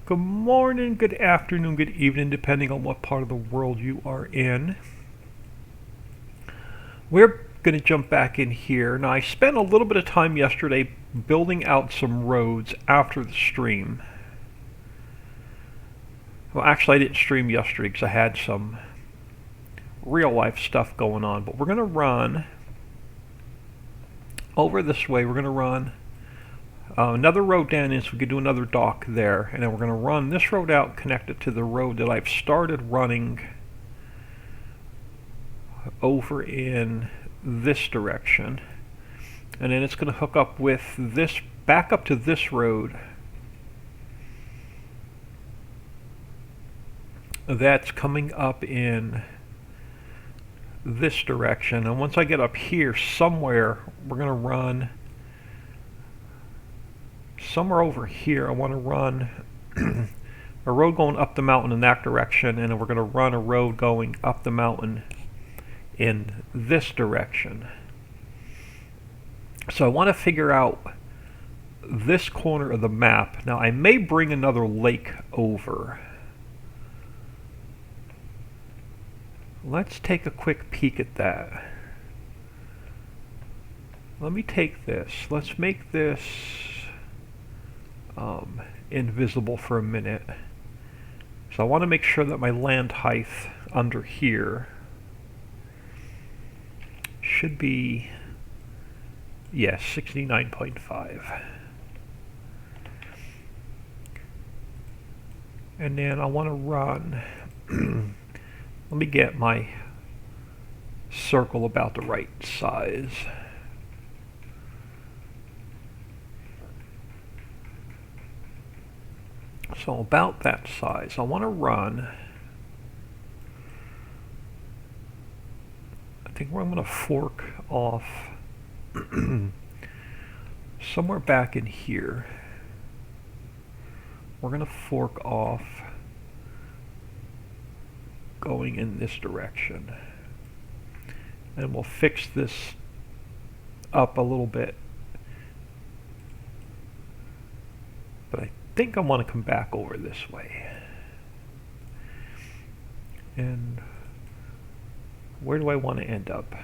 Good morning, good afternoon, good evening, depending on what part of the world you are in. We're going to jump back in here. Now, I spent a little bit of time yesterday building out some roads after the stream. Well, actually, I didn't stream yesterday because I had some real life stuff going on. But we're going to run over this way. We're going to run another road down in so we could do another dock there. And then we're going to run this road out, connect it to the road that I've started running over in this direction. And then it's going to hook up with this, back up to this road. That's coming up in this direction. And once I get up here somewhere, we're going to run somewhere over here. I want to run a road going up the mountain in that direction, and then we're going to run a road going up the mountain in this direction. So I want to figure out this corner of the map. Now I may bring another lake over. Let's take a quick peek at that. Let me take this. Let's make this invisible for a minute. So I want to make sure that my land height under here should be, yes, 69.5. And then I want to run, let me get my circle about the right size. So about that size, I want to run, I think where I'm going to fork off somewhere back in here. We're going to fork off going in this direction. And we'll fix this up a little bit. But I think I want to come back over this way. And where do I want to end up?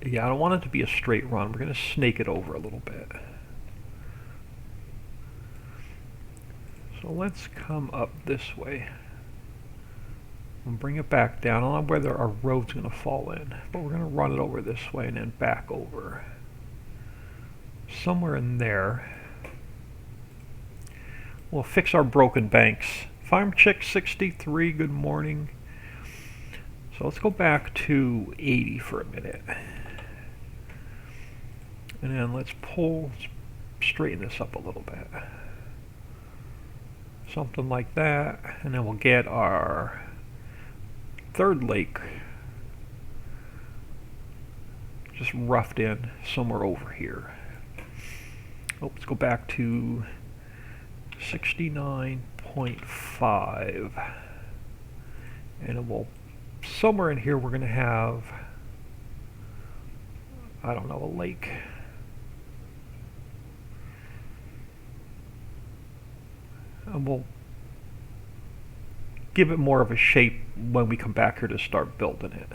Yeah, I don't want it to be a straight run. We're going to snake it over a little bit. So let's come up this way and bring it back down. I don't know whether our road's going to fall in, but we're going to run it over this way and then back over. Somewhere in there. We'll fix our broken banks. Farm Chick 63, good morning. So let's go back to 80 for a minute. And then let's straighten this up a little bit. Something like that. And then we'll get our third lake just roughed in somewhere over here. Oh, let's go back to 69.5. And it will, somewhere in here we're going to have, I don't know, a lake. And we'll give it more of a shape when we come back here to start building it.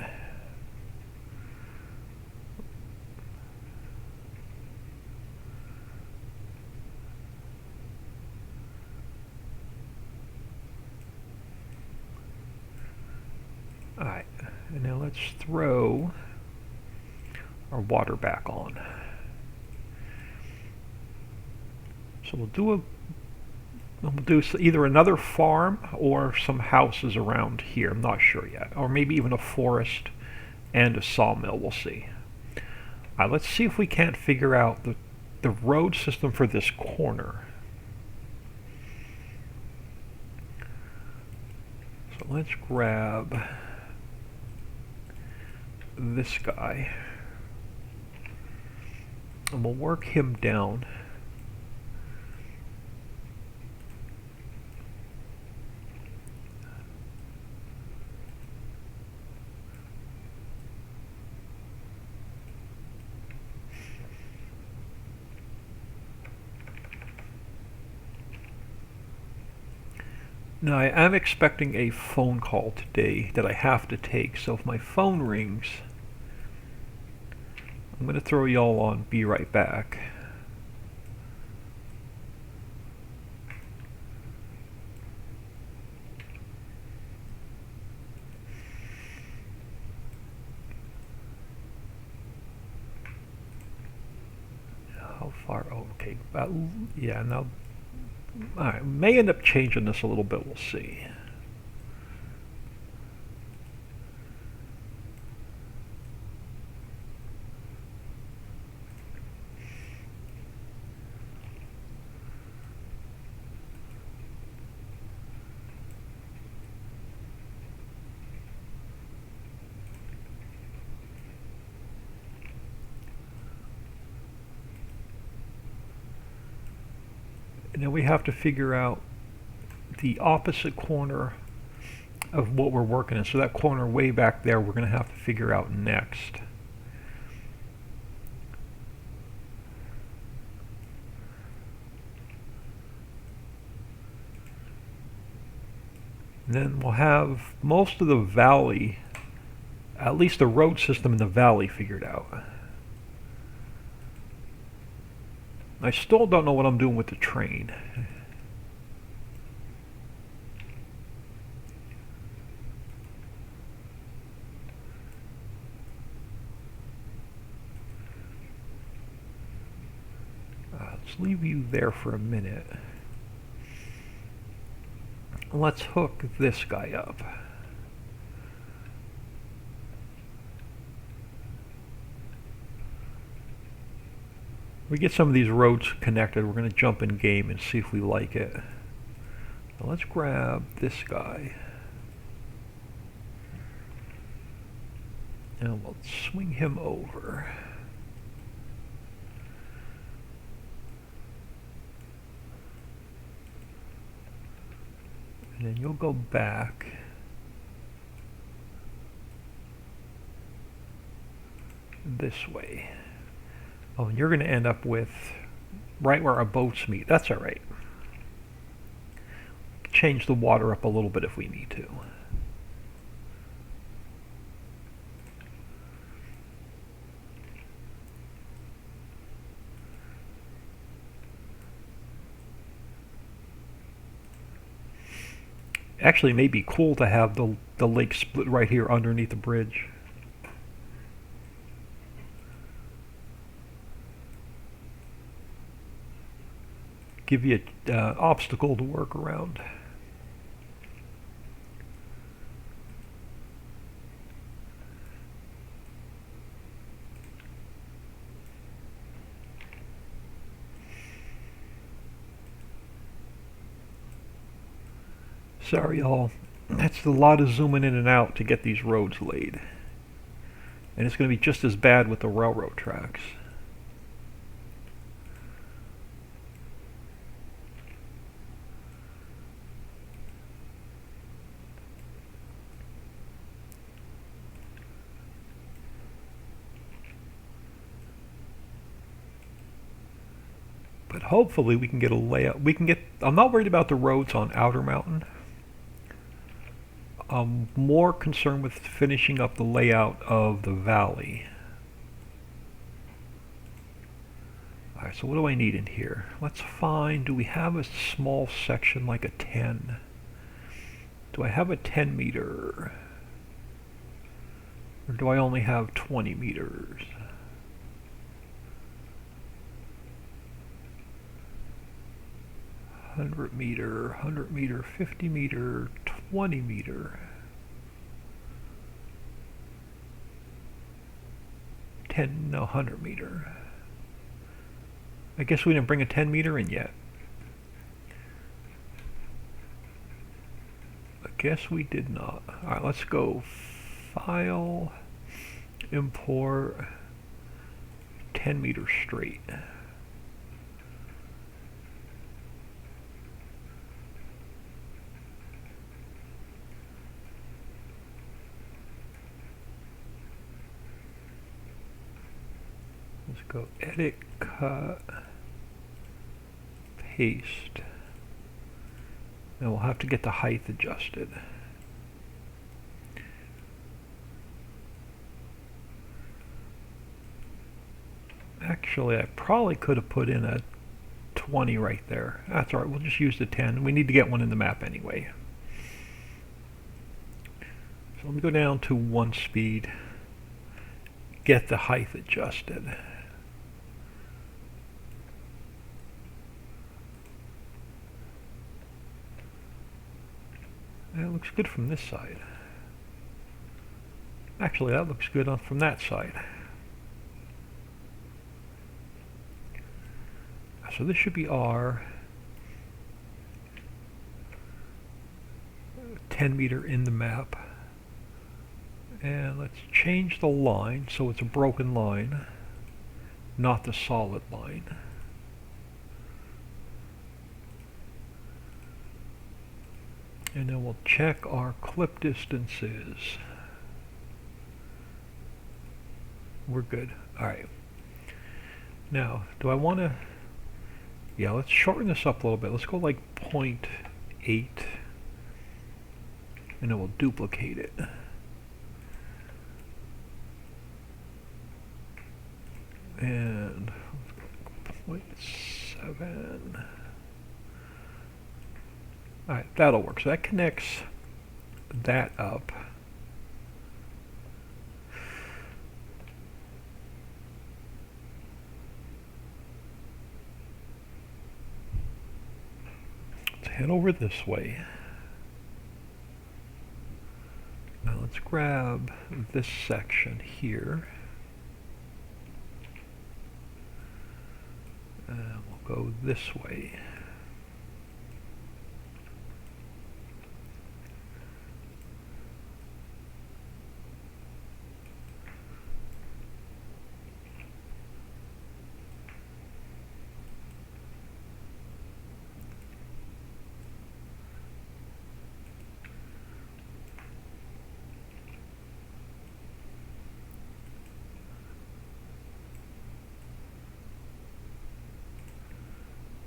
Alright, and now let's throw our water back on. So we'll do either another farm or some houses around here. I'm not sure yet. Or maybe even a forest and a sawmill. We'll see. Alright, let's see if we can't figure out the road system for this corner. So let's grab this guy. And we'll work him down. Now I am expecting a phone call today that I have to take, so if my phone rings, I'm going to throw y'all on Be Right Back. How far? Oh, okay. Yeah, now. Alright, may end up changing this a little bit, we'll see. And then we have to figure out the opposite corner of what we're working in. So that corner way back there, we're going to have to figure out next. And then we'll have most of the valley, at least the road system in the valley, figured out. I still don't know what I'm doing with the train. Let's leave you there for a minute. Let's hook this guy up. We get some of these roads connected, we're going to jump in game and see if we like it. Now let's grab this guy. And we'll swing him over. And then you'll go back. This way. Oh, and you're going to end up with right where our boats meet. That's all right. Change the water up a little bit if we need to. Actually, it may be cool to have the lake split right here underneath the bridge. Give you an obstacle to work around. Sorry, y'all. That's a lot of zooming in and out to get these roads laid. And it's going to be just as bad with the railroad tracks. But hopefully we can get a layout. I'm not worried about the roads on Outer Mountain. I'm more concerned with finishing up the layout of the valley. Alright, so what do I need in here? Let's find, do we have a small section like a 10? Do I have a 10 meter? Or do I only have 20 meters? $100 meter, 50 meter, 20 meter, 10, no, 100 meter. I guess we didn't bring a 10 meter in yet. I guess we did not. Alright, let's go File, Import, 10 meter straight. Let's go Edit, Cut, Paste, And we'll have to get the height adjusted. Actually, I probably could have put in a 20 right there. That's alright, we'll just use the 10. We need to get one in the map anyway. So let me go down to 1 speed, get the height adjusted. That looks good from this side. Actually, that looks good from that side. So this should be our 10 meter in the map. And let's change the line so it's a broken line, not the solid line. And then we'll check our clip distances. We're good. Alright. Now, do I want to... Yeah, let's shorten this up a little bit. Let's go like 0.8. And then we'll duplicate it. And 0.7. Alright, that'll work. So that connects that up. Let's head over this way. Now let's grab this section here. And we'll go this way.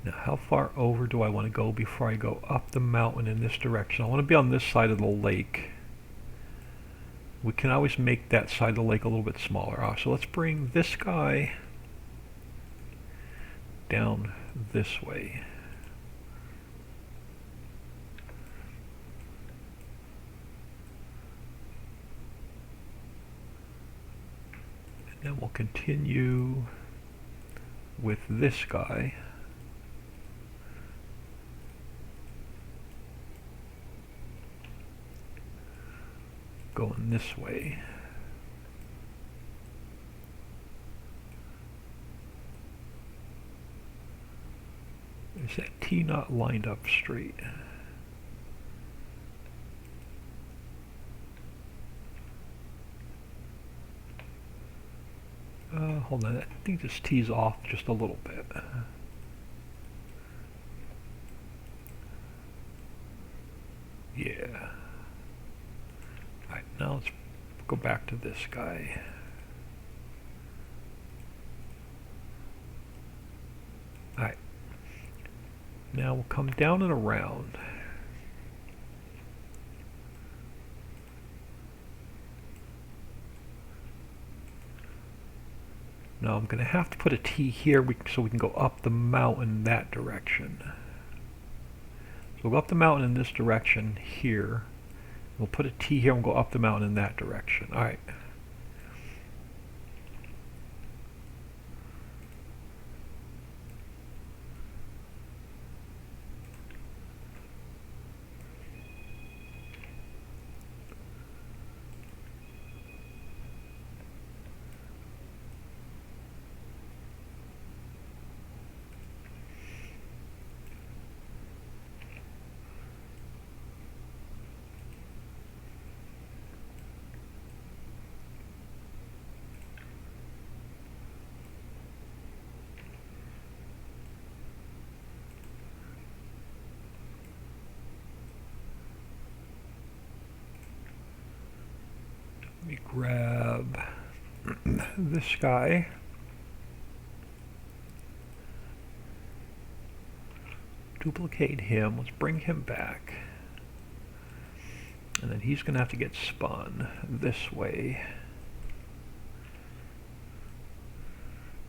Now, how far over do I want to go before I go up the mountain in this direction? I want to be on this side of the lake. We can always make that side of the lake a little bit smaller. So let's bring this guy down this way. And then we'll continue with this guy. Going this way. Is that T not lined up straight? Hold on, I think this T's off just a little bit. Yeah. Alright, now let's go back to this guy. Alright. Now we'll come down and around. Now I'm going to have to put a T here so we can go up the mountain that direction. So we'll go up the mountain in this direction here. We'll put a T here and we'll go up the mountain in that direction. Alright. Let me grab this guy. duplicate him. Let's bring him back. And then he's going to have to get spun this way.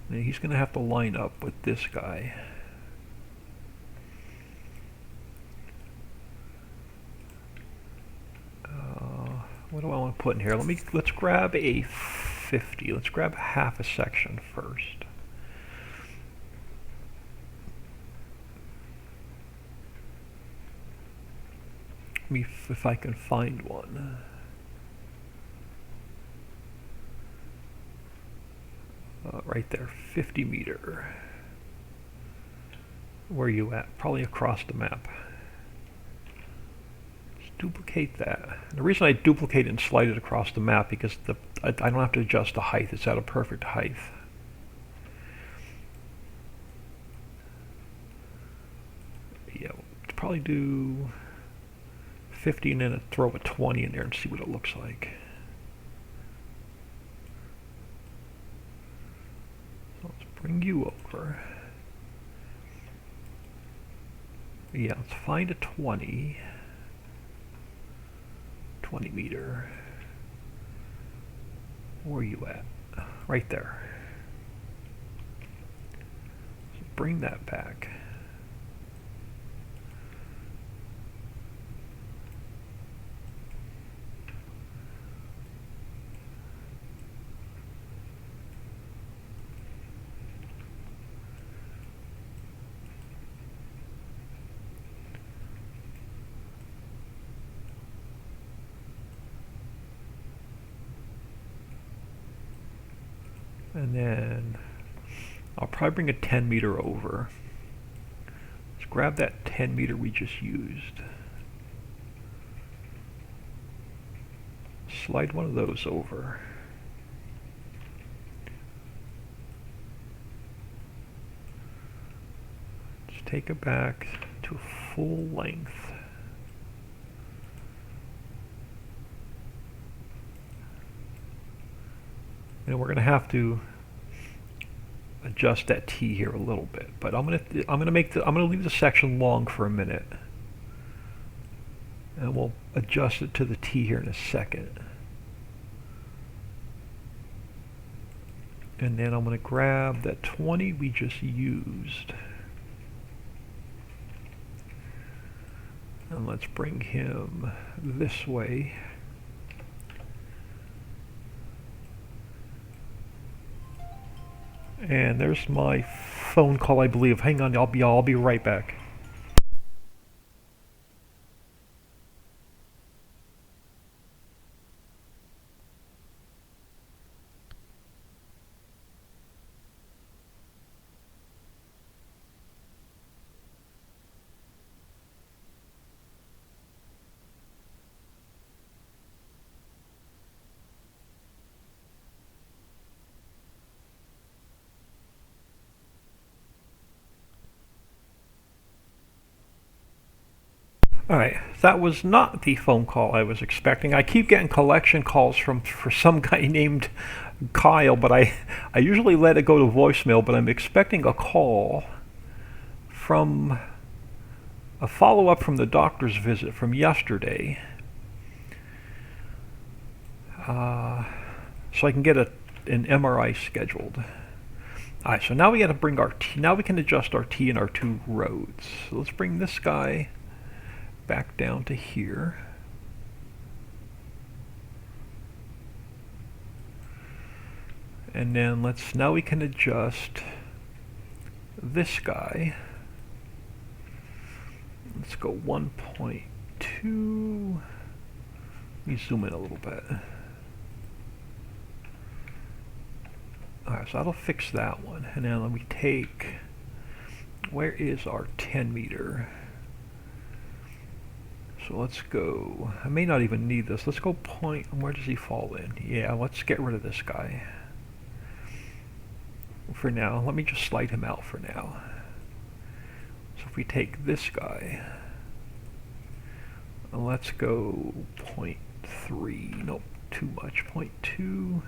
And he's going to have to line up with this guy. What do I want to put in here? Let's grab a 50. Let's grab half a section first. Let me if I can find one. Right there, 50 meter. Where are you at? Probably across the map. Duplicate that. The reason I duplicate and slide it across the map because I don't have to adjust the height. It's at a perfect height. Yeah, we'll probably do 50 and then throw a 20 in there and see what it looks like. So let's bring you over. Yeah, let's find a 20 meter. Where are you at? Right there. So bring that back. And then I'll probably bring a 10 meter over. Let's grab that 10 meter we just used. Slide one of those over. Just take it back to full length. And we're going to have to adjust that T here a little bit, but I'm going to leave the section long for a minute, and we'll adjust it to the T here in a second. And then I'm going to grab that 20 we just used, and let's bring him this way. And there's my phone call, I believe. Hang on, I'll be right back. Alright, that was not the phone call I was expecting. I keep getting collection calls for some guy named Kyle, but I usually let it go to voicemail, but I'm expecting a call from a follow-up from the doctor's visit from yesterday. So I can get an MRI scheduled. Alright, so now we got to bring our T. Now we can adjust our T in our two roads. So let's bring this guy back down to here. And then now we can adjust this guy. Let's go 1.2. Let me zoom in a little bit. Alright, so that'll fix that one. And now let me take, where is our 10 meter? So let's go, I may not even need this. Let's go point, where does he fall in? Yeah, let's get rid of this guy. For now, let me just slide him out for now. So if we take this guy, let's go 0.3, nope, too much, 0.2.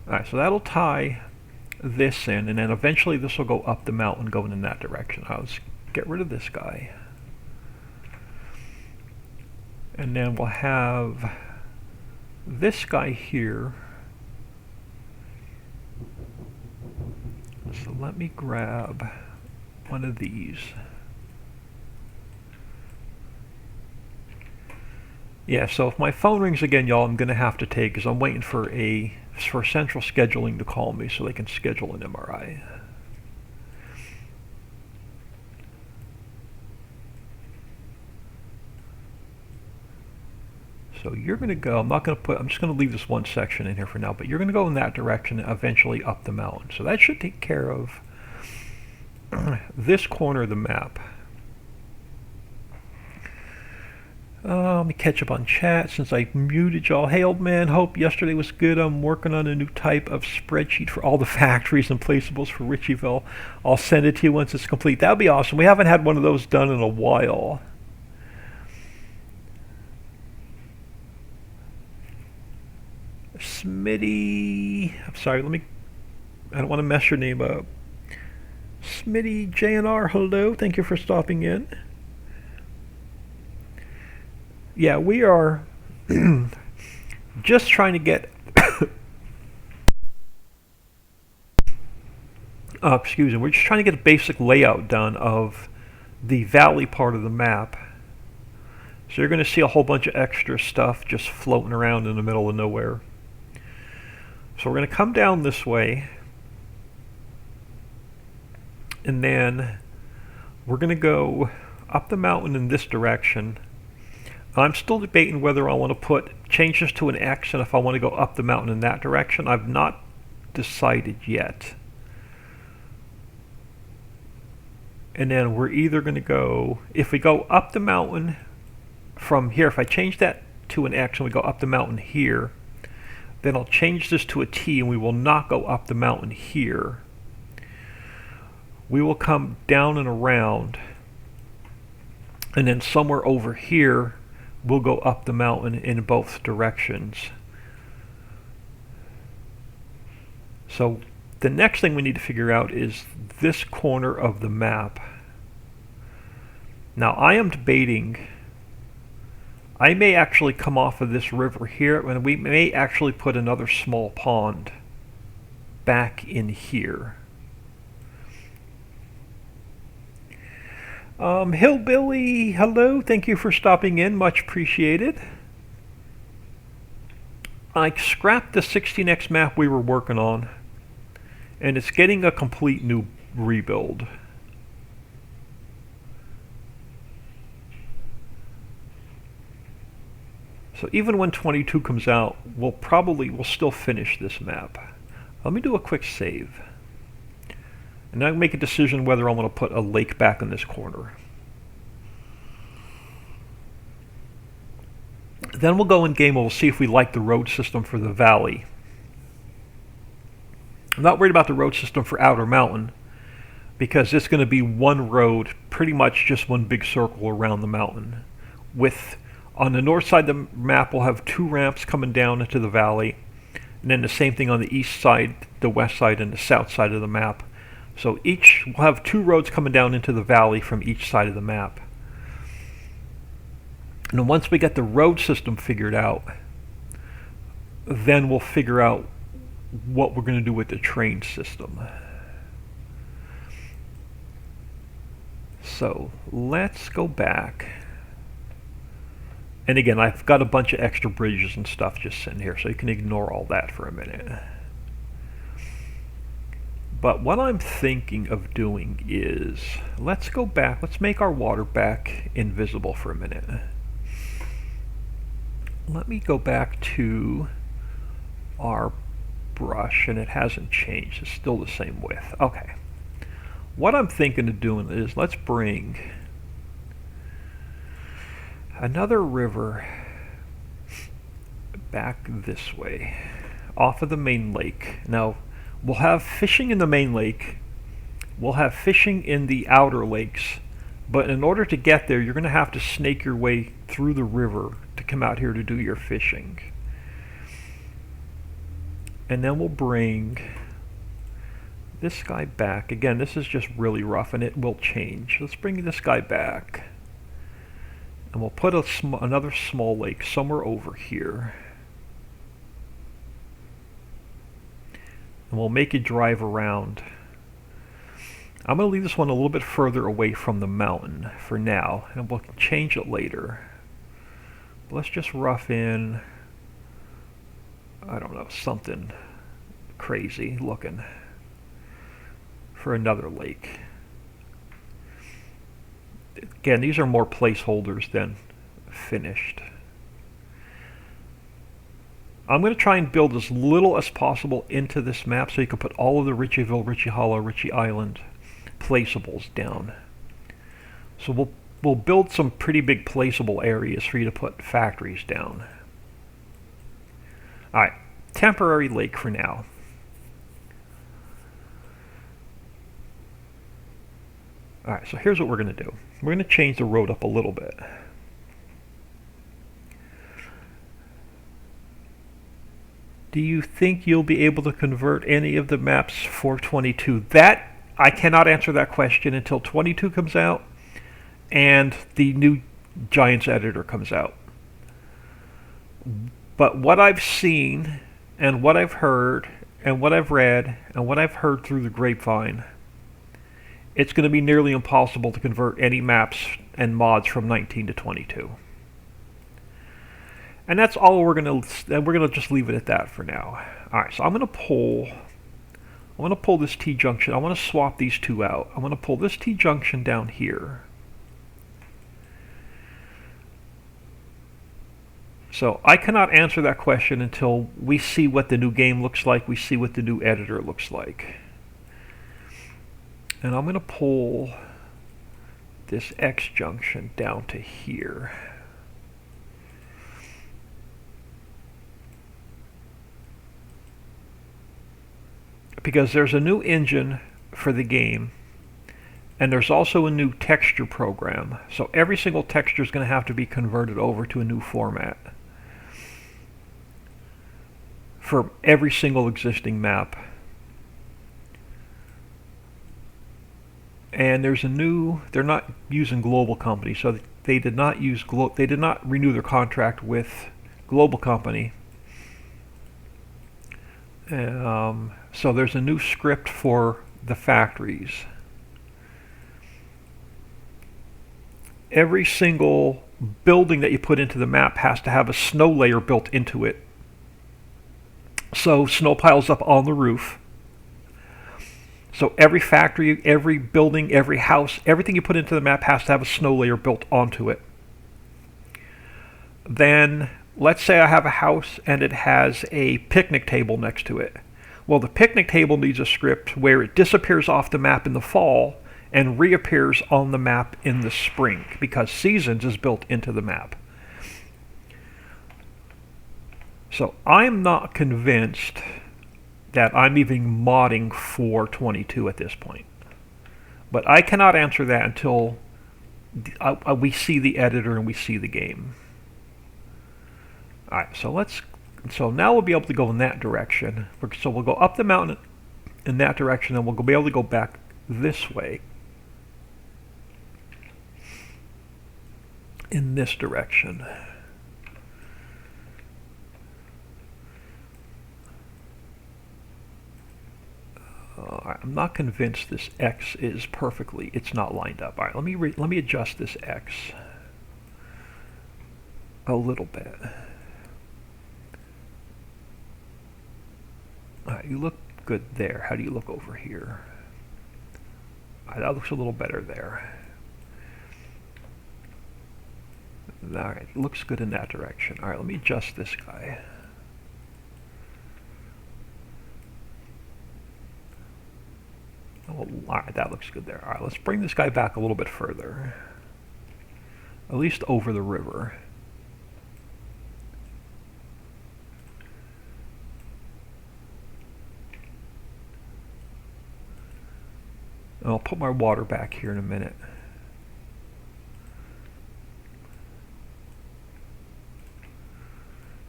Alright, so that'll tie this in, and then eventually this will go up the mountain going in that direction. Let's get rid of this guy. And then we'll have this guy here. So let me grab one of these. Yeah, so if my phone rings again, y'all, I'm going to have to take, because I'm waiting for central scheduling to call me so they can schedule an MRI. So you're going to go, I'm just going to leave this one section in here for now, but you're going to go in that direction eventually up the mountain. So that should take care of this corner of the map. Let me catch up on chat since I muted y'all. Hey old man, hope yesterday was good. I'm working on a new type of spreadsheet for all the factories and placeables for Ritchieville. I'll send it to you once it's complete. That would be awesome. We haven't had one of those done in a while. Smitty, I'm sorry, I don't want to mess your name up. Smitty JNR, hello, thank you for stopping in. Yeah, we are just trying to get, excuse me, we're just trying to get a basic layout done of the valley part of the map. So you're going to see a whole bunch of extra stuff just floating around in the middle of nowhere. So we're going to come down this way, and then we're going to go up the mountain in this direction. I'm still debating whether I want to change this to an X and if I want to go up the mountain in that direction. I've not decided yet. And then we're either going to go, if we go up the mountain from here, if I change that to an X and we go up the mountain here, then I'll change this to a T and we will not go up the mountain here. We will come down and around, and then somewhere over here we'll go up the mountain in both directions. So the next thing we need to figure out is this corner of the map. Now I am debating, I may actually come off of this river here, and we may actually put another small pond back in here. Hillbilly, hello, thank you for stopping in, much appreciated. I scrapped the 16X map we were working on, and it's getting a complete new rebuild. So even when 22 comes out, we'll still finish this map. Let me do a quick save. And I'll make a decision whether I want to put a lake back in this corner. Then we'll go in game and we'll see if we like the road system for the valley. I'm not worried about the road system for Outer Mountain, because it's going to be one road, pretty much just one big circle around the mountain. On the north side of the map, we'll have 2 ramps coming down into the valley, and then the same thing on the east side, the west side, and the south side of the map. So we'll have 2 roads coming down into the valley from each side of the map. And then once we get the road system figured out, then we'll figure out what we're going to do with the train system. So let's go back. And again, I've got a bunch of extra bridges and stuff just sitting here, so you can ignore all that for a minute. But what I'm thinking of doing is, let's go back, let's make our water back invisible for a minute. Let me go back to our brush, and it hasn't changed, it's still the same width. Okay. What I'm thinking of doing is, let's bring another river back this way, off of the main lake. Now, we'll have fishing in the main lake, we'll have fishing in the outer lakes, but in order to get there, you're going to have to snake your way through the river to come out here to do your fishing. And then we'll bring this guy back. Again, this is just really rough and it will change. Let's bring this guy back. And we'll put another small lake somewhere over here. And we'll make it drive around. I'm going to leave this one a little bit further away from the mountain for now, and we'll change it later. Let's just rough in, I don't know, something crazy looking for another lake. Again, these are more placeholders than finished. I'm going to try and build as little as possible into this map so you can put all of the Ritchieville, Ritchie Hollow, Ritchie Island placeables down. So we'll build some pretty big placeable areas for you to put factories down. Alright, temporary lake for now. Alright, so here's what we're going to do. We're going to change the road up a little bit. Do you think you'll be able to convert any of the maps for 22? That, I cannot answer that question until 22 comes out and the new Giants editor comes out. But what I've seen and what I've heard and what I've read and what I've heard through the grapevine, it's going to be nearly impossible to convert any maps and mods from 19 to 22. And that's all we're going to just leave it at that for now. All right, so I'm going to pull this T-junction. I want to swap these two out. I'm going to pull this T-junction down here. So I cannot answer that question until we see what the new game looks like, we see what the new editor looks like. And I'm going to pull this X-junction down to here. Because there's a new engine for the game, and there's also a new texture program. So every single texture is going to have to be converted over to a new format for every single existing map. And there's a new, they're not using Global Company, so they did not renew their contract with Global Company. So there's a new script for the factories. Every single building that you put into the map has to have a snow layer built into it. So snow piles up on the roof. So every factory, every building, every house, everything you put into the map has to have a snow layer built onto it. Then let's say I have a house and it has a picnic table next to it. Well, the picnic table needs a script where it disappears off the map in the fall and reappears on the map in the spring, because Seasons is built into the map. So I'm not convinced that I'm even modding for 22 at this point. But I cannot answer that until we see the editor and we see the game. Alright, so now we'll be able to go in that direction. So we'll go up the mountain in that direction, and we'll be able to go back this way in this direction. I'm not convinced this X is perfectly, it's not lined up. Alright, let me adjust this X a little bit. Alright, you look good there. How do you look over here? Alright, that looks a little better there. Alright, looks good in that direction. Alright, let me adjust this guy. Oh, alright, that looks good there. Alright, let's bring this guy back a little bit further. At least over the river. And I'll put my water back here in a minute.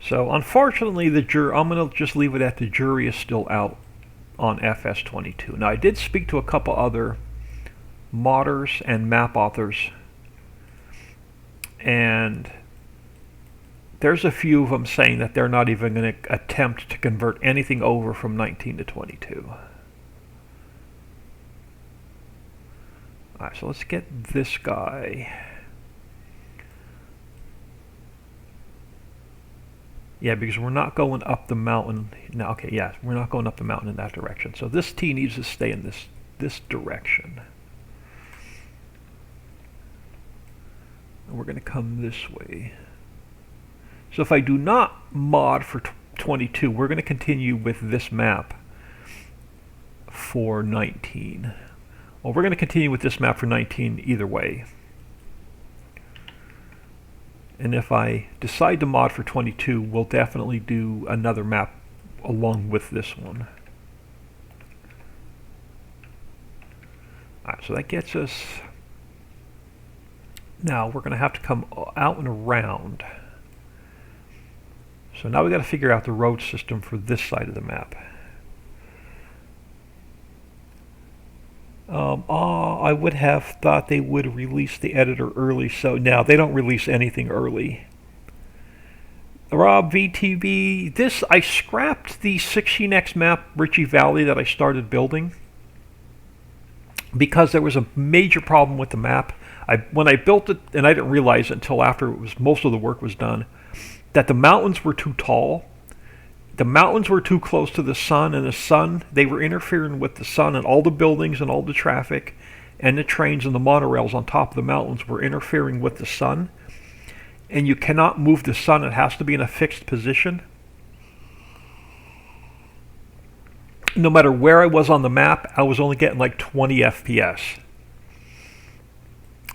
So unfortunately, I'm going to just leave it at the jury is still out on FS22. Now I did speak to a couple other modders and map authors, and there's a few of them saying that they're not even going to attempt to convert anything over from 19 to 22. Alright, so let's get this guy. Yeah, because we're not going up the mountain. No, okay, yeah, we're not going up the mountain in that direction. So this T needs to stay in this direction. And we're going to come this way. So if I do not mod for 22, we're going to continue with this map for 19. Well, we're going to continue with this map for 19 either way. And if I decide to mod for 22, we'll definitely do another map along with this one. Alright, so that gets us... Now we're going to have to come out and around. So now we've got to figure out the road system for this side of the map. I would have thought they would release the editor early, so now they don't release anything early. Rob VTB, I scrapped the 16x map Ritchie Valley that I started building because there was a major problem with the map. When I built it, and I didn't realize it until after most of the work was done, that the mountains were too tall. The mountains were too close to the sun, and the sun, they were interfering with the sun, and all the buildings and all the traffic and the trains and the monorails on top of the mountains were interfering with the sun. And you cannot move the sun, it has to be in a fixed position. No matter where I was on the map, I was only getting like 20 FPS.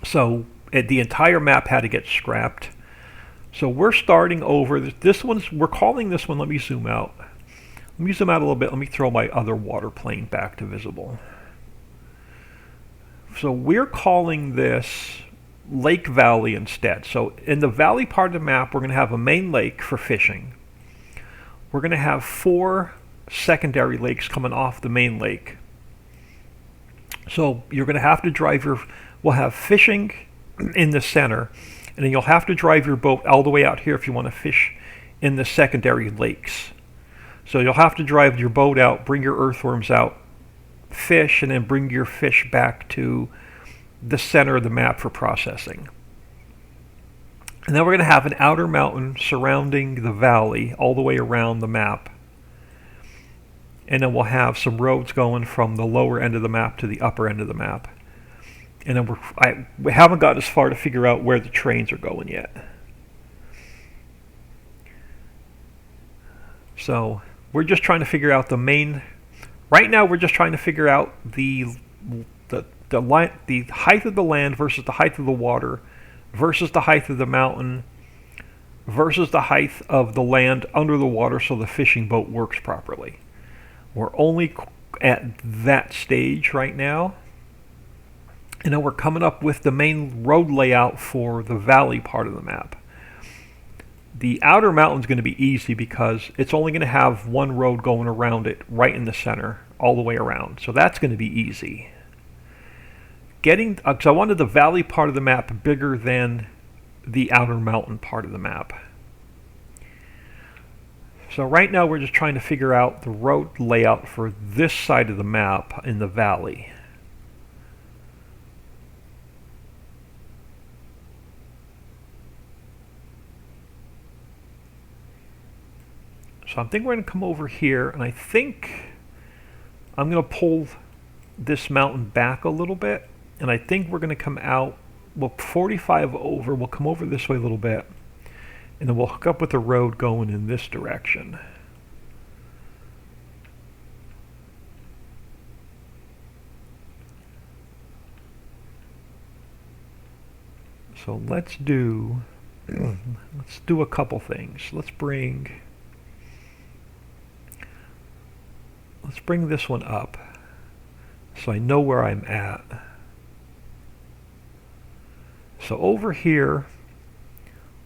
So the entire map had to get scrapped. So we're starting over. We're calling this one, let me zoom out. Let me zoom out a little bit. Let me throw my other water plane back to visible. So we're calling this Lake Valley instead. So in the valley part of the map, we're going to have a main lake for fishing. We're going to have 4 secondary lakes coming off the main lake. So you're going to have to drive we'll have fishing in the center, and then you'll have to drive your boat all the way out here if you want to fish in the secondary lakes. So you'll have to drive your boat out, bring your earthworms out, fish, and then bring your fish back to the center of the map for processing. And then we're going to have an outer mountain surrounding the valley all the way around the map. And then we'll have some roads going from the lower end of the map to the upper end of the map. And then we haven't gotten as far to figure out where the trains are going yet. So we're just trying to figure out the main. Right now, we're just trying to figure out the height of the land versus the height of the water, versus the height of the mountain, versus the height of the land under the water, so the fishing boat works properly. We're only at that stage right now. And then we're coming up with the main road layout for the valley part of the map. The outer mountain is going to be easy because it's only going to have one road going around it right in the center all the way around. So that's going to be easy. Because I wanted the valley part of the map bigger than the outer mountain part of the map. So right now we're just trying to figure out the road layout for this side of the map in the valley. So I think we're going to come over here, and I think I'm going to pull this mountain back a little bit, and I think we're going to come out, well, 45 over, we'll come over this way a little bit, and then we'll hook up with the road going in this direction. So let's do a couple things. Let's bring this one up so I know where I'm at. So over here,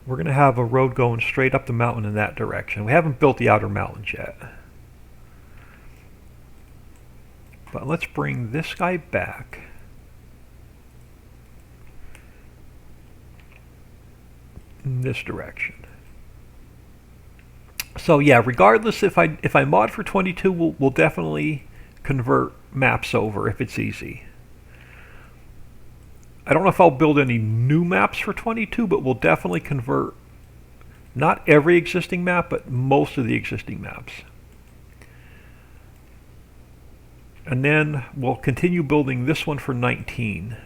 we're going to have a road going straight up the mountain in that direction. We haven't built the outer mountains yet. But let's bring this guy back. In this direction. So yeah, regardless if I mod for 22, we'll definitely convert maps over if it's easy. I don't know if I'll build any new maps for 22, but we'll definitely convert not every existing map, but most of the existing maps. And then we'll continue building this one for 19.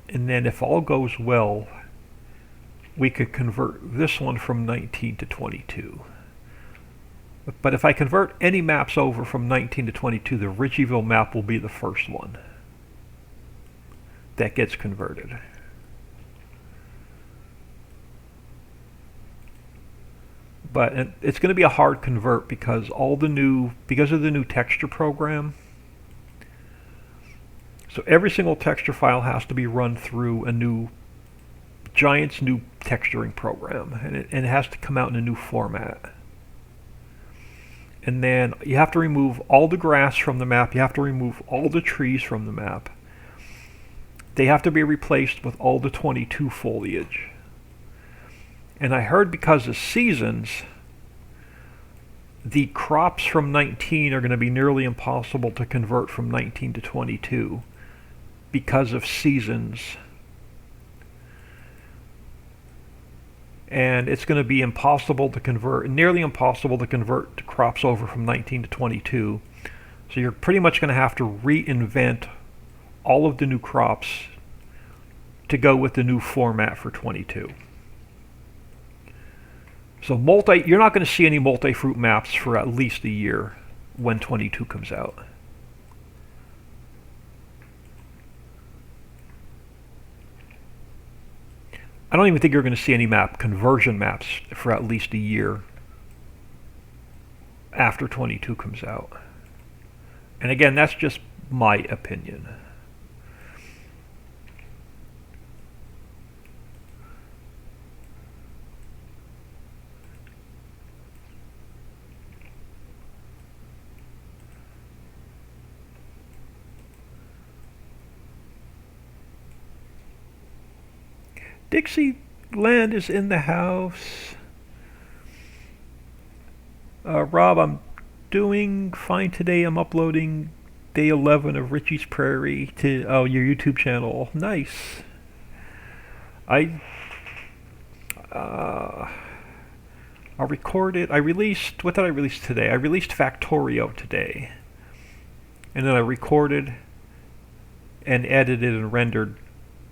And then if all goes well, we could convert this one from 19 to 22. But if I convert any maps over from 19 to 22, the Ritchieville map will be the first one that gets converted. But it's going to be a hard convert because of the new texture program. So every single texture file has to be run through Giant's new texturing program, and it has to come out in a new format. And then you have to remove all the grass from the map. You have to remove all the trees from the map. They have to be replaced with all the 22 foliage. And I heard because of seasons, the crops from 19 are going to be nearly impossible to convert from 19 to 22 because of seasons. And it's going to be nearly impossible to convert crops over from 19 to 22. So you're pretty much going to have to reinvent all of the new crops to go with the new format for 22. So you're not going to see any multi-fruit maps for at least a year when 22 comes out. I don't even think you're going to see any conversion maps for at least a year after 22 comes out. And again, that's just my opinion. Dixieland is in the house. Rob, I'm doing fine today. I'm uploading day 11 of Richie's Prairie to your YouTube channel. Nice. I recorded. What did I release today? I released Factorio today, and then I recorded and edited and rendered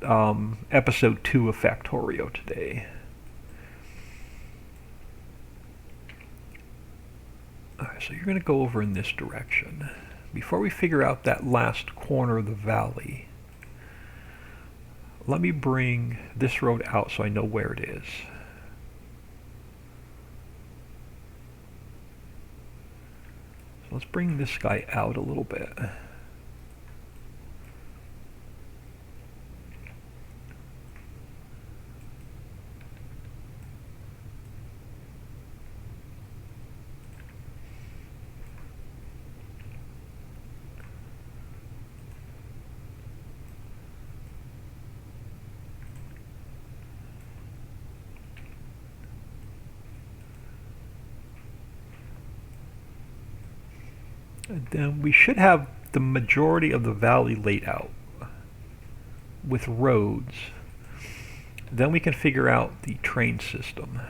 episode 2 of Factorio today. Alright, so you're going to go over in this direction. Before we figure out that last corner of the valley, let me bring this road out so I know where it is. So let's bring this guy out a little bit. And then we should have the majority of the valley laid out with roads. Then we can figure out the train system.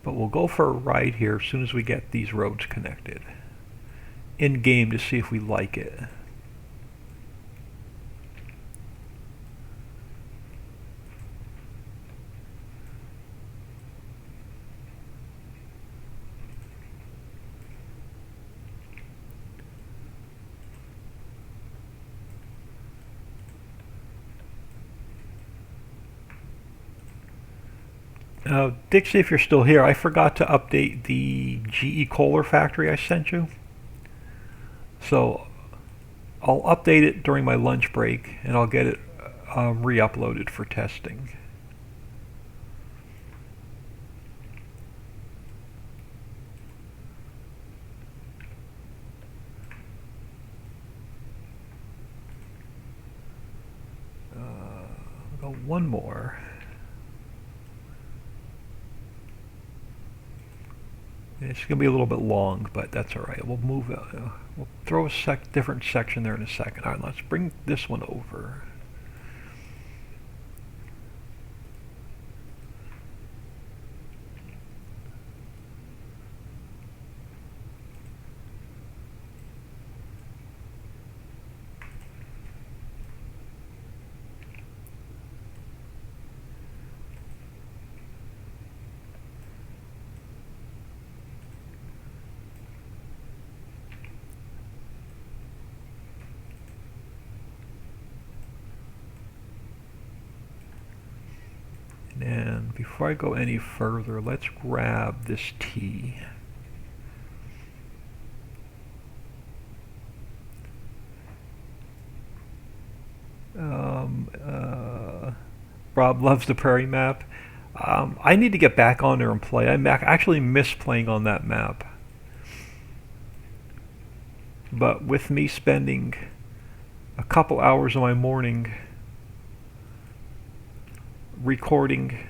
But we'll go for a ride here as soon as we get these roads connected in game to see if we like it. Dixie, if you're still here, I forgot to update the GE Kohler factory I sent you. So I'll update it during my lunch break and I'll get it re-uploaded for testing. I'll go one more. It's going to be a little bit long, but that's all right. We'll move it. We'll throw a different section there in a second. All right, let's bring this one over. And before I go any further, let's grab this T. Rob loves the prairie map. I need to get back on there and play. I actually miss playing on that map. But with me spending a couple hours of my morning recording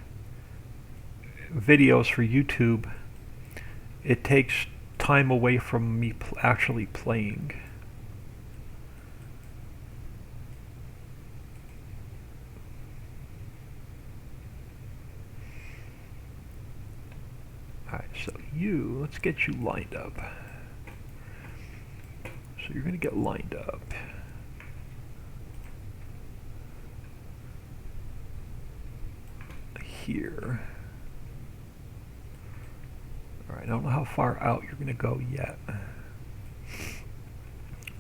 videos for YouTube, it takes time away from me actually playing. Alright, so let's get you lined up. So you're going to get lined up. Here. Alright, I don't know how far out you're going to go yet.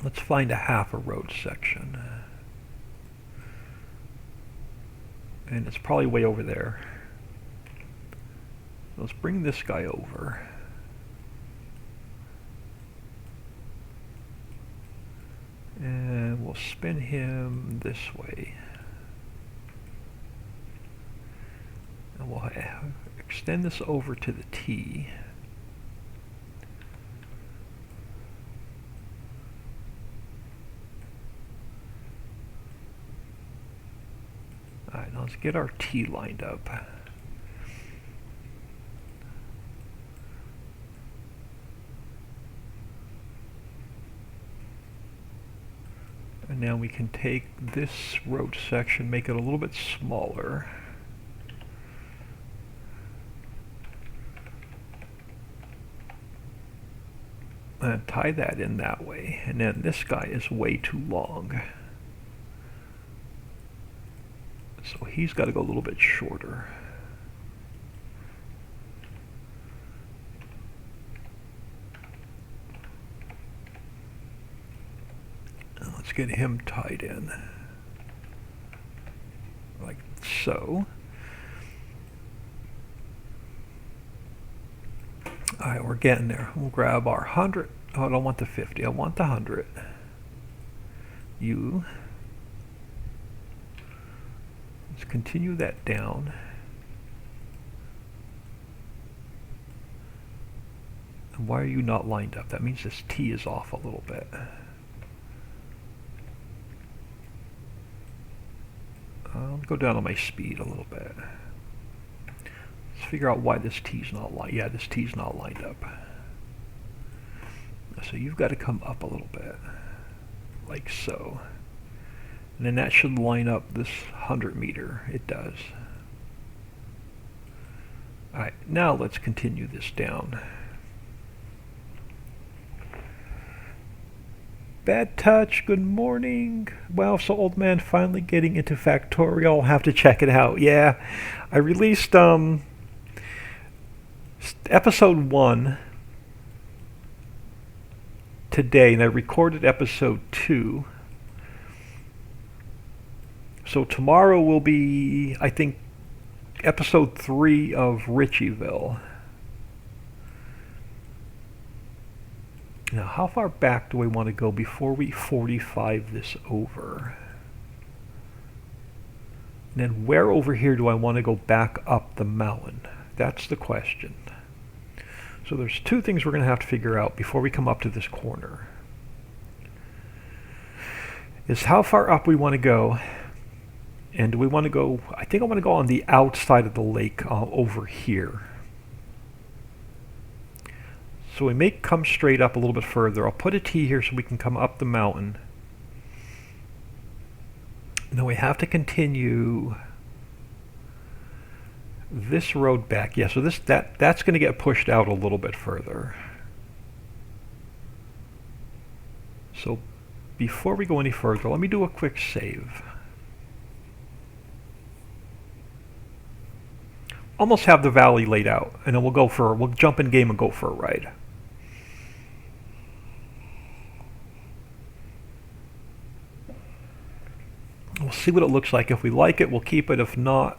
Let's find a half a road section. And it's probably way over there. Let's bring this guy over. And we'll spin him this way. And we'll extend this over to the T. Alright, now let's get our T lined up. And now we can take this road section, make it a little bit smaller. And tie that in that way. And then this guy is way too long. So he's got to go a little bit shorter. Let's get him tied in. Like so. Alright, we're getting there. We'll grab our 100. Oh, I don't want the 50. I want the 100. Let's continue that down. And why are you not lined up? That means this T is off a little bit. I'll go down on my speed a little bit. Let's figure out why this T's not lined. Yeah, this T's not lined up. So you've got to come up a little bit, like so. And then that should line up this 100 meter. It does. Alright, now let's continue this down. Bad Touch, good morning. Wow, so Old Man finally getting into Factorio. I'll have to check it out. Yeah, I released episode 1 today, and I recorded episode 2. So tomorrow will be, I think, episode 3 of Ritchieville. Now, how far back do I want to go before we 45 this over? And then where over here do I want to go back up the mountain? That's the question. So there's two things we're going to have to figure out before we come up to this corner. Is how far up we want to go. And do we want to go, I think I want to go on the outside of the lake over here. So we may come straight up a little bit further. I'll put a T here so we can come up the mountain. Now we have to continue this road back. Yeah, so that's going to get pushed out a little bit further. So before we go any further, let me do a quick save. Almost have the valley laid out, and then we'll jump in game and go for a ride. We'll see what it looks like. If we like it, we'll keep it. If not,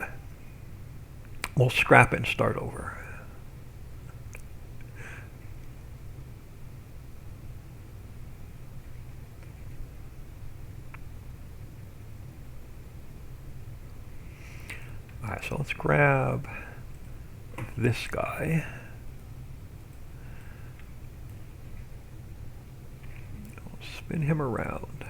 we'll scrap it and start over. Alright, so let's grab this guy. We'll spin him around.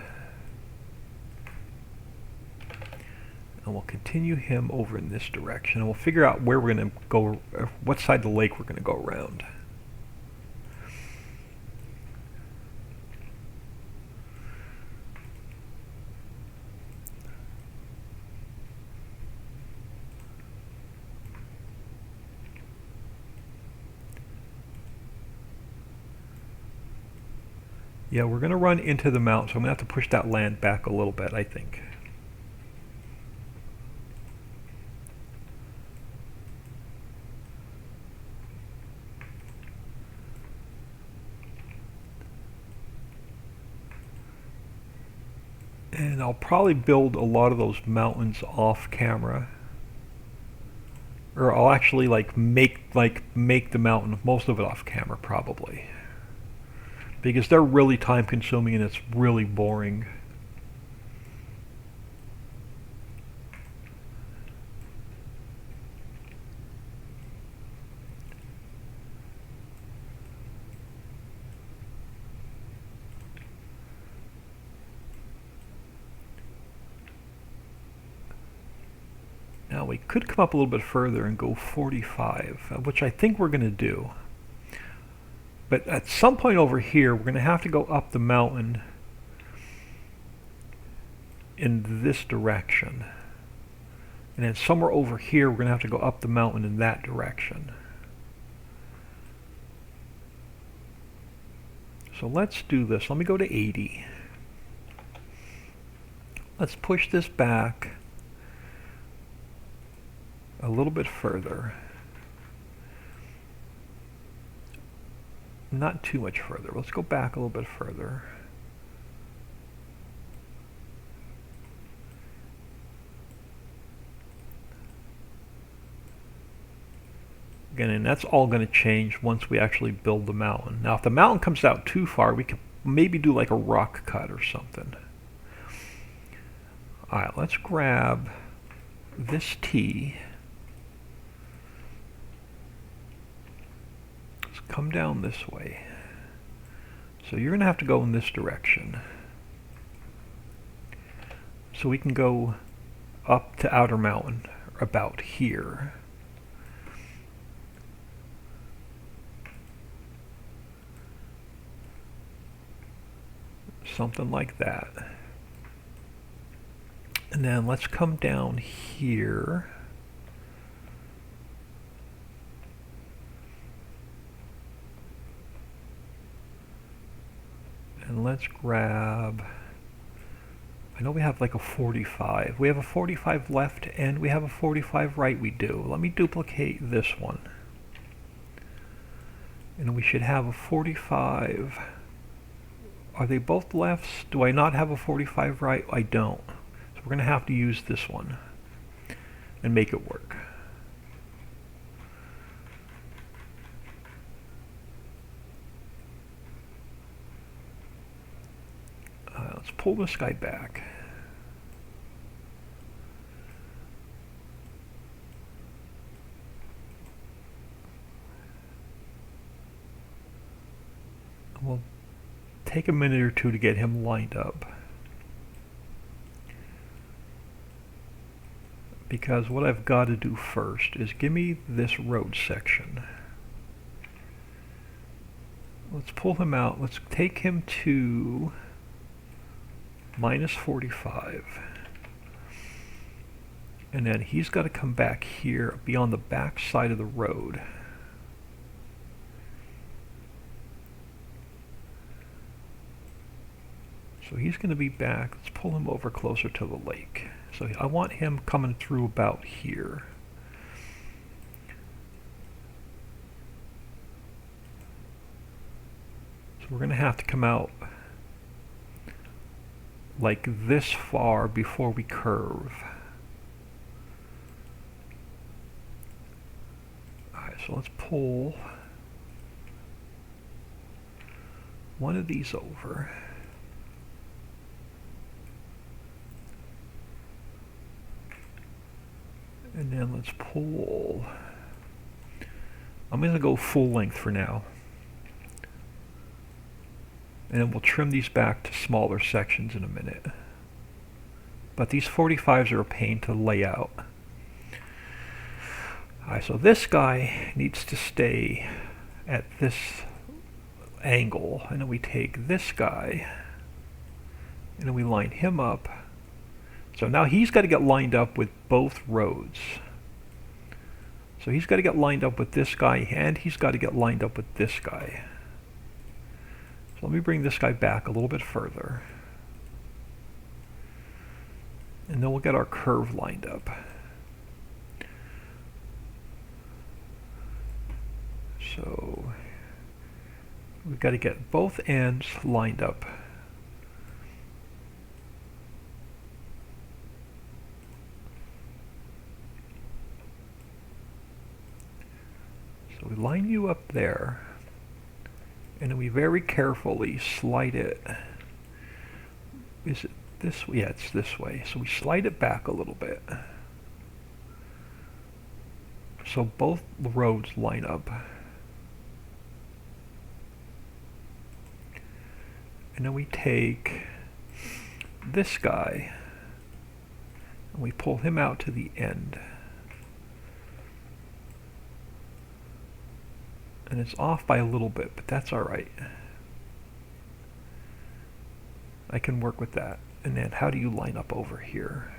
And we'll continue him over in this direction. And we'll figure out where we're going to go, what side of the lake we're going to go around. Yeah, we're going to run into the mountain, so I'm going to have to push that land back a little bit, I think. And I'll probably build a lot of those mountains off camera. Or I'll actually make the mountain, most of it off camera probably. Because they're really time consuming and it's really boring. Now we could come up a little bit further and go 45, which I think we're going to do. But at some point over here, we're going to have to go up the mountain in this direction. And then somewhere over here, we're going to have to go up the mountain in that direction. So let's do this. Let me go to 80. Let's push this back a little bit further. Not too much further. Let's go back a little bit further. Again, and that's all going to change once we actually build the mountain. Now, if the mountain comes out too far, we could maybe do like a rock cut or something. Alright, let's grab this T. Come down this way. So you're going to have to go in this direction. So we can go up to Outer Mountain, about here. Something like that. And then let's come down here. And let's grab, I know we have like a 45. We have a 45 left and we have a 45 right, we do. Let me duplicate this one. And we should have a 45. Are they both lefts? Do I not have a 45 right? I don't. So we're going to have to use this one and make it work. Let's pull this guy back. We'll take a minute or two to get him lined up. Because what I've got to do first is give me this road section. Let's pull him out. Let's take him to minus 45. And then he's got to come back here, be on the back side of the road. So he's going to be back. Let's pull him over closer to the lake. So I want him coming through about here. So we're going to have to come out like this far before we curve. Alright, so let's pull one of these over. And then let's pull, I'm going to go full length for now. And then we'll trim these back to smaller sections in a minute. But these 45s are a pain to lay out. Alright, so this guy needs to stay at this angle. And then we take this guy, and then we line him up. So now he's got to get lined up with both roads. So he's got to get lined up with this guy, and he's got to get lined up with this guy. So let me bring this guy back a little bit further. And then we'll get our curve lined up. So we've got to get both ends lined up. So we line you up there, and then we very carefully slide it. Is it this way? Yeah, it's this way. So we slide it back a little bit. So both roads line up. And then we take this guy, and we pull him out to the end. And it's off by a little bit, but that's alright. I can work with that. And then how do you line up over here?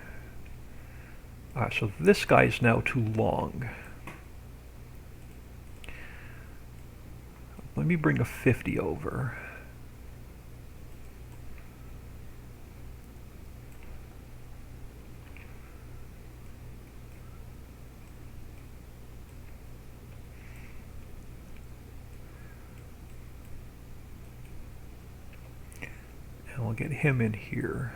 Alright, so this guy's now too long. Let me bring a 50 over. And we'll get him in here.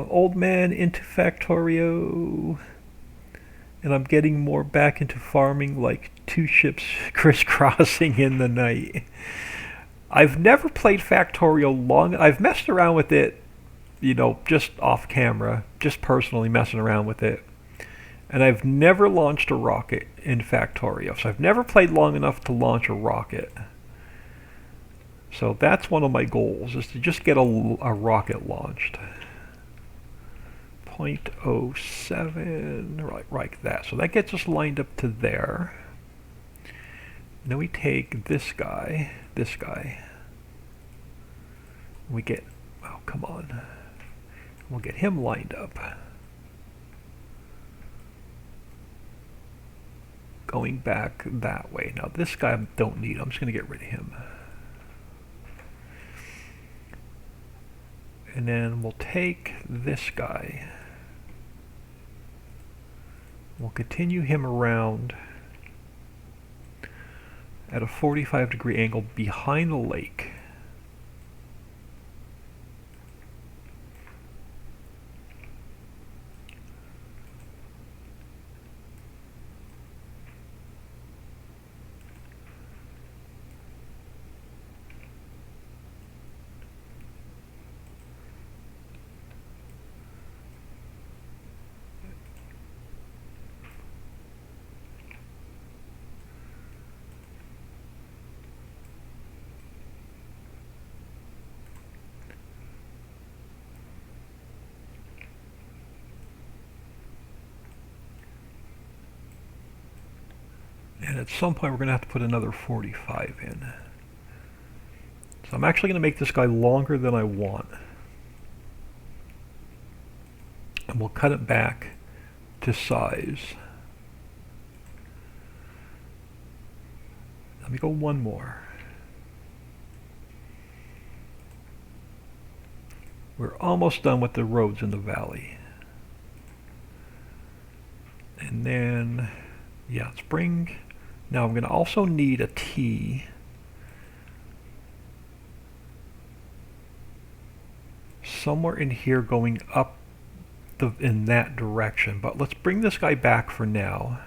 Old man into Factorio. And I'm getting more back into farming, like 2 ships crisscrossing in the night. I've never played Factorio long. I've messed around with it, you know, just off camera, just personally messing around with it. And I've never launched a rocket in Factorio. So I've never played long enough to launch a rocket. So that's one of my goals, is to just get a rocket launched. 0.07, right, like that. So that gets us lined up to there. And then we take this guy. We get, oh, come on. We'll get him lined up. Going back that way. Now this guy I don't need. I'm just going to get rid of him. And then we'll take this guy. We'll continue him around at a 45-degree angle behind the lake. And at some point we're going to have to put another 45 in. So I'm actually going to make this guy longer than I want. And we'll cut it back to size. Let me go one more. We're almost done with the roads in the valley. And then, yeah, let's bring, now I'm going to also need a T. Somewhere in here going up in that direction. But let's bring this guy back for now.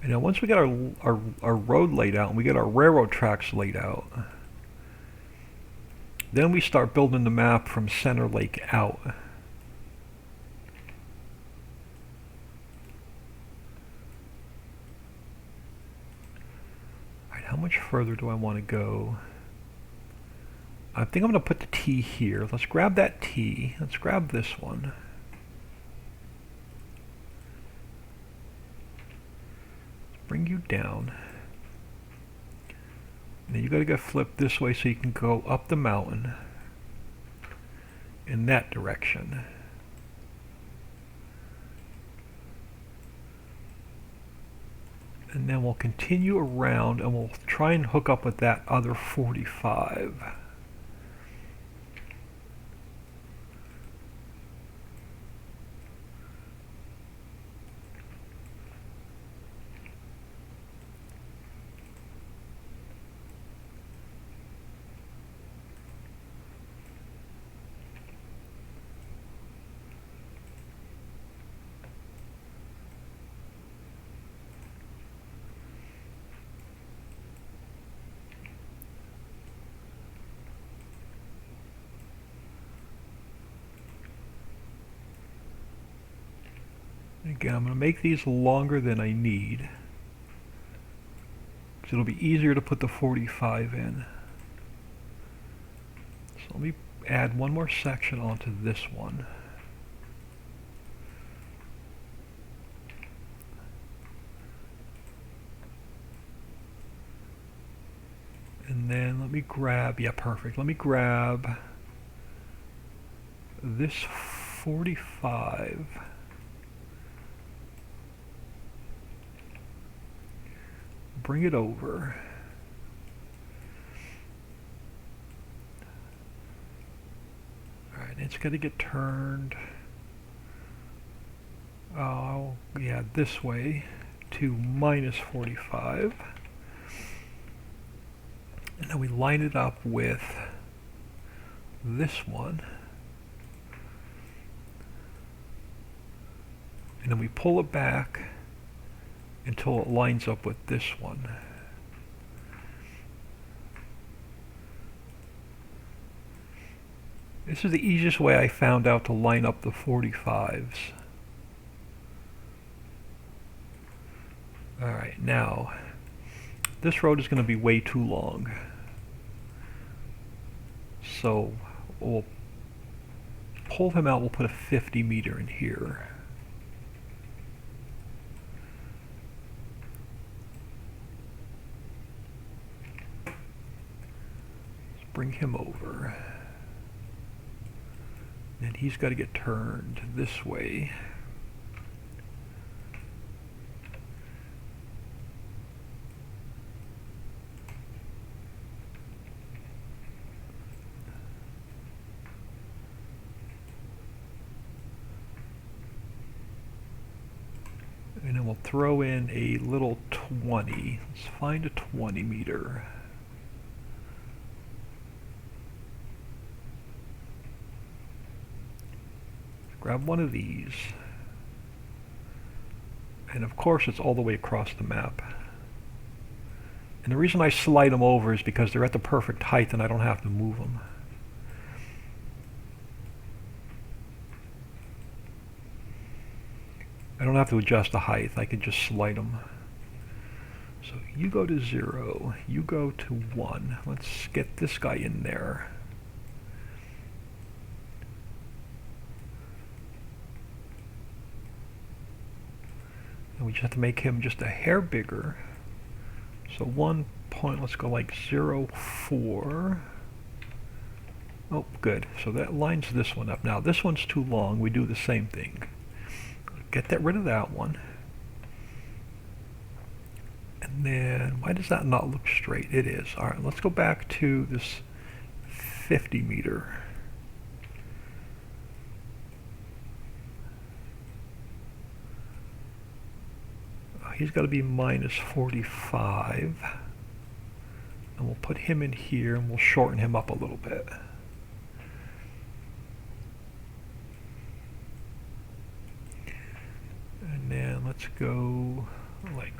And now once we get our road laid out and we get our railroad tracks laid out, then we start building the map from Center Lake out. Alright, how much further do I want to go? I think I'm going to put the T here. Let's grab that T. Let's grab this one. Bring you down. Now you got to get flipped this way so you can go up the mountain in that direction. And then we'll continue around and we'll try and hook up with that other 45. Again, I'm going to make these longer than I need, because it'll be easier to put the 45 in. So let me add one more section onto this one. And then let me grab, yeah, perfect. Let me grab this 45. Bring it over. Alright, it's got to get turned. Oh, yeah, this way to minus 45. And then we line it up with this one. And then we pull it back until it lines up with this one. This is the easiest way I found out to line up the 45s. Alright, now this road is going to be way too long. So we'll pull him out, we'll put a 50 meter in here. Bring him over. And he's got to get turned this way. And then we'll throw in a little 20. Let's find a 20 meter. Grab one of these, and of course it's all the way across the map. And the reason I slide them over is because they're at the perfect height and I don't have to move them. I don't have to adjust the height, I can just slide them. So you go to 0, you go to 1. Let's get this guy in there. And we just have to make him just a hair bigger. So 1 point, let's go like 0, 4. Oh, good. So that lines this one up. Now this one's too long, we do the same thing. Get rid of that one. And then, why does that not look straight? It is. Alright, let's go back to this 50 meter. He's got to be minus 45. And we'll put him in here and we'll shorten him up a little bit. And then let's go like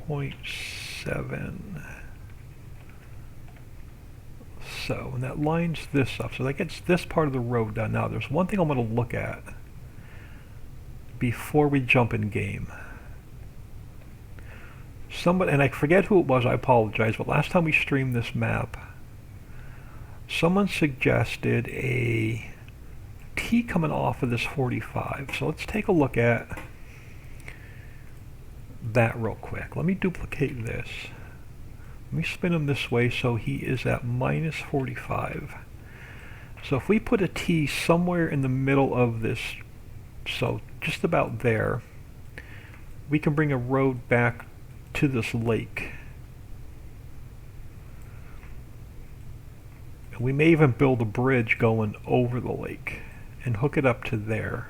0.7. So, and that lines this up. So that gets this part of the road done. Now, there's one thing I'm going to look at before we jump in game. Somebody, and I forget who it was, I apologize, but last time we streamed this map, someone suggested a T coming off of this 45. So let's take a look at that real quick. Let me duplicate this. Let me spin him this way so he is at minus 45. So if we put a T somewhere in the middle of this, so just about there, we can bring a road back to this lake. And we may even build a bridge going over the lake and hook it up to there.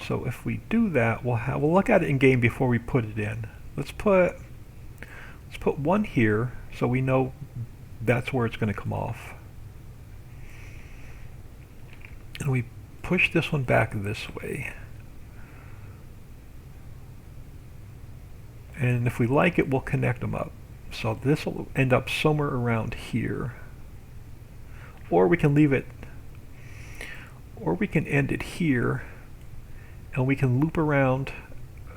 So if we do that, we'll look at it in game before we put it in. Let's put one here so we know that's where it's going to come off. And we push this one back this way. And if we like it, we'll connect them up. So this will end up somewhere around here. Or we can leave it, or we can end it here, and we can loop around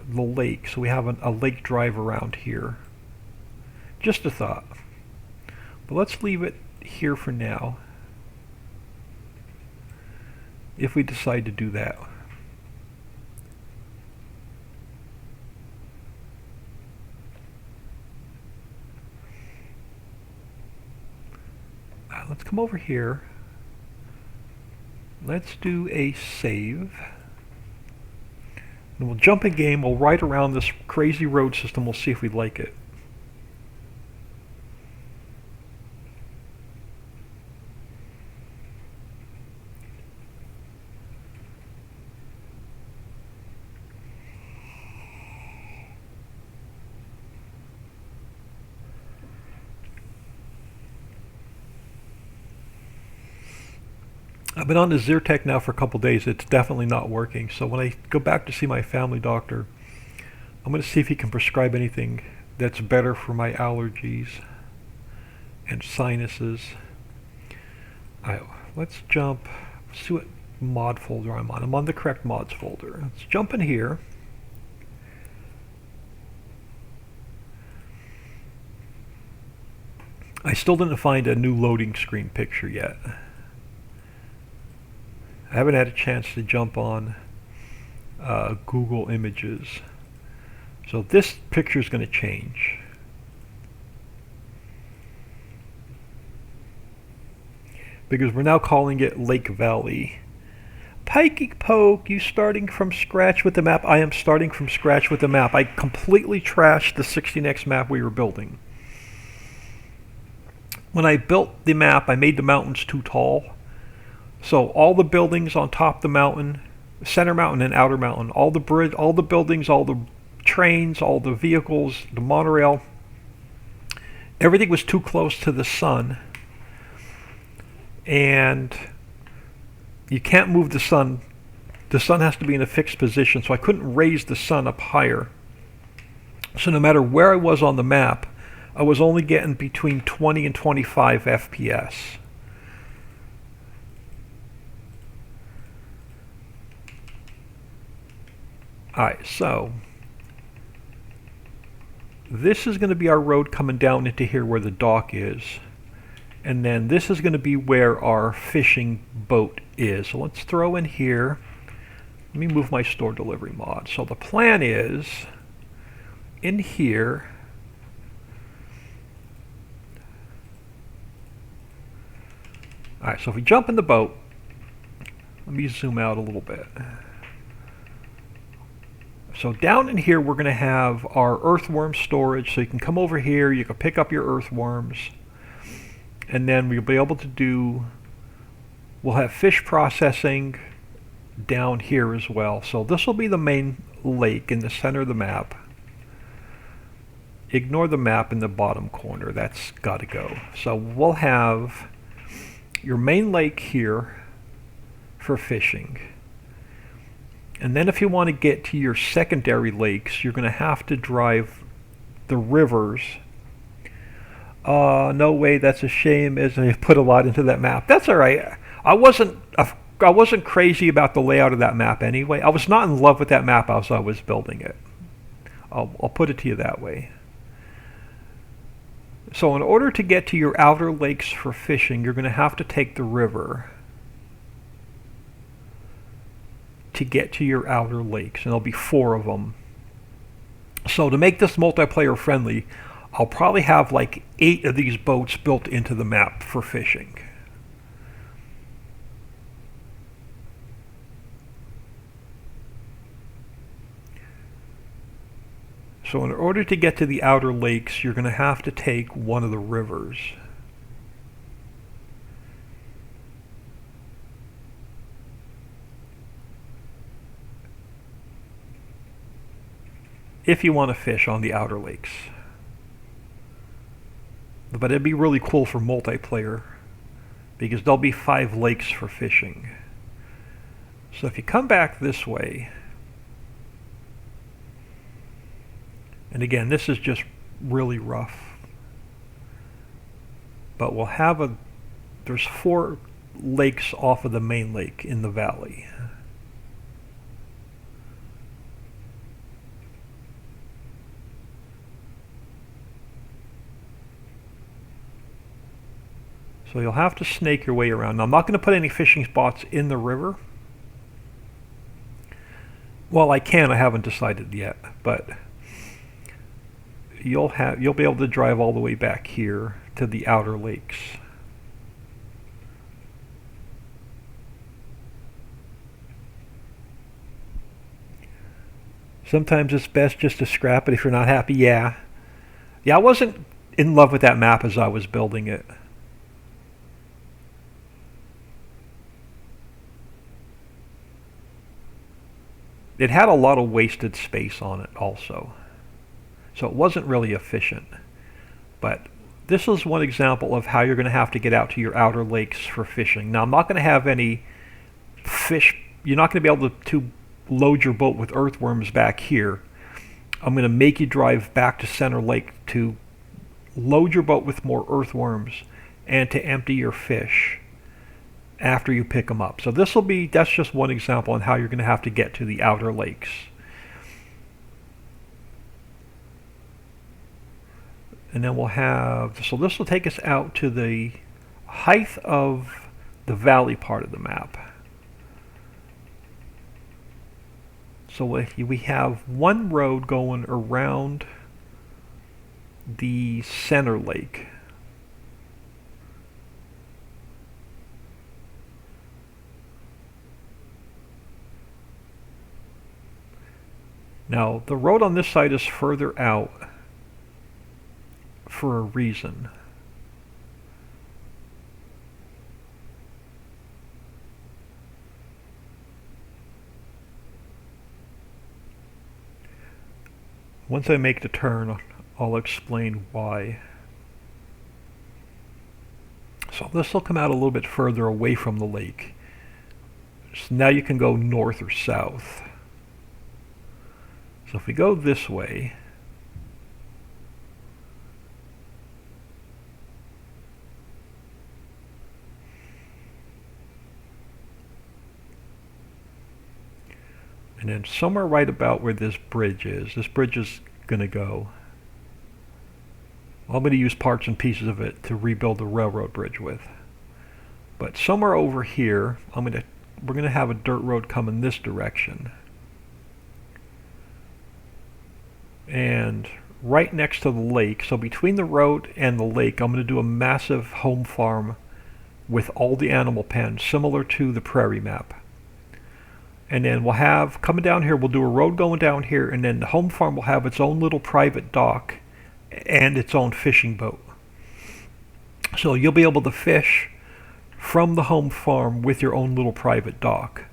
the lake. So we have a lake drive around here. Just a thought. But let's leave it here for now, if we decide to do that. Let's come over here. Let's do a save. And we'll jump in game, we'll ride around this crazy road system, we'll see if we like it. I've been on the Zyrtec now for a couple days. It's definitely not working. So when I go back to see my family doctor, I'm going to see if he can prescribe anything that's better for my allergies and sinuses. Let's jump, see what mod folder I'm on. I'm on the correct mods folder. Let's jump in here. I still didn't find a new loading screen picture yet. I haven't had a chance to jump on Google Images. So this picture is going to change. Because we're now calling it Lake Valley. Pikey Poke, you starting from scratch with the map? I am starting from scratch with the map. I completely trashed the 16x map we were building. When I built the map, I made the mountains too tall. So all the buildings on top of the mountain, center mountain and outer mountain, all the bridge, all the buildings, all the trains, all the vehicles, the monorail, everything was too close to the sun. And you can't move the sun the sun has to be in a fixed position, so I couldn't raise the sun up higher. So no matter where I was on the map, I was only getting between 20 and 25 FPS. Alright, so this is going to be our road coming down into here where the dock is. And then this is going to be where our fishing boat is. So let's throw in here. Let me move my store delivery mod. So the plan is in here. Alright, so if we jump in the boat, let me zoom out a little bit. So down in here we're going to have our earthworm storage, so you can come over here, you can pick up your earthworms, and then we'll be able to we'll have fish processing down here as well. So this will be the main lake in the center of the map. Ignore the map in the bottom corner, that's got to go. So we'll have your main lake here for fishing. And then if you want to get to your secondary lakes, you're going to have to drive the rivers. No way, that's a shame, as I put a lot into that map. That's alright. I wasn't crazy about the layout of that map anyway. I was not in love with that map as I was building it. I'll put it to you that way. So in order to get to your outer lakes for fishing, you're going to have to take the river to get to your outer lakes, and there'll be 4 of them. So to make this multiplayer friendly, I'll probably have like 8 of these boats built into the map for fishing. So in order to get to the outer lakes, you're going to have to take one of the rivers. If you want to fish on the outer lakes. But it'd be really cool for multiplayer, because there'll be 5 lakes for fishing. So if you come back this way, and again, this is just really rough, but we'll have there's 4 lakes off of the main lake in the valley. So you'll have to snake your way around. Now, I'm not going to put any fishing spots in the river. Well, I can. I haven't decided yet, but you'll be able to drive all the way back here to the outer lakes. Sometimes it's best just to scrap it if you're not happy. Yeah, I wasn't in love with that map as I was building it. It had a lot of wasted space on it also, so it wasn't really efficient. But this is one example of how you're going to have to get out to your outer lakes for fishing. Now, I'm not going to have any fish. You're not going to be able to load your boat with earthworms back here. I'm going to make you drive back to Center Lake to load your boat with more earthworms and to empty your fish after you pick them up. So that's just one example on how you're going to have to get to the outer lakes. And then so this will take us out to the height of the valley part of the map. So we have one road going around the center lake. Now, the road on this side is further out for a reason. Once I make the turn, I'll explain why. So this will come out a little bit further away from the lake. So now you can go north or south. So if we go this way, and then somewhere right about where this bridge is going to go. I'm going to use parts and pieces of it to rebuild the railroad bridge with. But somewhere over here, we're going to have a dirt road come in this direction. And right next to the lake, so between the road and the lake, I'm going to do a massive home farm with all the animal pens, similar to the prairie map. And then we'll have, coming down here, we'll do a road going down here, and then the home farm will have its own little private dock and its own fishing boat. So you'll be able to fish from the home farm with your own little private dock.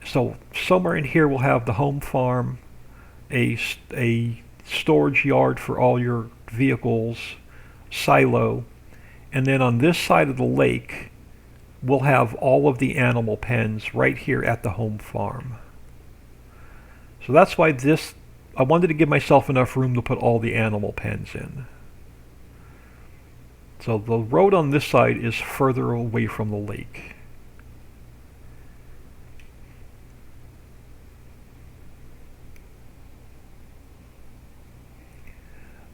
So somewhere in here we'll have the home farm, a storage yard for all your vehicles, silo, and then on this side of the lake we'll have all of the animal pens right here at the home farm. So that's why I wanted to give myself enough room to put all the animal pens in. So the road on this side is further away from the lake.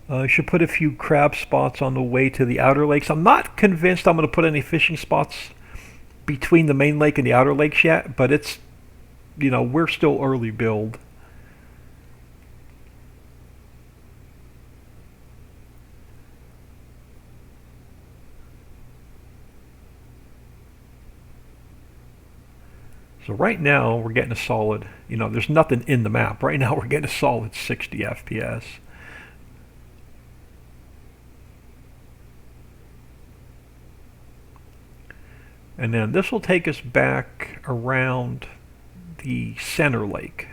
I should put a few crab spots on the way to the outer lakes. I'm not convinced I'm going to put any fishing spots between the main lake and the outer lakes yet, but it's, we're still early build. So right now we're getting a solid, there's nothing in the map. Right now we're getting a solid 60 FPS. And then this will take us back around the center lake.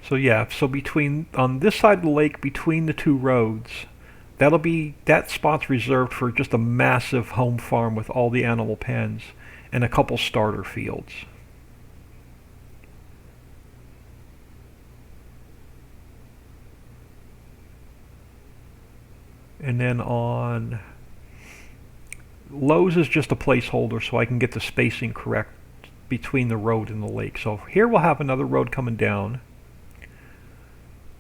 So yeah, so on this side of the lake, between the two roads, that spot's reserved for just a massive home farm with all the animal pens and a couple starter fields. And then on Lowe's is just a placeholder so I can get the spacing correct between the road and the lake. So here we'll have another road coming down,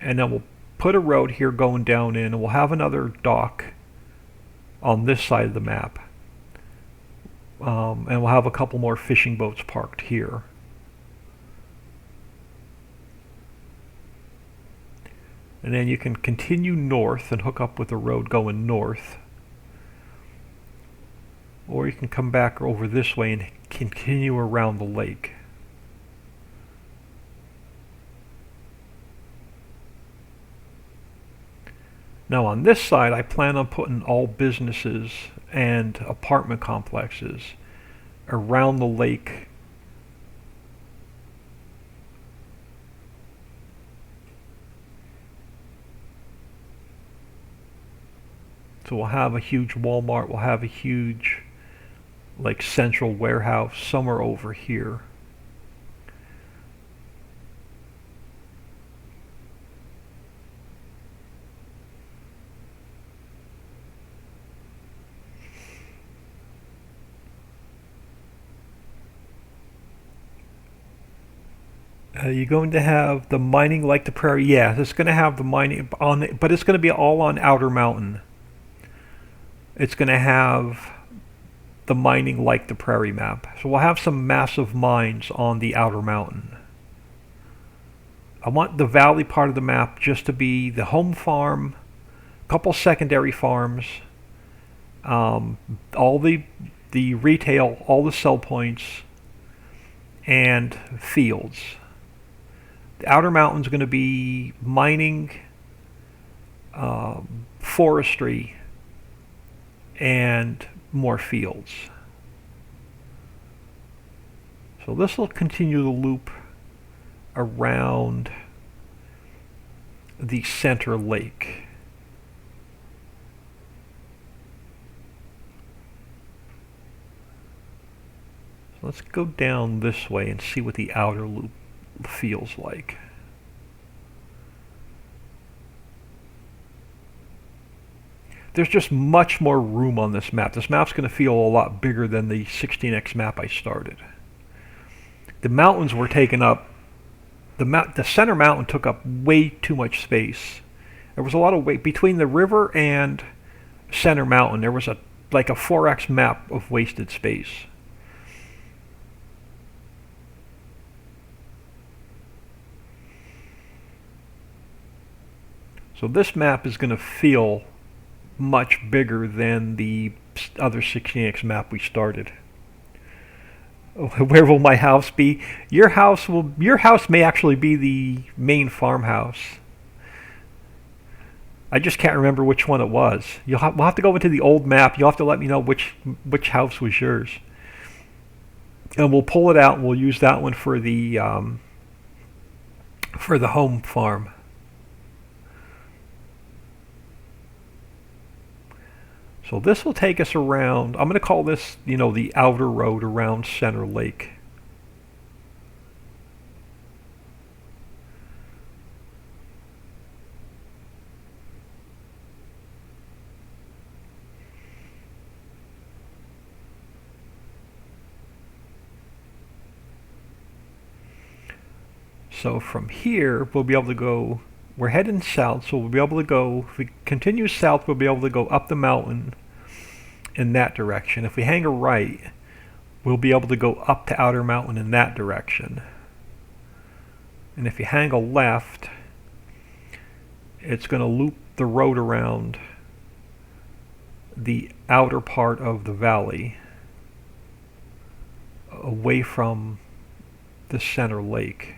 and then we'll put a road here going down in, and we'll have another dock on this side of the map. And we'll have a couple more fishing boats parked here. And then you can continue north and hook up with the road going north. Or you can come back over this way and continue around the lake. Now on this side, I plan on putting all businesses and apartment complexes around the lake. So we'll have a huge Walmart, we'll have a huge central warehouse somewhere over here. You're going to have the mining like the prairie. Yeah, it's going to have the mining on it, but it's going to be all on Outer Mountain. It's going to have the mining like the prairie map. So we'll have some massive mines on the Outer Mountain. I want the valley part of the map just to be the home farm, a couple secondary farms, all the retail, all the sell points, and fields. The Outer Mountain's going to be mining, forestry, and more fields. So this will continue the loop around the center lake. So let's go down this way and see what the outer loop feels like. There's just much more room on this map. This map's going to feel a lot bigger than the 16x map I started. The mountains were taken up. The center mountain took up way too much space. There was a lot of weight between the river and center mountain. There was like a 4x map of wasted space. So this map is going to feel much bigger than the other 16x map we started. Where will my house be? Your house may actually be the main farmhouse. I just can't remember which one it was. We'll have to go into the old map. You'll have to let me know which house was yours, and we'll pull it out and we'll use that one for the home farm. So this will take us around, I'm going to call this, the outer road around Center Lake. So from here, we'll be able to go, we're heading south, so we'll be able to go, if we continue south, we'll be able to go up the mountain in that direction. If we hang a right, we'll be able to go up to Outer Mountain in that direction. And if you hang a left, it's going to loop the road around the outer part of the valley away from the Center Lake.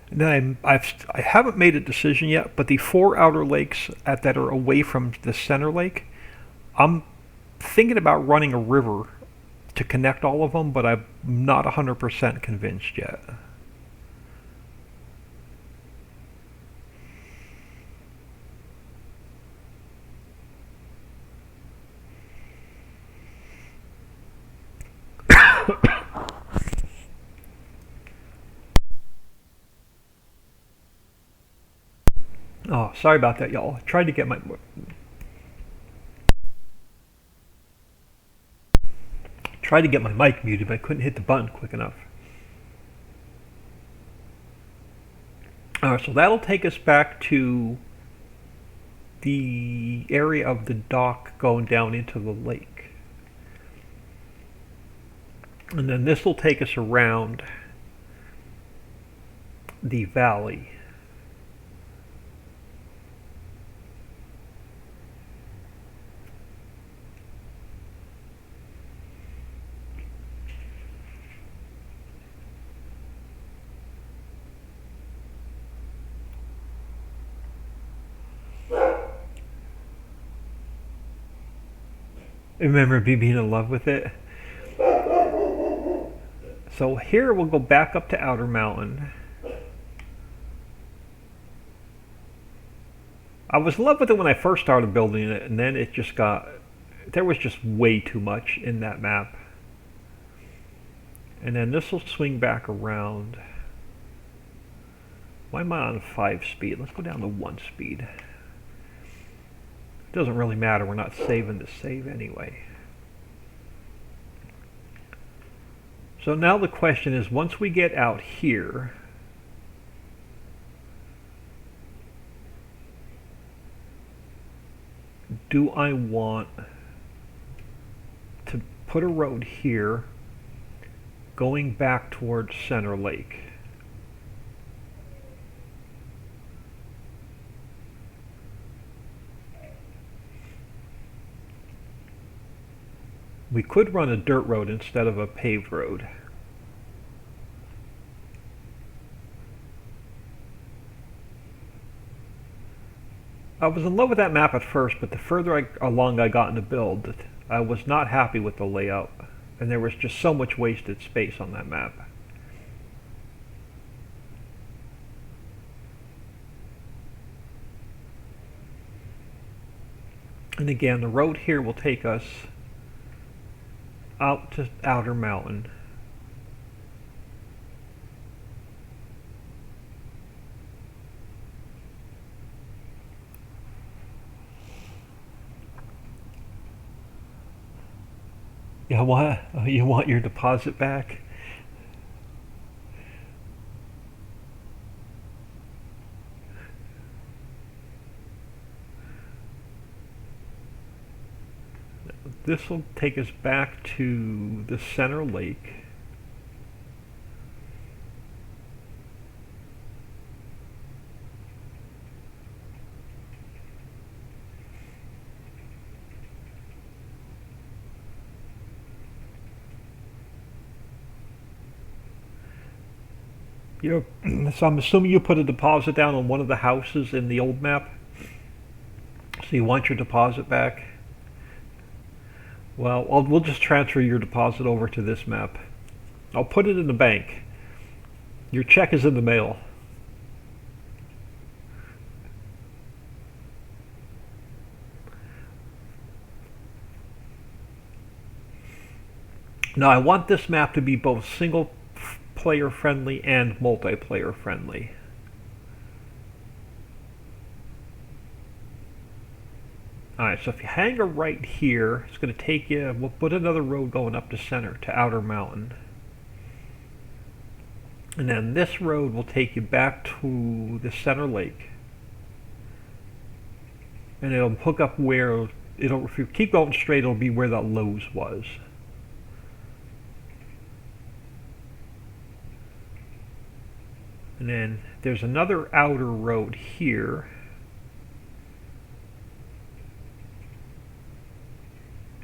And then I haven't made a decision yet, but the 4 outer lakes that are away from the center lake, I'm thinking about running a river to connect all of them, but I'm not 100% convinced yet. Oh, sorry about that, y'all. I tried to get my mic muted, but I couldn't hit the button quick enough. So that'll take us back to the area of the dock going down into the lake. And then this will take us around the valley. I remember me being in love with it. So here we'll go back up to Outer Mountain. I was in love with it when I first started building it, and then it just there was just way too much in that map. And then this will swing back around. Why am I on 5 speed? Let's go down to 1 speed. It doesn't really matter, we're not saving to save anyway. So now the question is, once we get out here, do I want to put a road here going back towards Center Lake? We could run a dirt road instead of a paved road. I was in love with that map at first, but the further along I got in the build, I was not happy with the layout, and there was just so much wasted space on that map. And again, the road here will take us out to Outer Mountain. Yeah, what? You want your deposit back? This will take us back to the center lake. So I'm assuming you put a deposit down on one of the houses in the old map. So you want your deposit back? Well, we'll just transfer your deposit over to this map. I'll put it in the bank. Your check is in the mail. Now I want this map to be both single player friendly and multiplayer friendly. Alright, so if you hang a right here, it's going to take you, we'll put another road going up the center to Outer Mountain. And then this road will take you back to the center lake. And it'll hook up where, if you keep going straight, it'll be where that Lowe's was. And then there's another outer road here.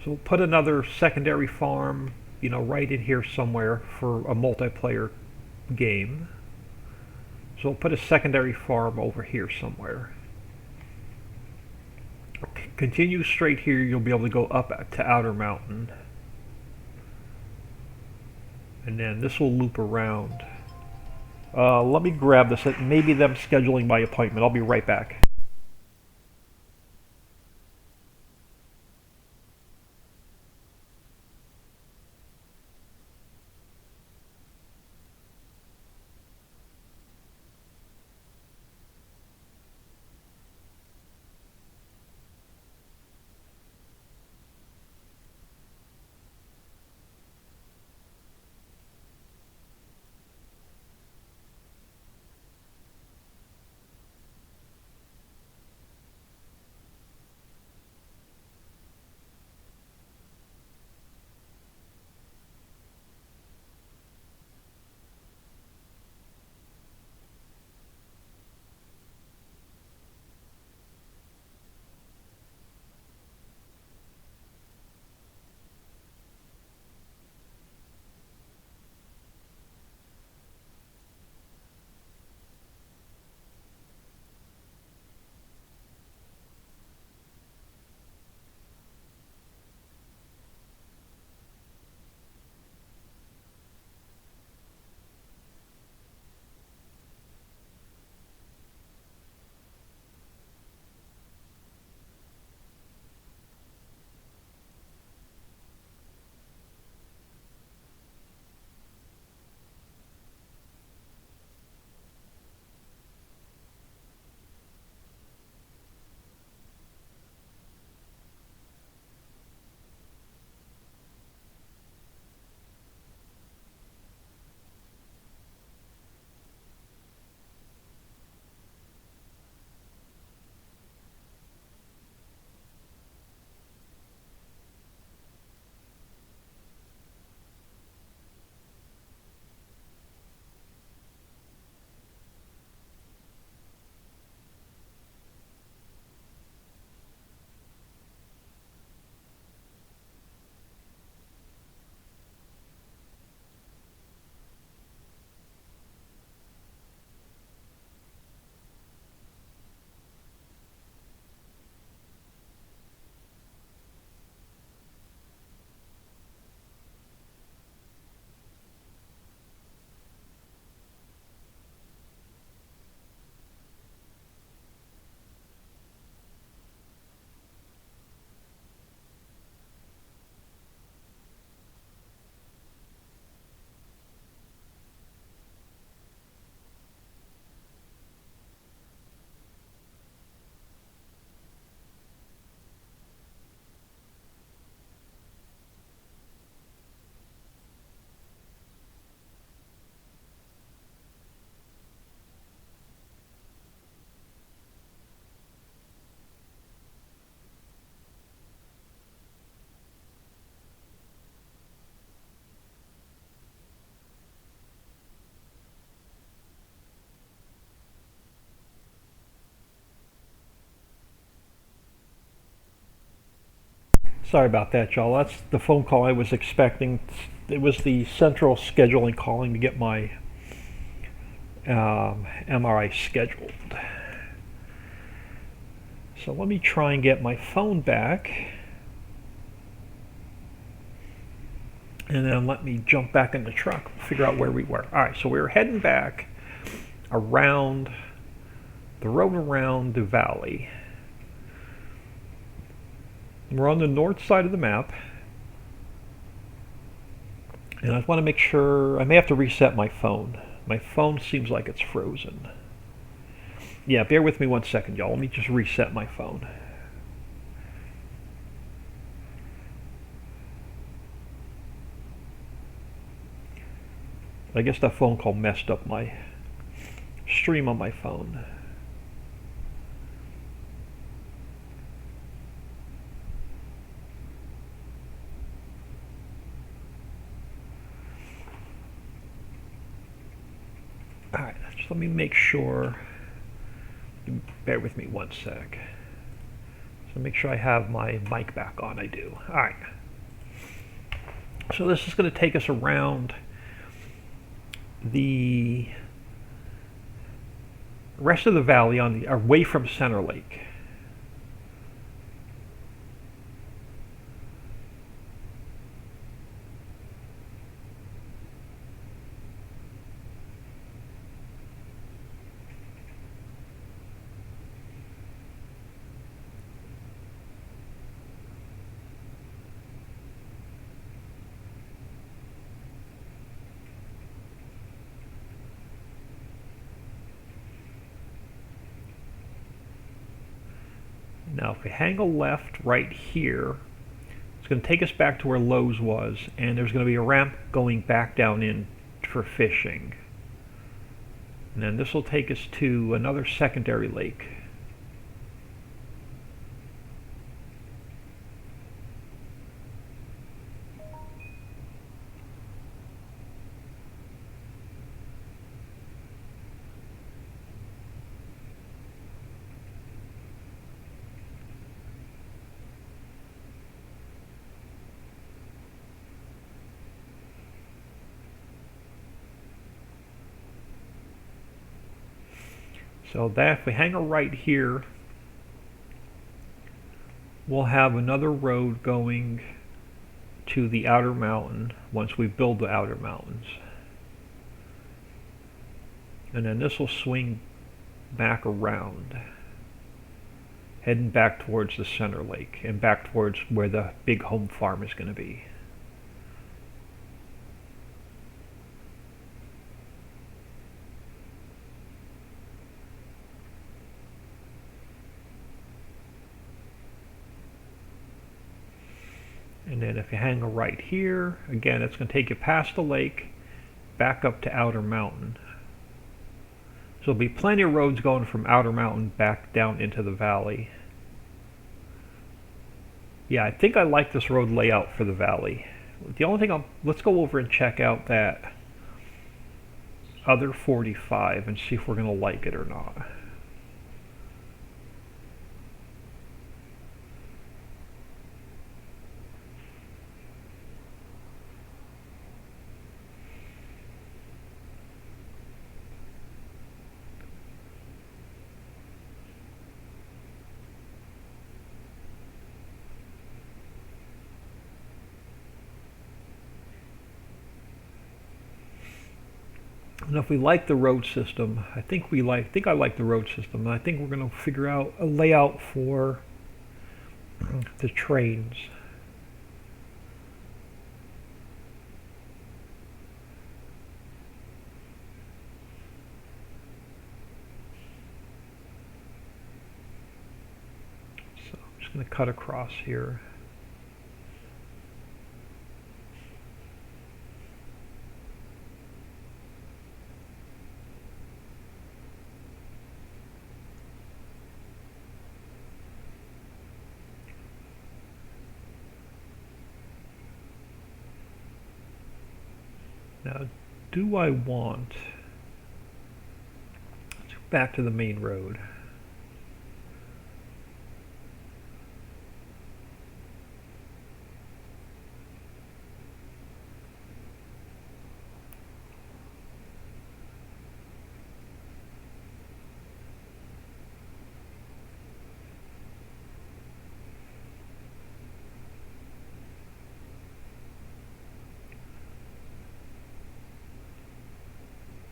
So we'll put another secondary farm, right in here somewhere for a multiplayer game. So we'll put a secondary farm over here somewhere. Continue straight here, you'll be able to go up to Outer Mountain. And then this will loop around. Let me grab this. Maybe them scheduling my appointment. I'll be right back. Sorry about that, y'all. That's the phone call I was expecting. It was the central scheduling calling to get my MRI scheduled. So let me try and get my phone back. And then let me jump back in the truck, figure out where we were. All right, so we were heading back around the road around the valley. We're on the north side of the map. And I want to make sure, I may have to reset my phone. My phone seems like it's frozen. Yeah, bear with me 1 second, y'all. Let me just reset my phone. I guess that phone call messed up my stream on my phone. Alright, just let me make sure. Bear with me 1 sec. So make sure I have my mic back on. I do. Alright. So this is going to take us around the rest of the valley on the away from Center Lake. Now if we hang a left right here, it's going to take us back to where Lowe's was, and there's going to be a ramp going back down in for fishing. And then this will take us to another secondary lake. So that if we hang a right here, we'll have another road going to the outer mountain once we build the outer mountains. And then this will swing back around, heading back towards the Center Lake and back towards where the big home farm is going to be. And then if you hang a right here, again, it's going to take you past the lake, back up to Outer Mountain. So there'll be plenty of roads going from Outer Mountain back down into the valley. Yeah, I think I like this road layout for the valley. The only thing let's go over and check out that other 45 and see if we're going to like it or not. And if we like the road system, I think I like the road system. And I think we're going to figure out a layout for the trains. So I'm just going to cut across here. Now, do I want, let's go back to the main road.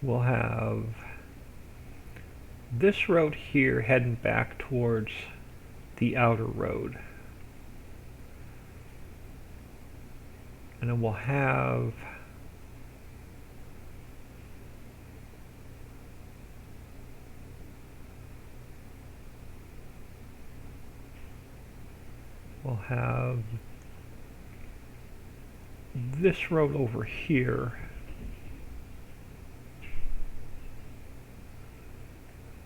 we'll have this road here heading back towards the outer road. And then we'll have this road over here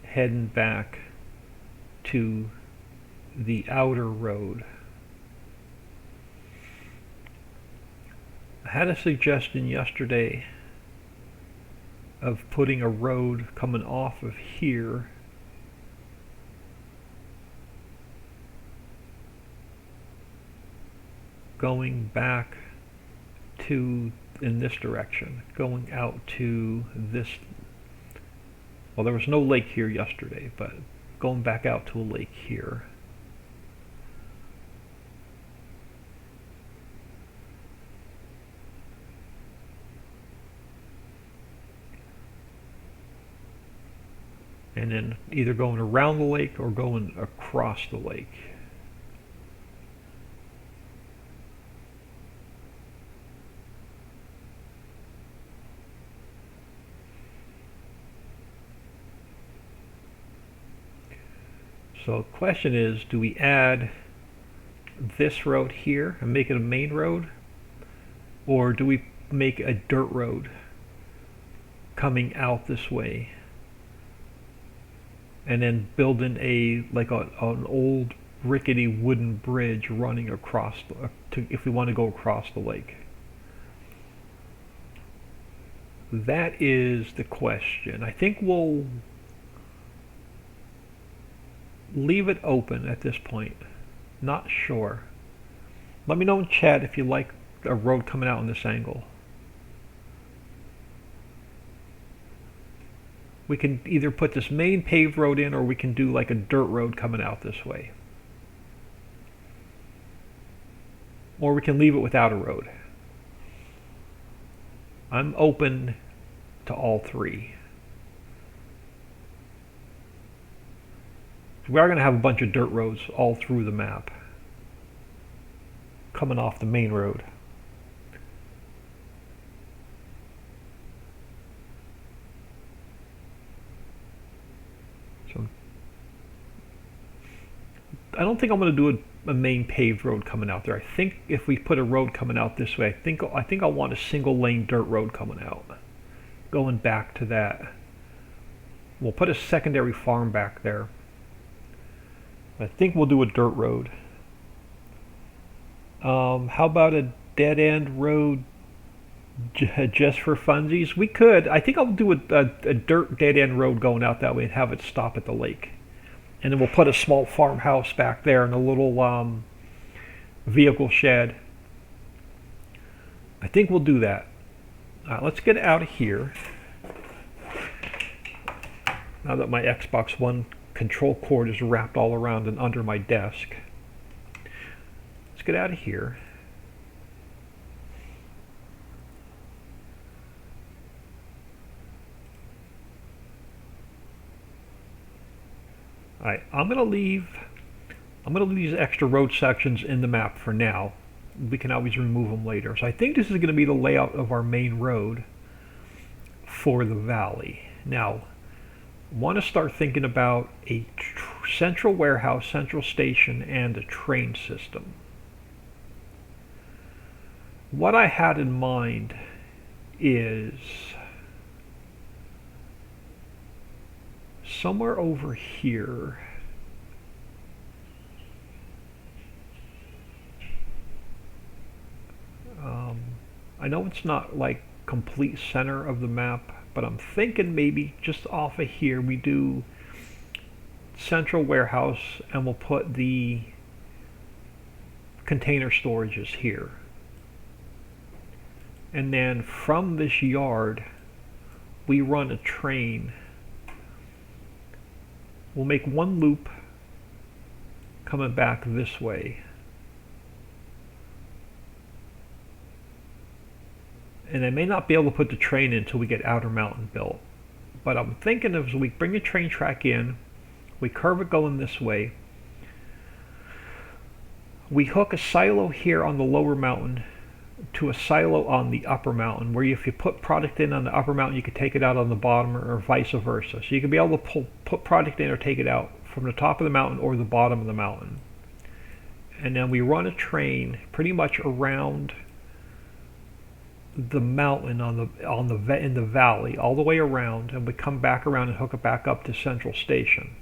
heading back to the outer road. I had a suggestion yesterday of putting a road coming off of here going back to in this direction, going out to this. Well, there was no lake here yesterday, but going back out to a lake here. And then either going around the lake or going across the lake. So the question is, do we add this road here and make it a main road? Or do we make a dirt road coming out this way? And then build in an old rickety wooden bridge running across if we want to go across the lake. That is the question. I think we'll leave it open at this point. Not sure. Let me know in chat if you like a road coming out in this angle. We can either put this main paved road in, or we can do like a dirt road coming out this way. Or we can leave it without a road. I'm open to all three. We are going to have a bunch of dirt roads all through the map coming off the main road. So I don't think I'm going to do a main paved road coming out there. I think if we put a road coming out this way, I think I'll want a single lane dirt road coming out. Going back to that. We'll put a secondary farm back there. I think we'll do a dirt road. How about a dead-end road just for funsies? We could. I think I'll do a dirt dead-end road going out that way and have it stop at the lake. And then we'll put a small farmhouse back there and a little vehicle shed. I think we'll do that. Let's get out of here. Now that my Xbox One control cord is wrapped all around and under my desk. Let's get out of here. Alright, I'm gonna leave these extra road sections in the map for now. We can always remove them later. So I think this is going to be the layout of our main road for the valley. Now, I want to start thinking about a central warehouse, central station, and a train system. What I had in mind is somewhere over here. I know it's not like complete center of the map, but I'm thinking maybe just off of here we do central warehouse and we'll put the container storages here. And then from this yard we run a train. We'll make one loop coming back this way. And I may not be able to put the train in until we get Outer Mountain built. But I'm thinking as we bring the train track in, we curve it going this way, we hook a silo here on the lower mountain to a silo on the upper mountain, where if you put product in on the upper mountain, you could take it out on the bottom, or vice versa. So you can be able to put product in or take it out from the top of the mountain or the bottom of the mountain. And then we run a train pretty much around the mountain in the valley all the way around, and we come back around and hook it back up to Central Station.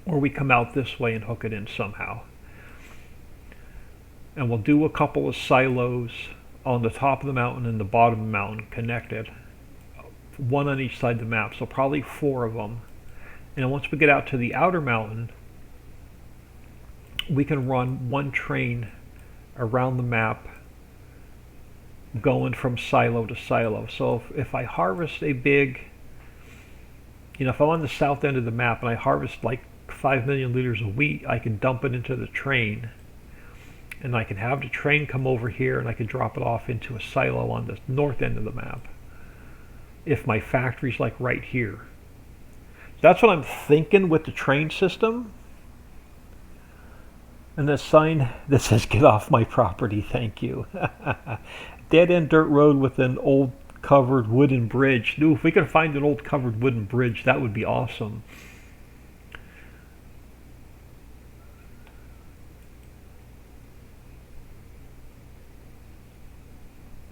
Or we come out this way and hook it in somehow. And we'll do a couple of silos on the top of the mountain and the bottom of the mountain connected, one on each side of the map, so probably 4 of them. And once we get out to the outer mountain, we can run one train around the map going from silo to silo. So if I harvest a big, if I'm on the south end of the map and I harvest like 5 million liters of wheat, I can dump it into the train, and I can have the train come over here, and I can drop it off into a silo on the north end of the map if my factory's like right here. That's what I'm thinking with the train system. And the sign that says "Get off my property, thank you." Dead end dirt road with an old covered wooden bridge. Ooh, if we could find an old covered wooden bridge, that would be awesome.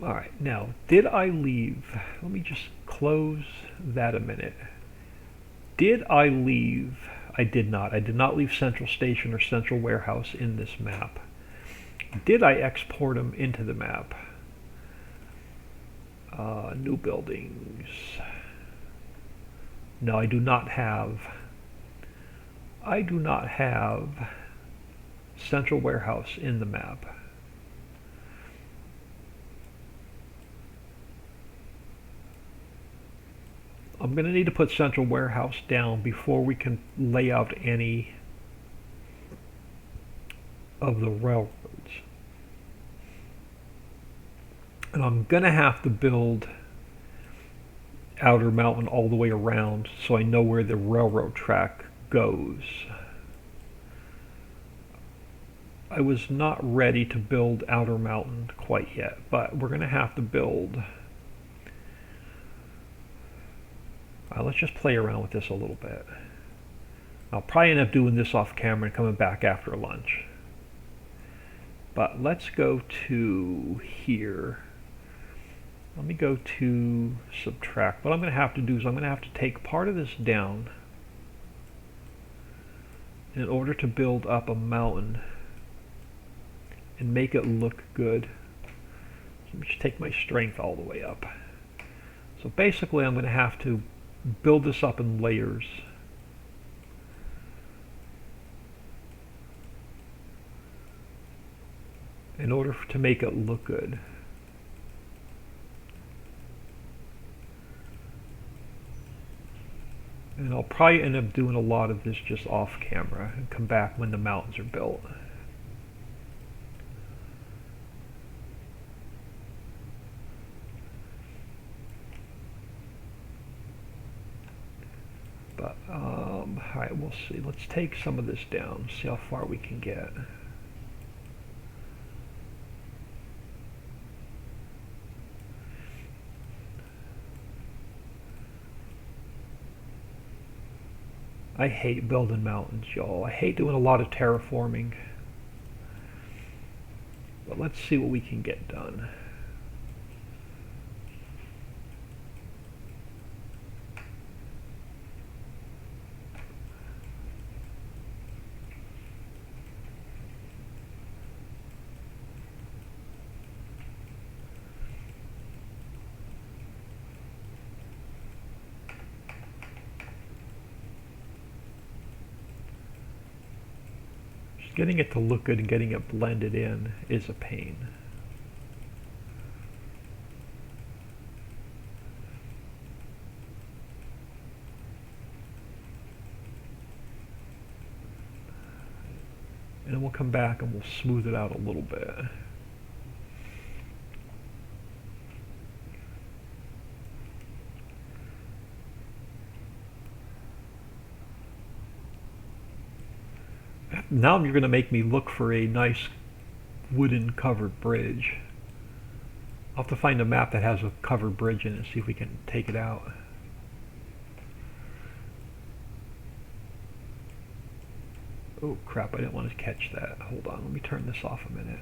Alright, now, did I leave? Let me just close that a minute. Did I leave? I did not. I did not leave Central Station or Central Warehouse in this map. Did I export them into the map? New buildings. No, I do not have Central Warehouse in the map. I'm going to need to put Central Warehouse down before we can lay out any of the railroads. And I'm going to have to build Outer Mountain all the way around so I know where the railroad track goes. I was not ready to build Outer Mountain quite yet, but we're going to have to build. Let's just play around with this a little bit. I'll probably end up doing this off camera and coming back after lunch. But let's go to here. Let me go to subtract. What I'm going to have to do is I'm going to have to take part of this down in order to build up a mountain and make it look good. Let me just take my strength all the way up. So basically I'm going to have to build this up in layers. In order to make it look good. And I'll probably end up doing a lot of this just off camera and come back when the mountains are built. But, alright, we'll see. Let's take some of this down, see how far we can get. I hate building mountains, y'all. I hate doing a lot of terraforming. But let's see what we can get done. Getting it to look good and getting it blended in is a pain. And then we'll come back and we'll smooth it out a little bit. Now you're going to make me look for a nice wooden covered bridge. I'll have to find a map that has a covered bridge in it and see if we can take it out. Oh crap, I didn't want to catch that. Hold on, let me turn this off a minute.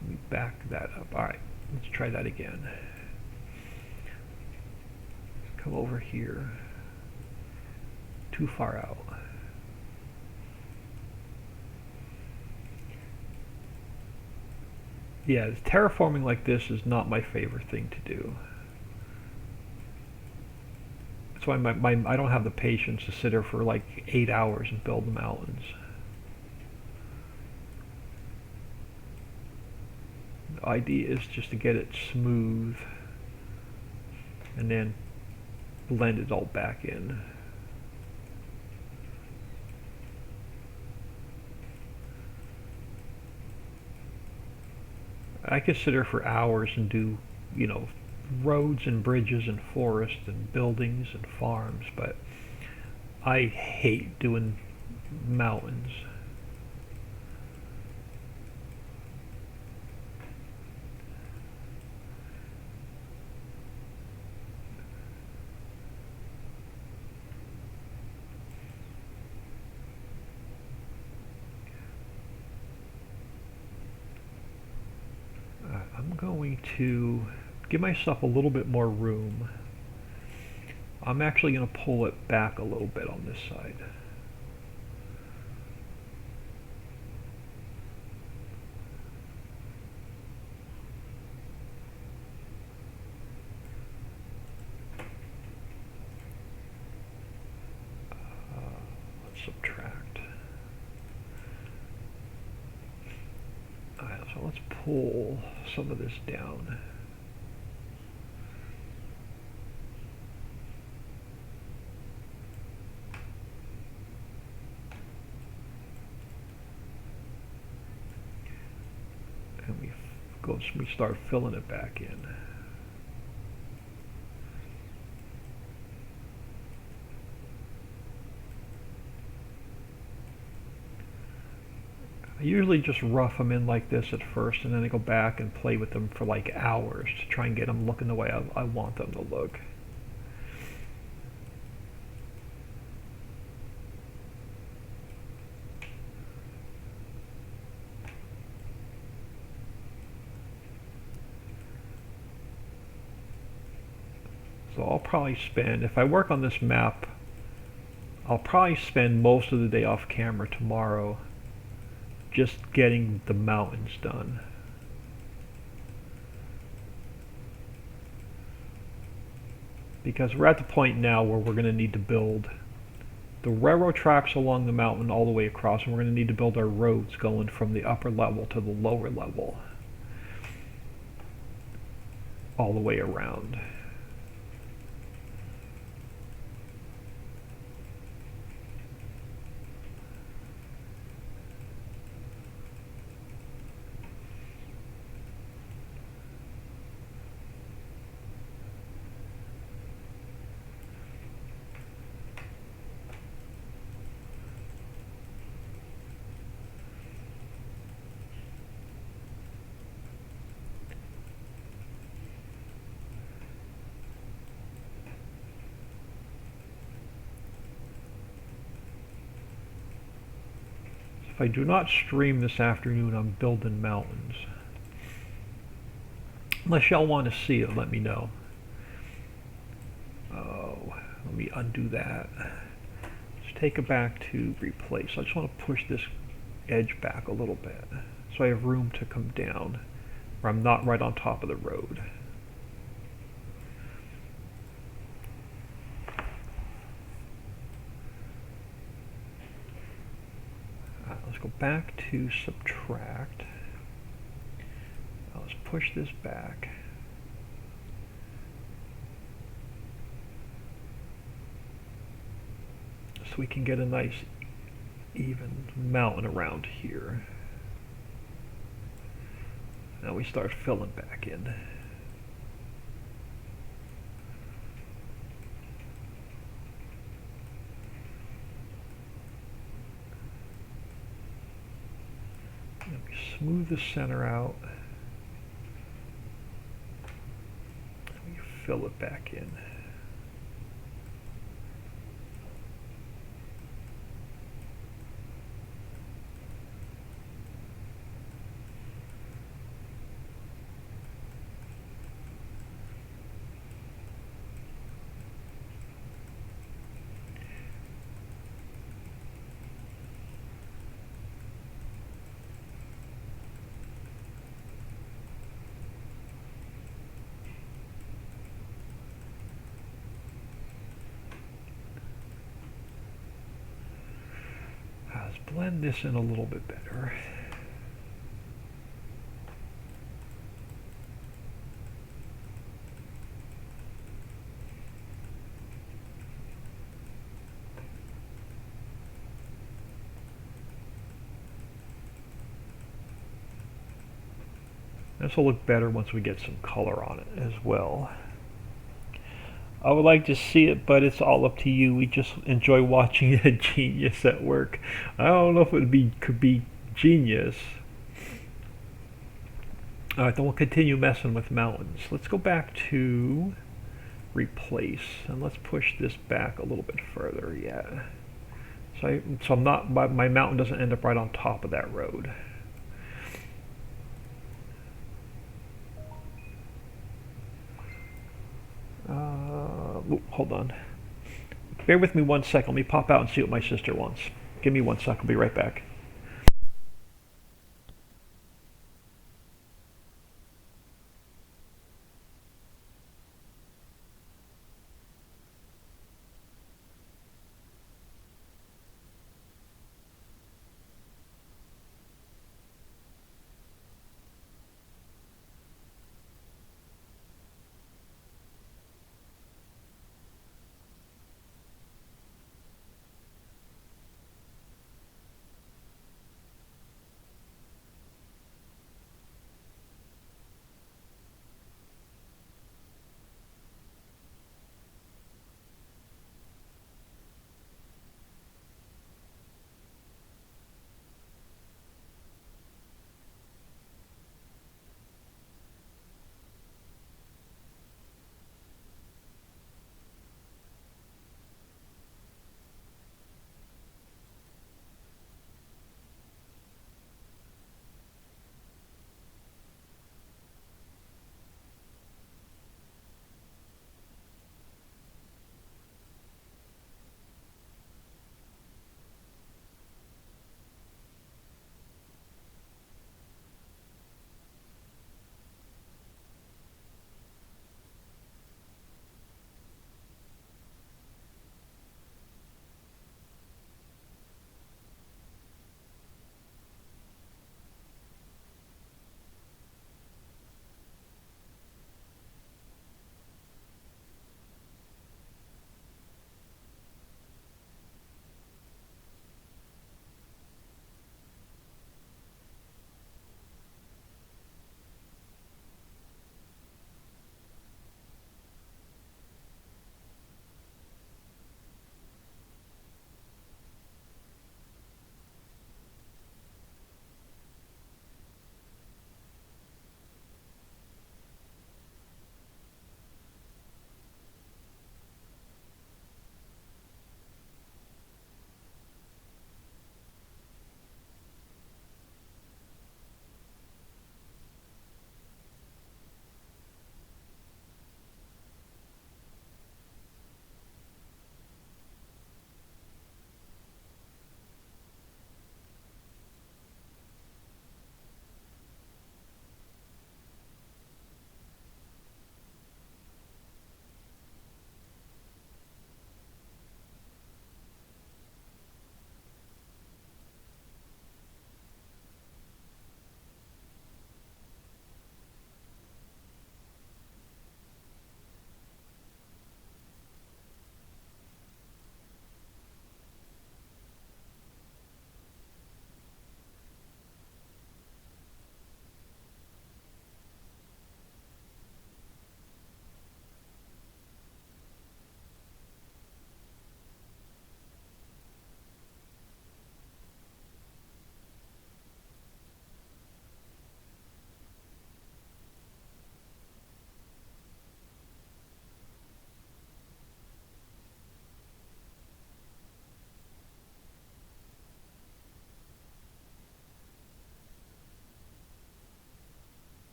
Let me back that up. Alright, let's try that again. Come over here. Too far out. Yeah, terraforming like this is not my favorite thing to do. That's why I don't have the patience to sit there for like 8 hours and build the mountains. The idea is just to get it smooth and then blend it all back in. I could sit there for hours and do, you know, roads and bridges and forests and buildings and farms, but I hate doing mountains. I'm going to give myself a little bit more room. I'm actually going to pull it back a little bit on this side. Let's subtract. Alright, so let's pull some of this down. And we start filling it back in. I usually just rough them in like this at first, and then I go back and play with them for like hours to try and get them looking the way I want them to look. So I'll probably spend, if I work on this map, I'll probably spend most of the day off camera tomorrow just getting the mountains done. Because we're at the point now where we're going to need to build the railroad tracks along the mountain all the way across, and we're going to need to build our roads going from the upper level to the lower level all the way around. If I do not stream this afternoon, I'm building mountains. Unless y'all want to see it, let me know. Oh, let me undo that. Let's take it back to replace. I just want to push this edge back a little bit so I have room to come down where I'm not right on top of the road. Let's go back to subtract. Let's push this back. So we can get a nice even mountain around here. Now we start filling back in. Let me smooth the center out. Let me fill it back in. Let's blend this in a little bit better. This will look better once we get some color on it as well. I would like to see it, but it's all up to you. We just enjoy watching a genius at work. I don't know if could be genius. Alright, then we'll continue messing with mountains. Let's go back to replace, and let's push this back a little bit further. Yeah. So I'm not, my mountain doesn't end up right on top of that road. Hold on. Bear with me 1 second. Let me pop out and see what my sister wants. Give me 1 second. I'll be right back.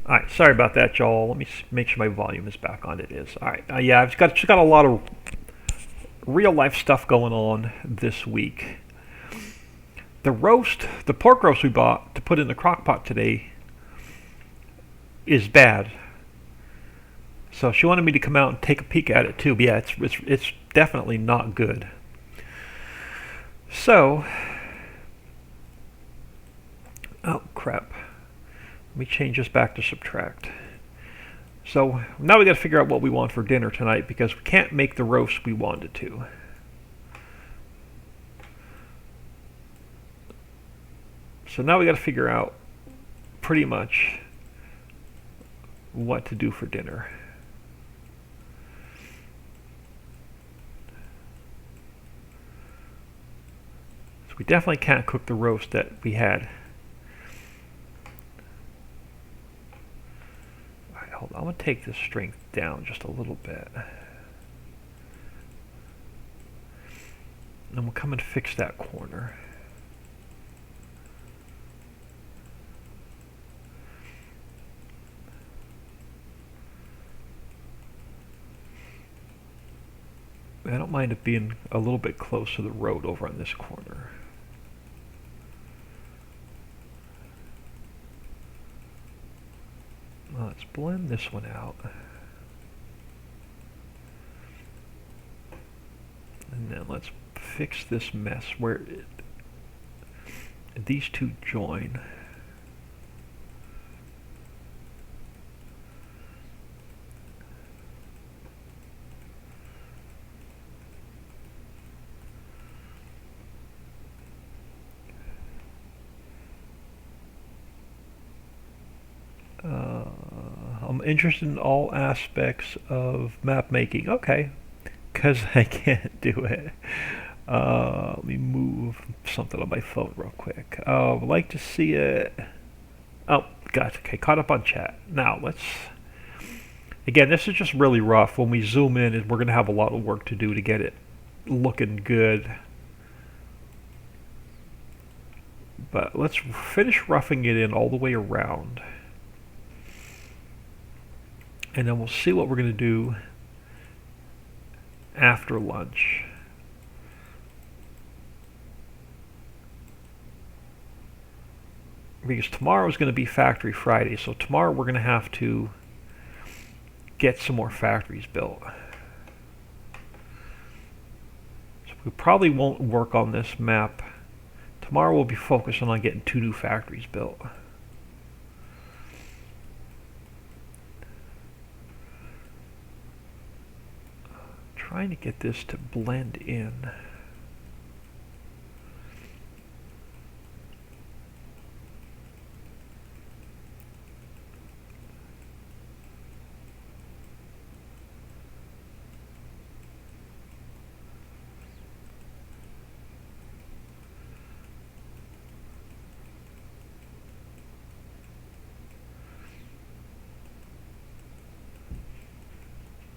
Alright, sorry about that, y'all. Let me make sure my volume is back on. It is. Alright, yeah, I've just got a lot of real life stuff going on this week. The pork roast we bought to put in the crock pot today is bad. So she wanted me to come out and take a peek at it too. But yeah, it's definitely not good. So, oh crap. Let me change this back to subtract. So now we got to figure out what we want for dinner tonight because we can't make the roast we wanted to. So now we got to figure out pretty much what to do for dinner. So we definitely can't cook the roast that we had. All right, hold on. I'm going to take this strength down just a little bit. And we'll come and fix that corner. I don't mind it being a little bit close to the road over on this corner. Let's blend this one out. And then let's fix this mess where these two join. I'm interested in all aspects of map making. Okay, because I can't do it. Let me move something on my phone real quick. I'd like to see it. Oh, gotcha. Okay, caught up on chat. Now let's. Again, this is just really rough. When we zoom in, we're going to have a lot of work to do to get it looking good. But let's finish roughing it in all the way around. And then we'll see what we're going to do after lunch. Because tomorrow is going to be Factory Friday, so tomorrow we're going to have to get some more factories built. So we probably won't work on this map. Tomorrow we'll be focusing on getting 2 new factories built. Trying to get this to blend in.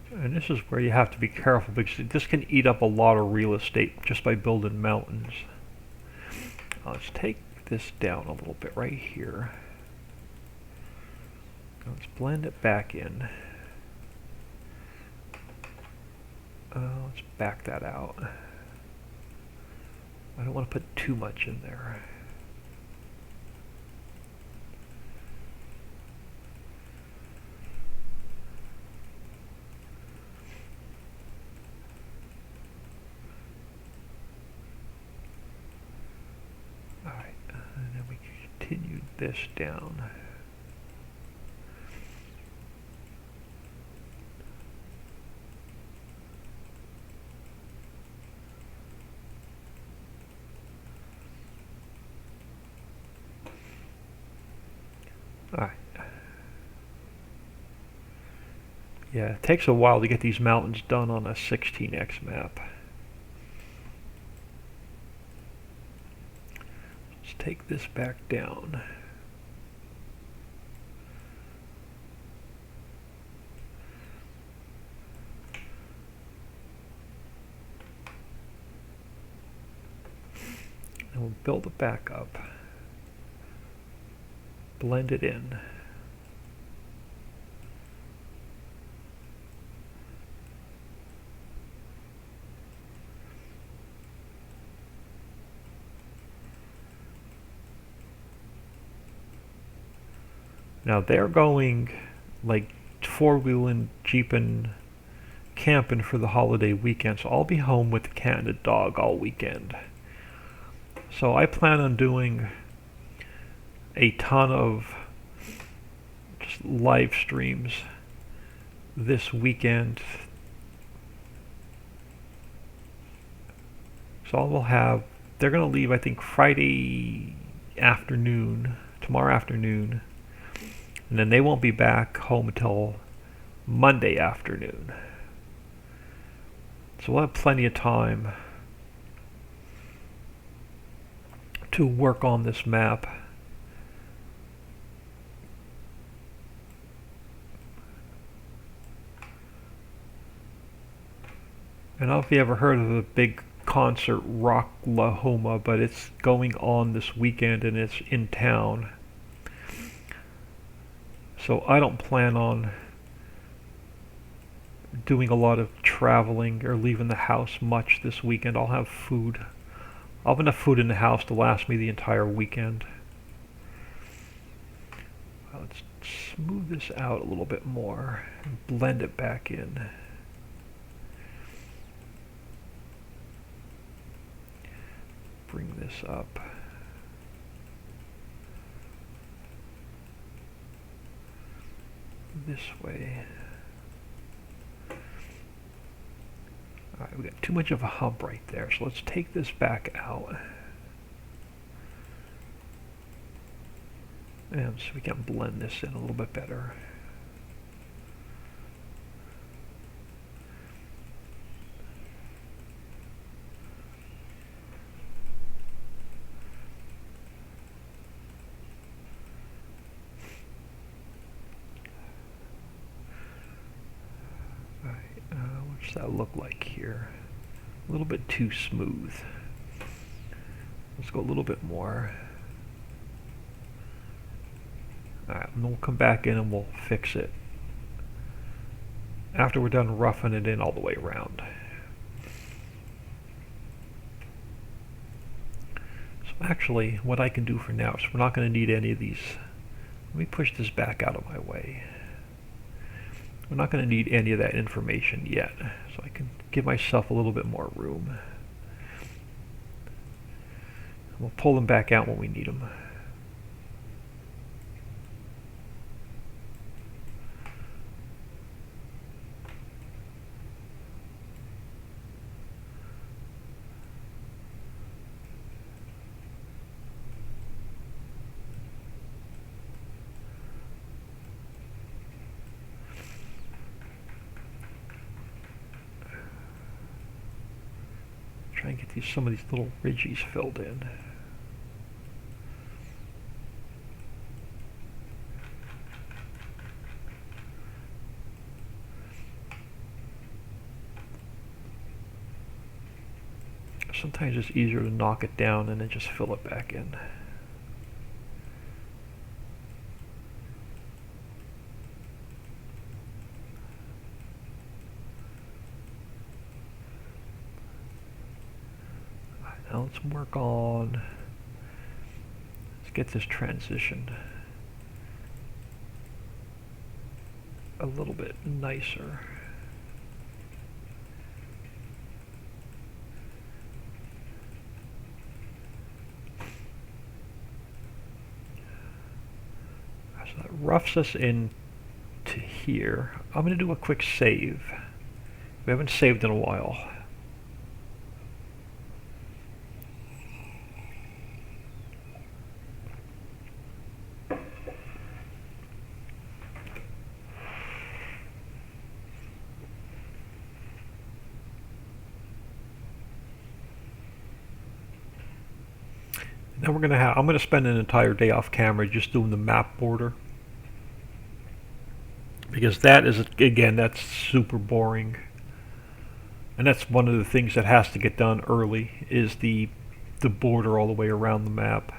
And this is where you have to be careful because this can eat up a lot of real estate just by building mountains. Let's take this down a little bit right here. Let's blend it back in. Let's back that out. I don't want to put too much in there. Continue this down. All right. Yeah, it takes a while to get these mountains done on a 16x map. Take this back down. And we'll build it back up. Blend it in. Now they're going like four-wheeling, jeeping, camping for the holiday weekend, so I'll be home with the cat and the dog all weekend. So I plan on doing a ton of just live streams this weekend. So we'll have, they're going to leave, I think, Friday afternoon, tomorrow afternoon, and then they won't be back home until Monday afternoon. So we'll have plenty of time to work on this map. I don't know if you ever heard of the big concert Rocklahoma, but it's going on this weekend and it's in town. So I don't plan on doing a lot of traveling or leaving the house much this weekend. I'll have food. I'll have enough food in the house to last me the entire weekend. Let's smooth this out a little bit more and blend it back in. Bring this up. This way. Alright, we got too much of a hump right there, so let's take this back out. And so we can blend this in a little bit better. What does that look like here? A little bit too smooth. Let's go a little bit more. Alright, and then we'll come back in and we'll fix it after we're done roughing it in all the way around. So actually, what I can do for now is we're not going to need any of these. Let me push this back out of my way. We're not going to need any of that information yet, so I can give myself a little bit more room. We'll pull them back out when we need them. Try and get some of these little ridges filled in. Sometimes it's easier to knock it down and then just fill it back in. Now let's work on, let's get this transition a little bit nicer. So that roughs us in to here. I'm going to do a quick save. We haven't saved in a while. Now we're gonna I'm gonna spend an entire day off camera just doing the map border, because that is, again, that's super boring, and that's one of the things that has to get done early, is the border all the way around the map.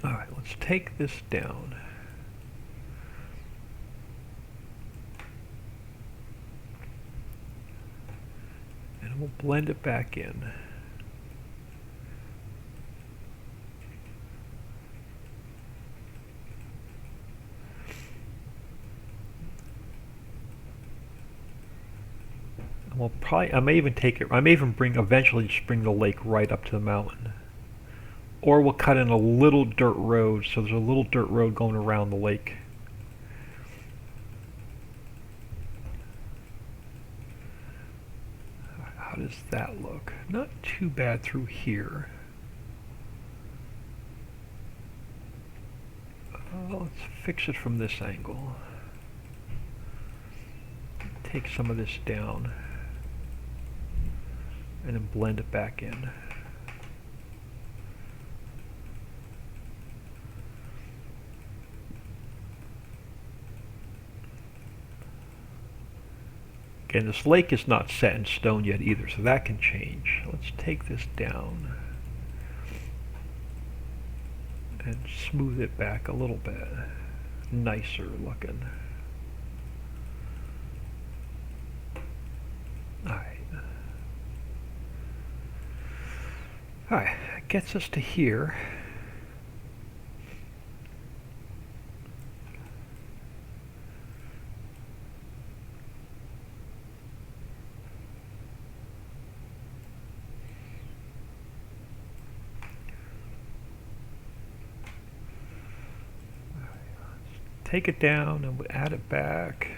Alright, let's take this down. And we'll blend it back in. Well, probably I may even take it. I may even eventually just bring the lake right up to the mountain, or we'll cut in a little dirt road. So there's a little dirt road going around the lake. How does that look? Not too bad through here. Let's fix it from this angle. Take some of this down and then blend it back in. Again, this lake is not set in stone yet either, so that can change. Let's take this down and smooth it back a little bit. Nicer looking. Alright, that gets us to here. Take it down and we'll add it back.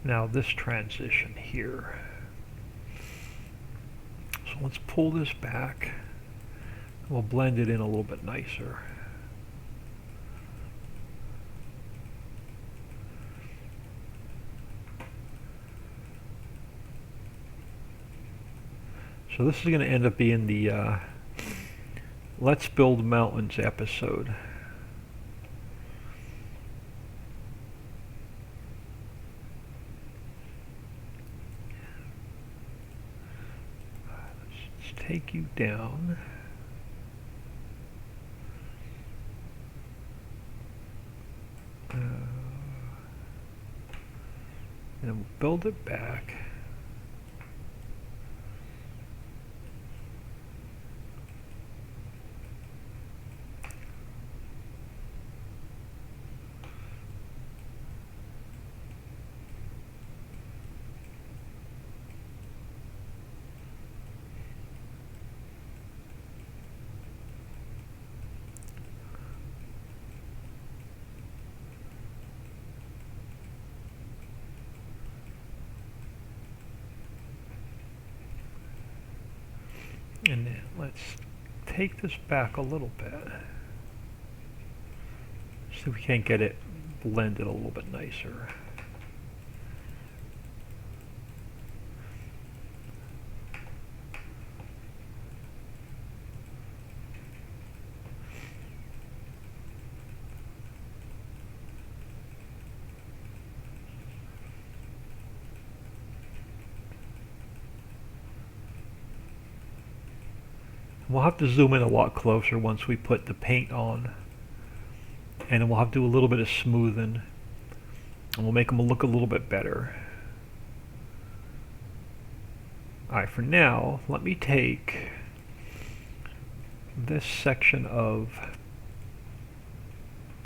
Now this transition here. So let's pull this back. We'll blend it in a little bit nicer. So this is going to end up being the Let's Build Mountains episode. Take you down. And we'll build it back. And then let's take this back a little bit. See if we can't get it blended a little bit nicer. We'll have to zoom in a lot closer once we put the paint on. And then we'll have to do a little bit of smoothing. And we'll make them look a little bit better. Alright, for now, let me take this section of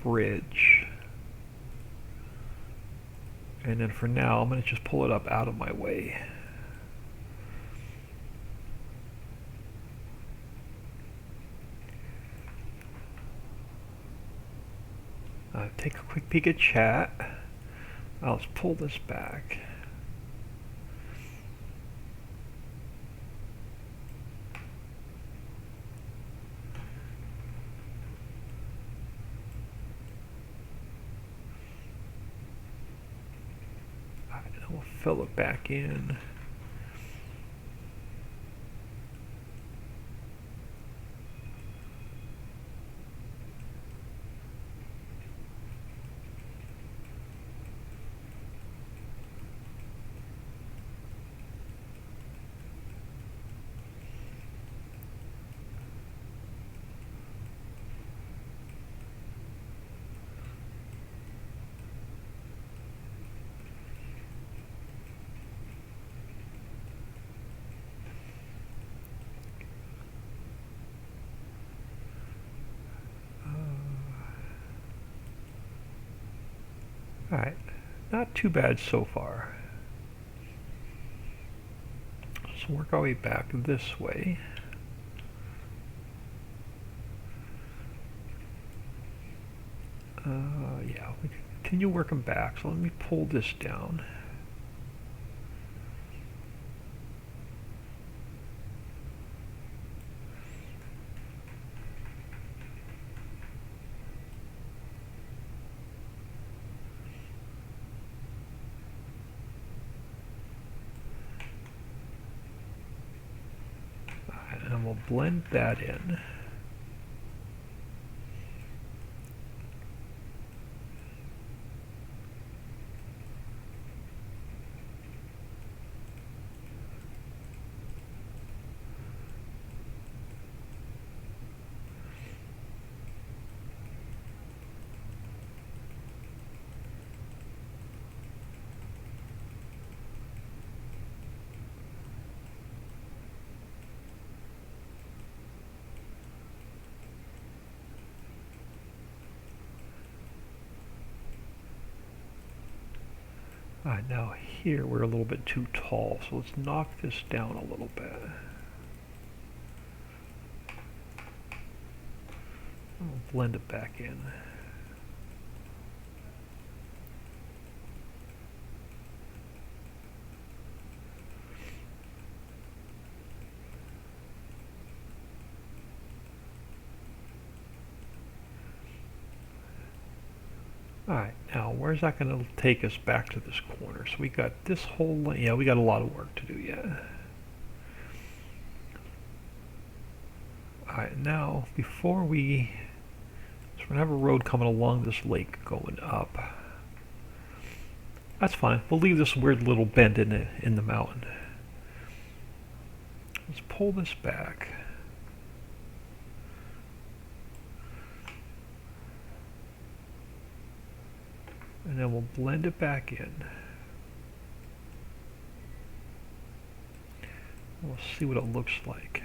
bridge. And then for now, I'm going to just pull it up out of my way. Take a quick peek at chat. Let's pull this back. Alright, we'll fill it back in. Alright, not too bad so far. Let's work our way back this way. Yeah, we continue working back, so let me pull this down. And we'll blend that in. Alright, now here we're a little bit too tall, so let's knock this down a little bit. We'll blend it back in. Alright, now where's that going to take us back to this corner? So we got this whole, yeah, we got a lot of work to do yet. Alright, now before we, so we're going to have a road coming along this lake going up. That's fine, we'll leave this weird little bend in the mountain. Let's pull this back. And then we'll blend it back in. We'll see what it looks like.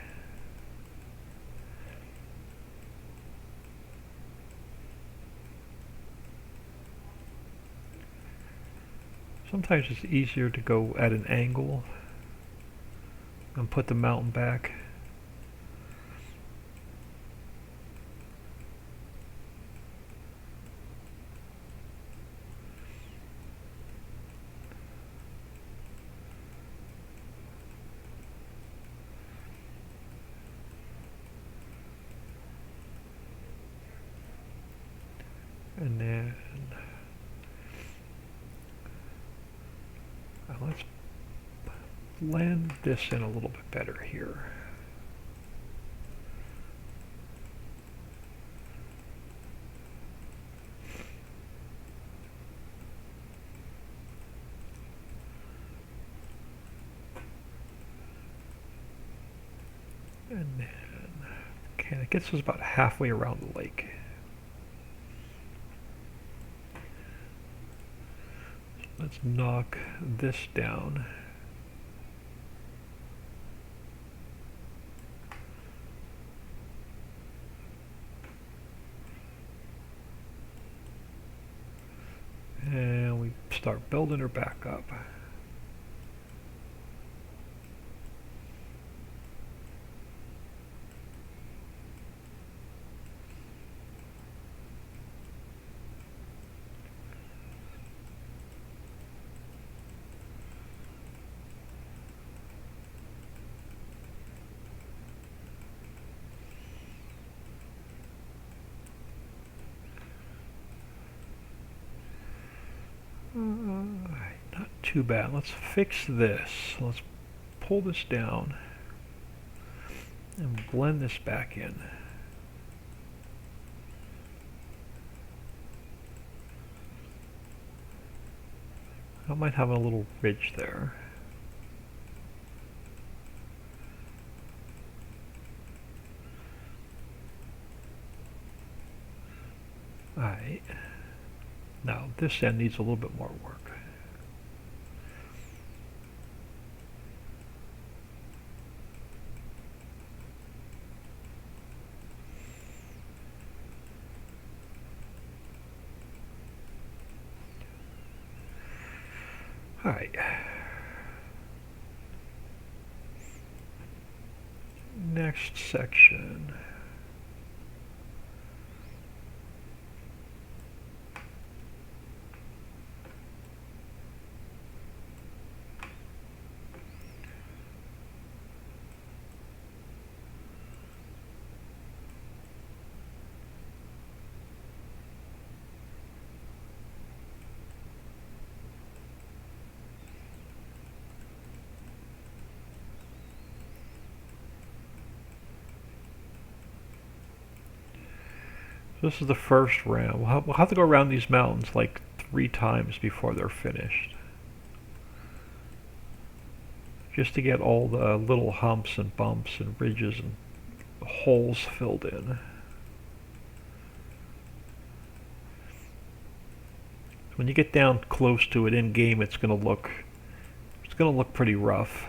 Sometimes it's easier to go at an angle and put the mountain back. And then let's blend this in a little bit better here. And then, okay, that gets us about halfway around the lake. Let's knock this down. And we start building her back up. Not too bad. Let's fix this. Let's pull this down and blend this back in. I might have a little ridge there. Alright. Now this end needs a little bit more work. Alright. Next section. This is the first round. We'll have to go around these mountains like 3 times before they're finished. Just to get all the little humps and bumps and ridges and holes filled in. When you get down close to it in game, it's gonna look pretty rough.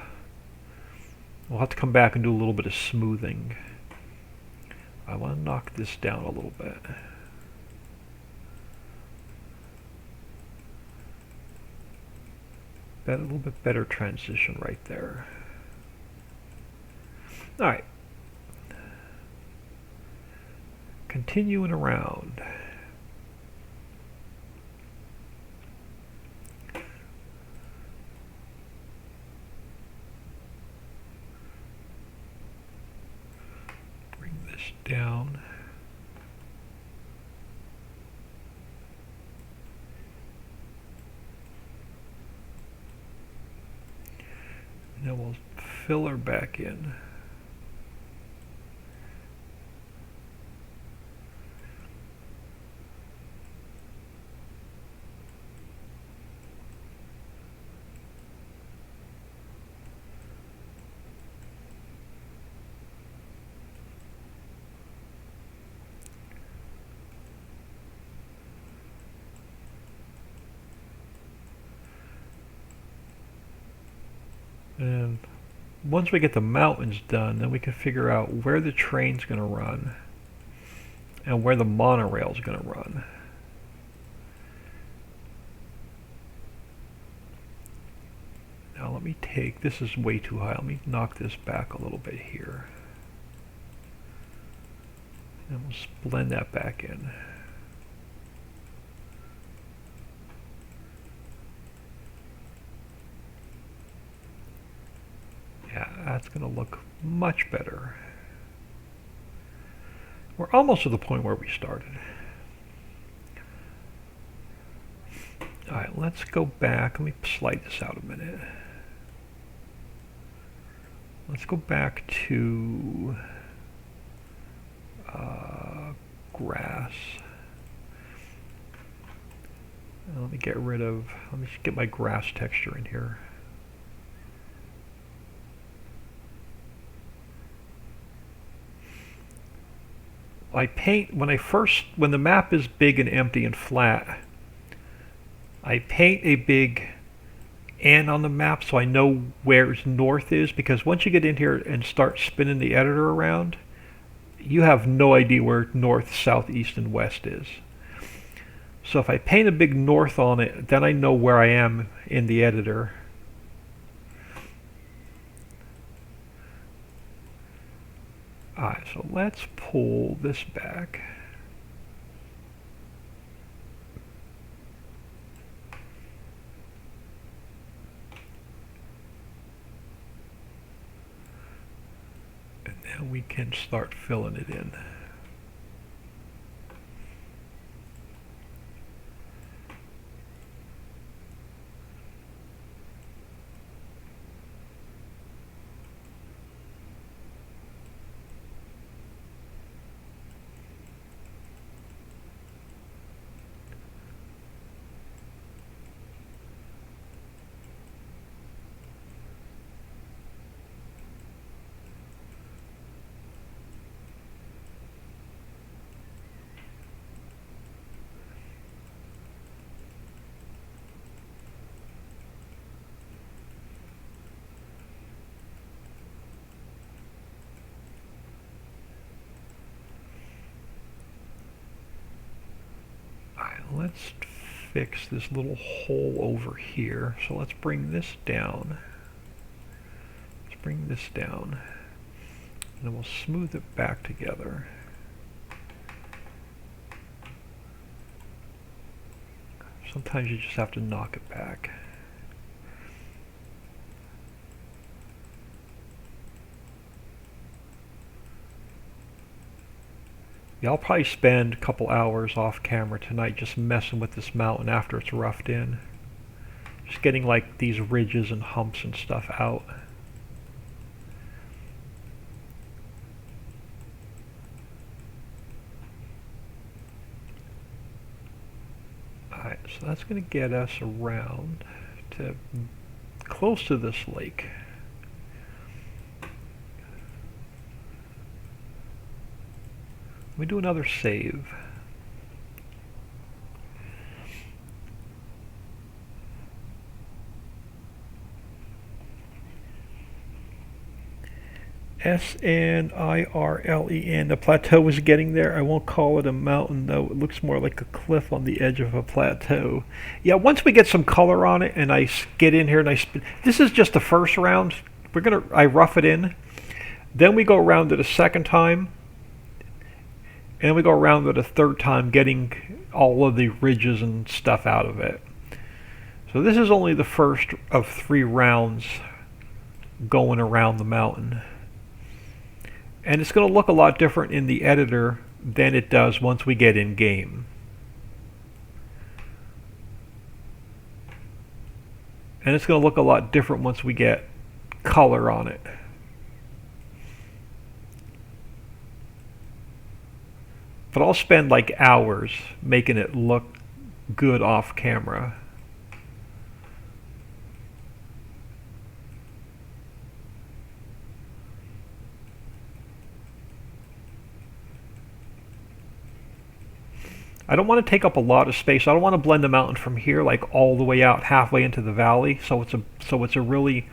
We'll have to come back and do a little bit of smoothing. I want to knock this down a little bit. A little bit better transition right there. Alright. Continuing around. Bring this down. And then we'll fill her back in. And once we get the mountains done, then we can figure out where the train's going to run and where the monorail's going to run. Now let me take, this is way too high, let me knock this back a little bit here. And we'll blend that back in. Yeah, that's going to look much better. We're almost to the point where we started. Alright, let's go back. Let me slide this out a minute. Let's go back to grass. Let me just get my grass texture in here. I paint, when the map is big and empty and flat, I paint a big N on the map so I know where north is, because once you get in here and start spinning the editor around, you have no idea where north, south, east, and west is. So if I paint a big north on it, then I know where I am in the editor. Alright, so let's pull this back. And now we can start filling it in. Let's fix this little hole over here. So let's bring this down. Let's bring this down. And then we'll smooth it back together. Sometimes you just have to knock it back. Yeah, I'll probably spend a couple hours off camera tonight just messing with this mountain after it's roughed in. Just getting like these ridges and humps and stuff out. Alright, so that's going to get us around to close to this lake. Let me do another save. Snirlen. The plateau is getting there. I won't call it a mountain though. It looks more like a cliff on the edge of a plateau. Yeah, once we get some color on it and I get in here and this is just the first round. I rough it in. Then we go around it a second time. And we go around it a third time, getting all of the ridges and stuff out of it. So this is only the first of 3 rounds going around the mountain. And it's going to look a lot different in the editor than it does once we get in game. And it's going to look a lot different once we get color on it. But I'll spend like hours making it look good off camera. I don't want to take up a lot of space. I don't want to blend the mountain from here like all the way out halfway into the valley. So it's a really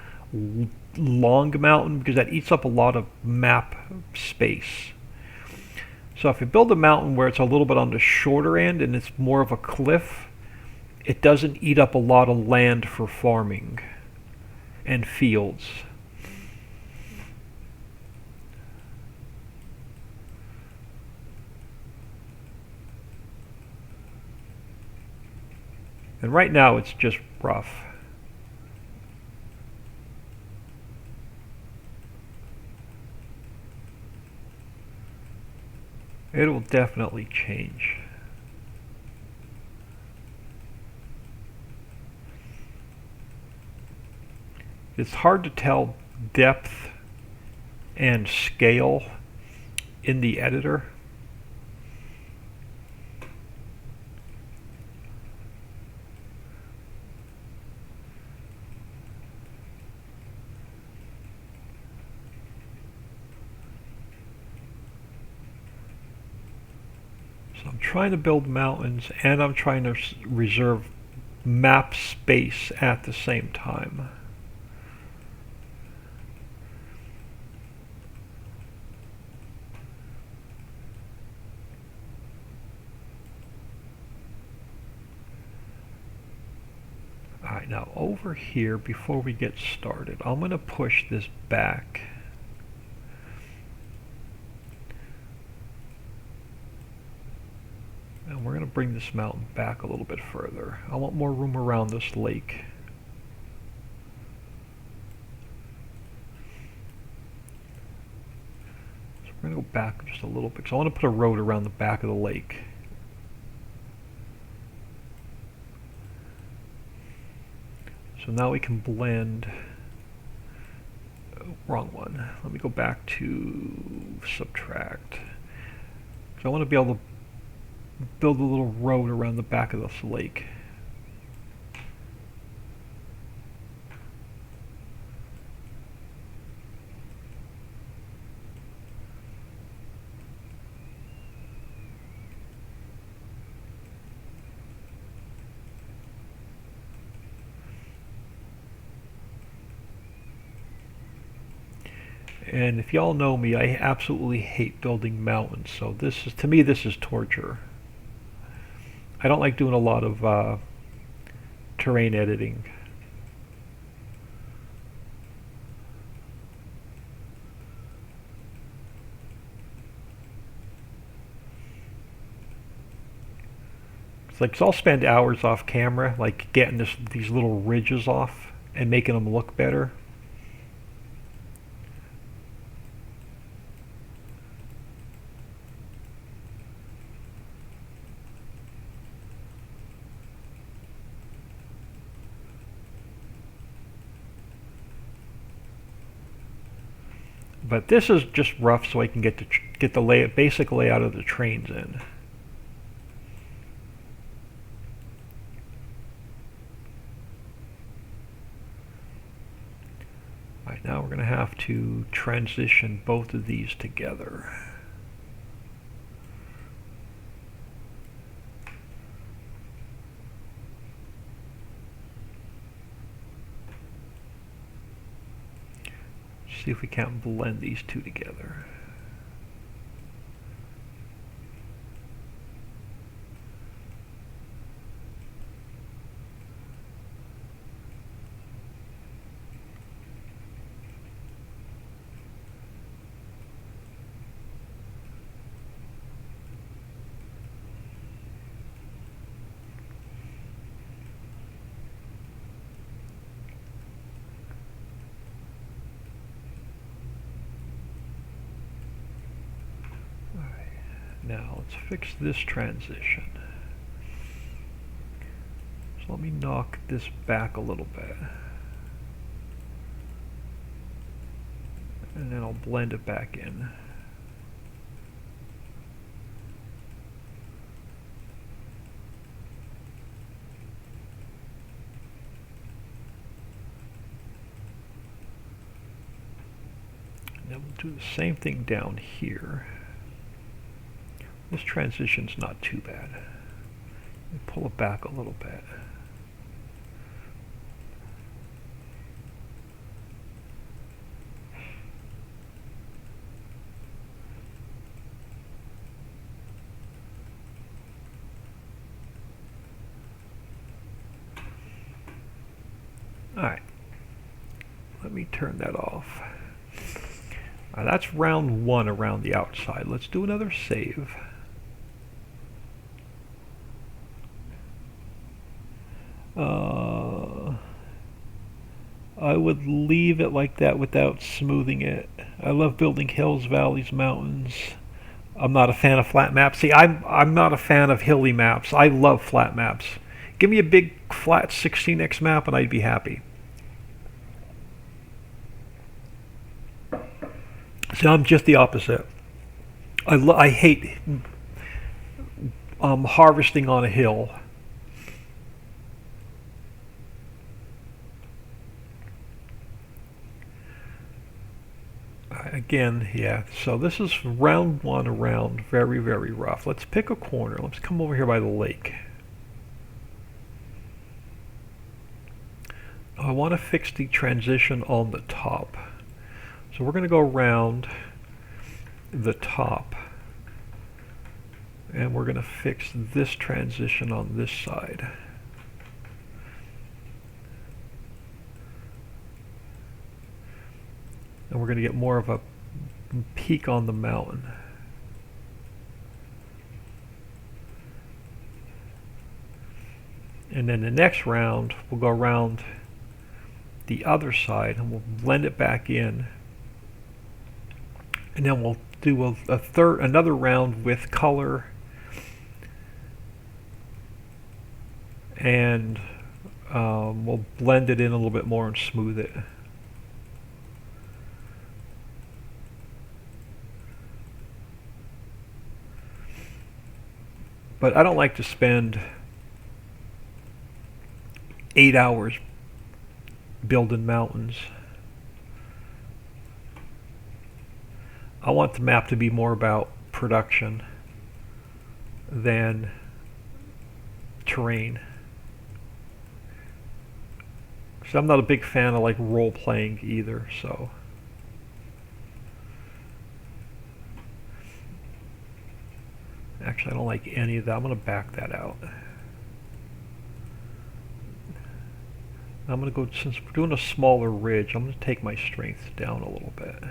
long mountain because that eats up a lot of map space. So if you build a mountain where it's a little bit on the shorter end and it's more of a cliff, it doesn't eat up a lot of land for farming and fields. And right now it's just rough. It will definitely change. It's hard to tell depth and scale in the editor. I'm trying to build mountains and I'm trying to reserve map space at the same time. Alright, now over here, before we get started, I'm going to push this back. And we're going to bring this mountain back a little bit further. I want more room around this lake. So we're going to go back just a little bit. So I want to put a road around the back of the lake. So now we can blend. Oh, wrong one. Let me go back to subtract. So I want to be able to build a little road around the back of this lake. And if y'all know me, I absolutely hate building mountains. So this is, to me, this is torture. I don't like doing a lot of terrain editing. It's like, so I'll spend hours off camera, like getting these little ridges off and making them look better. But this is just rough, so I can get the basic layout of the trains in. All right, now we're going to have to transition both of these together. See if we can't blend these two together. Now let's fix this transition. So let me knock this back a little bit. And then I'll blend it back in. And then we'll do the same thing down here. This transition's not too bad. Pull it back a little bit. Alright, let me turn that off. That's round one around the outside. Let's do another save. I would leave it like that without smoothing it. I love building hills, valleys, mountains. I'm not a fan of flat maps. See, I'm not a fan of hilly maps. I love flat maps. Give me a big flat 16x map and I'd be happy. So I'm just the opposite. I hate harvesting on a hill. Again, yeah, so this is round one around, very, very rough. Let's pick a corner. Let's come over here by the lake. I want to fix the transition on the top. So we're going to go around the top. And we're going to fix this transition on this side. And we're going to get more of a peak on the mountain. And then the next round, we'll go around the other side and we'll blend it back in. And then we'll do another round with color and we'll blend it in a little bit more and smooth it. But I don't like to spend 8 hours building mountains. I want the map to be more about production than terrain. So I'm not a big fan of like role playing either, so. Actually, I don't like any of that. I'm going to back that out. I'm going to go, since we're doing a smaller ridge, I'm going to take my strength down a little bit.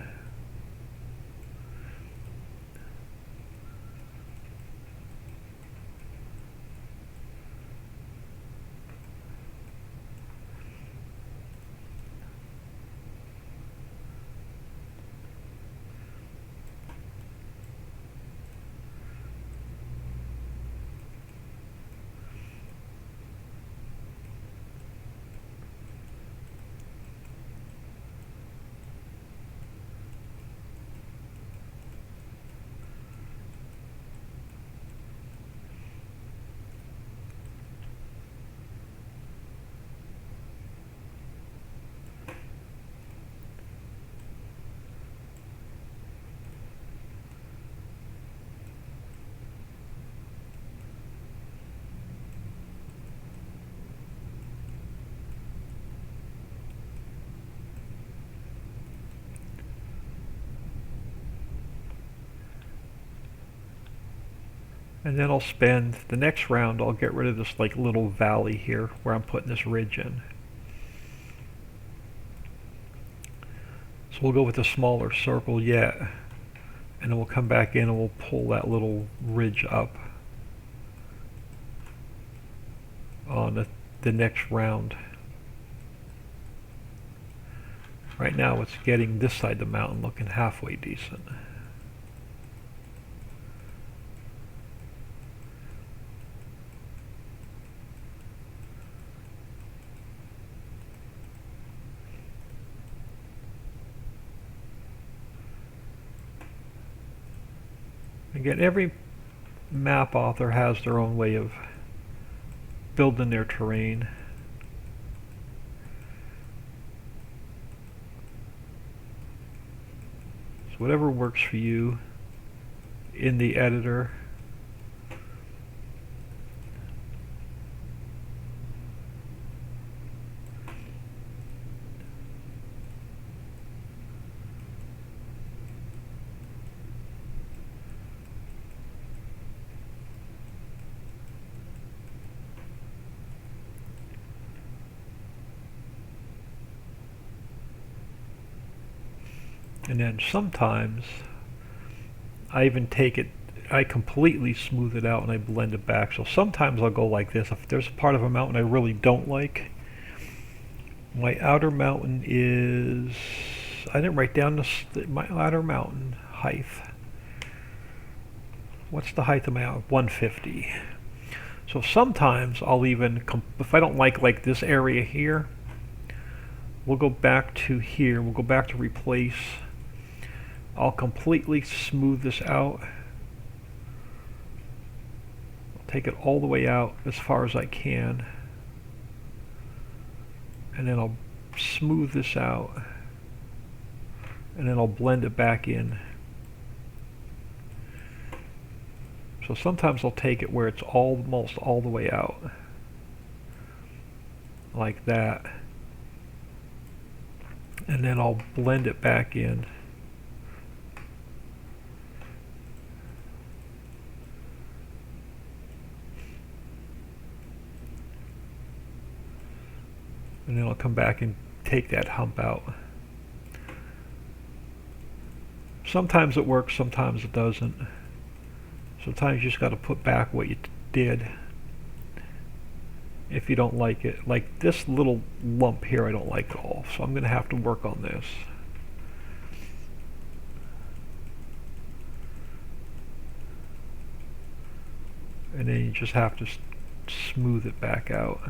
And then I'll spend the next round, I'll get rid of this like little valley here where I'm putting this ridge in. So we'll go with a smaller circle yet, and then we'll come back in and we'll pull that little ridge up on the next round. Right now it's getting this side of the mountain looking halfway decent. Again, every map author has their own way of building their terrain. So whatever works for you in the editor. And then sometimes I even take it, I completely smooth it out and I blend it back. So sometimes I'll go like this. If there's a part of a mountain I really don't like, my outer mountain is, I didn't write down my outer mountain height. What's the height of my mountain? 150. So sometimes I'll even, if I don't like this area here, we'll go back to here, we'll go back to replace. I'll completely smooth this out. I'll take it all the way out as far as I can. And then I'll smooth this out. And then I'll blend it back in. So sometimes I'll take it where it's almost all the way out. Like that. And then I'll blend it back in. And then I'll come back and take that hump out. Sometimes it works, sometimes it doesn't. Sometimes you just got to put back what you did if you don't like it. Like this little lump here I don't like at all, so I'm going to have to work on this. And then you just have to smooth it back out.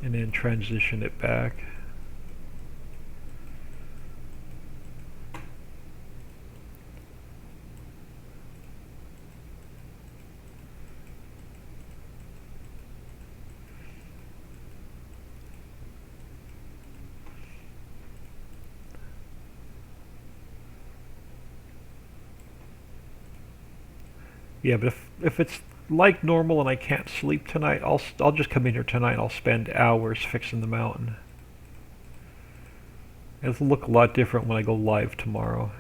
And then transition it back. Yeah, but if it's like normal and I can't sleep tonight, I'll just come in here tonight and I'll spend hours fixing the mountain. It'll look a lot different when I go live tomorrow.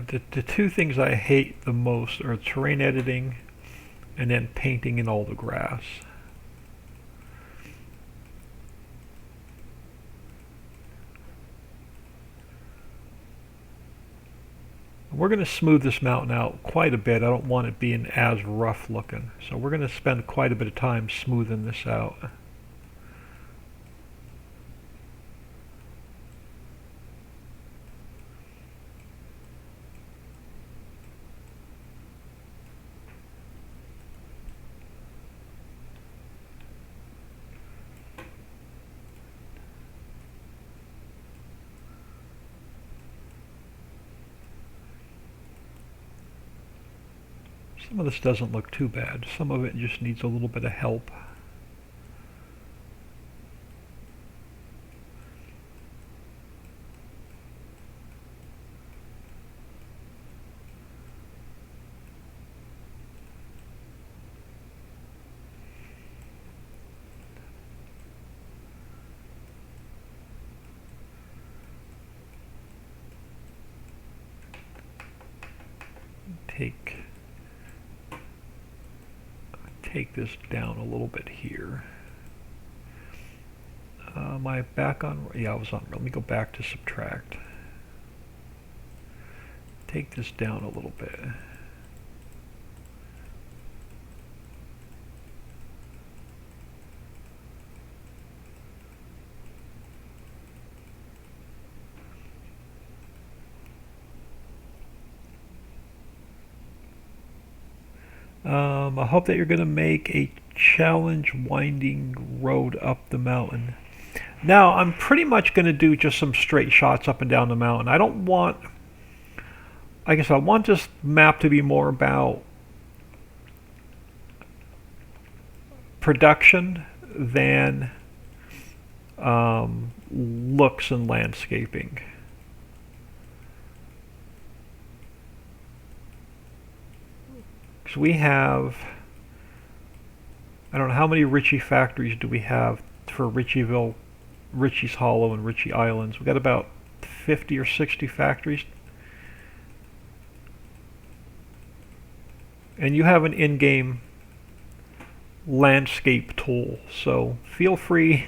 The two things I hate the most are terrain editing and then painting in all the grass. We're going to smooth this mountain out quite a bit. I don't want it being as rough looking. So we're going to spend quite a bit of time smoothing this out. Some of this doesn't look too bad. Some of it just needs a little bit of help. Take this down a little bit here. Am I back on? Yeah, I was on. Let me go back to subtract. Take this down a little bit. I hope that you're going to make a challenge winding road up the mountain. Now, I'm pretty much going to do just some straight shots up and down the mountain. I don't want, I guess I want this map to be more about production than looks and landscaping. Because we have, I don't know how many Ritchie factories do we have for Ritchieville, Ritchie's Hollow, and Ritchie Islands. We've got about 50 or 60 factories. And you have an in-game landscape tool, so feel free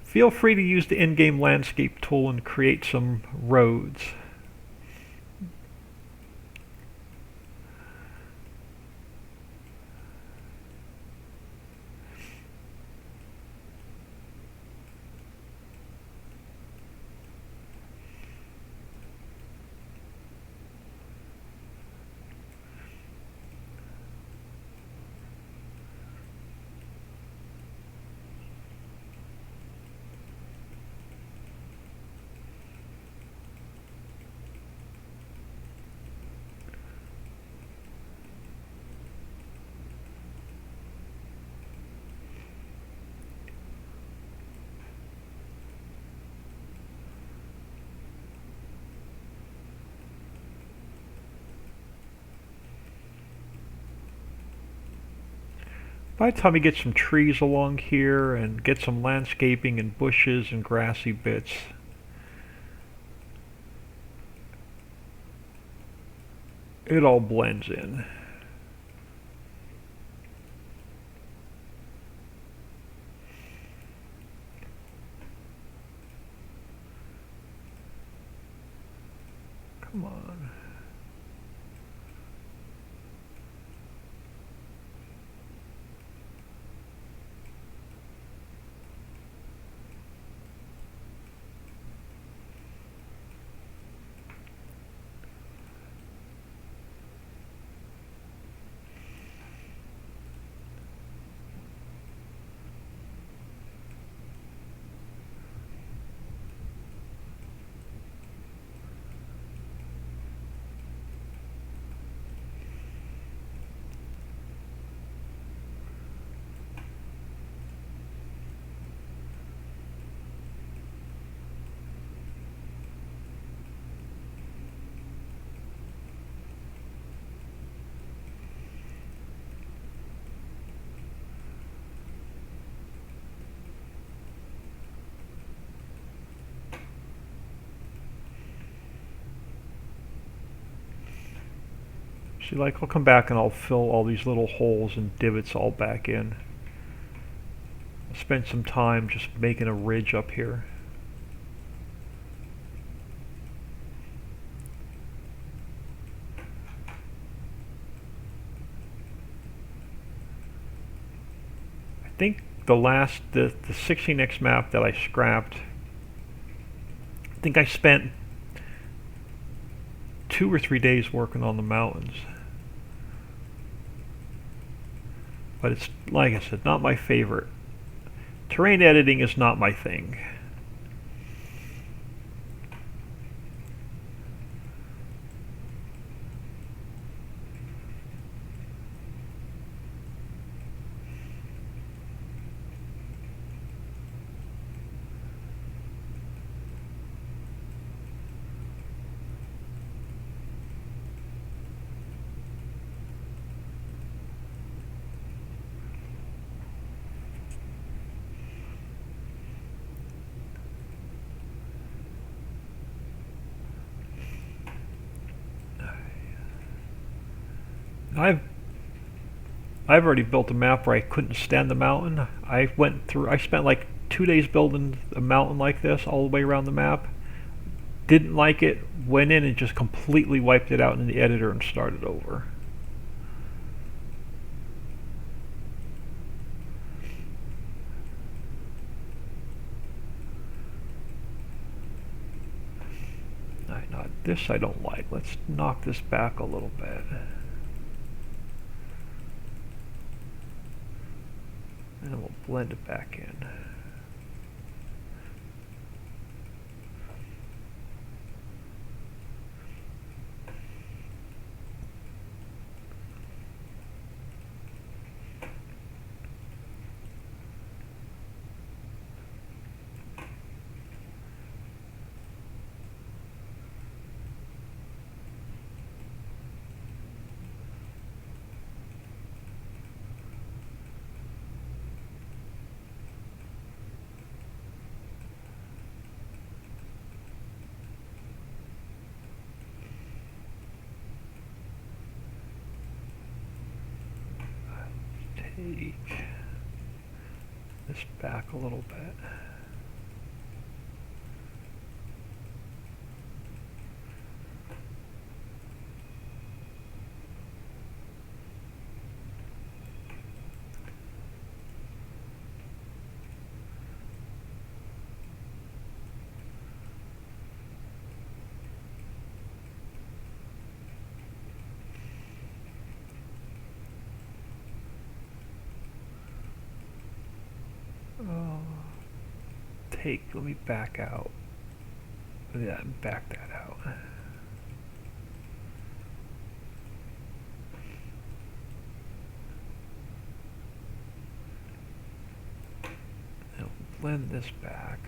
feel free to use the in-game landscape tool and create some roads. By the time we get some trees along here and get some landscaping and bushes and grassy bits, it all blends in. Come on. See, like, I'll come back and I'll fill all these little holes and divots all back in. I'll spend some time just making a ridge up here. I think the 16x map that I scrapped, I think I spent 2 or 3 days working on the mountains. But it's, like I said, not my favorite. Terrain editing is not my thing. I've already built a map where I couldn't stand the mountain. I spent like 2 days building a mountain like this all the way around the map. Didn't like it, went in and just completely wiped it out in the editor and started over. Now this I don't like. Let's knock this back a little bit. And we'll blend it back in. Take this back a little bit. Let me back out. Yeah, back that out. Now blend this back.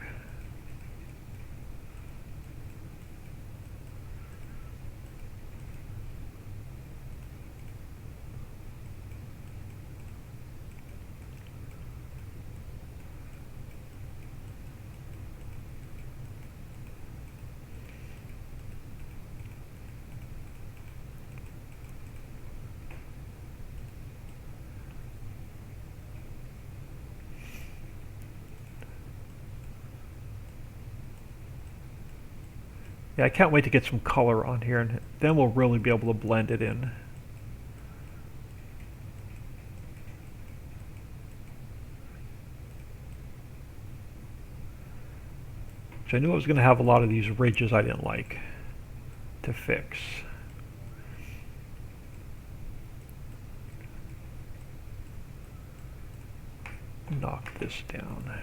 Yeah, I can't wait to get some color on here, and then we'll really be able to blend it in. So I knew I was going to have a lot of these ridges I didn't like to fix. Knock this down.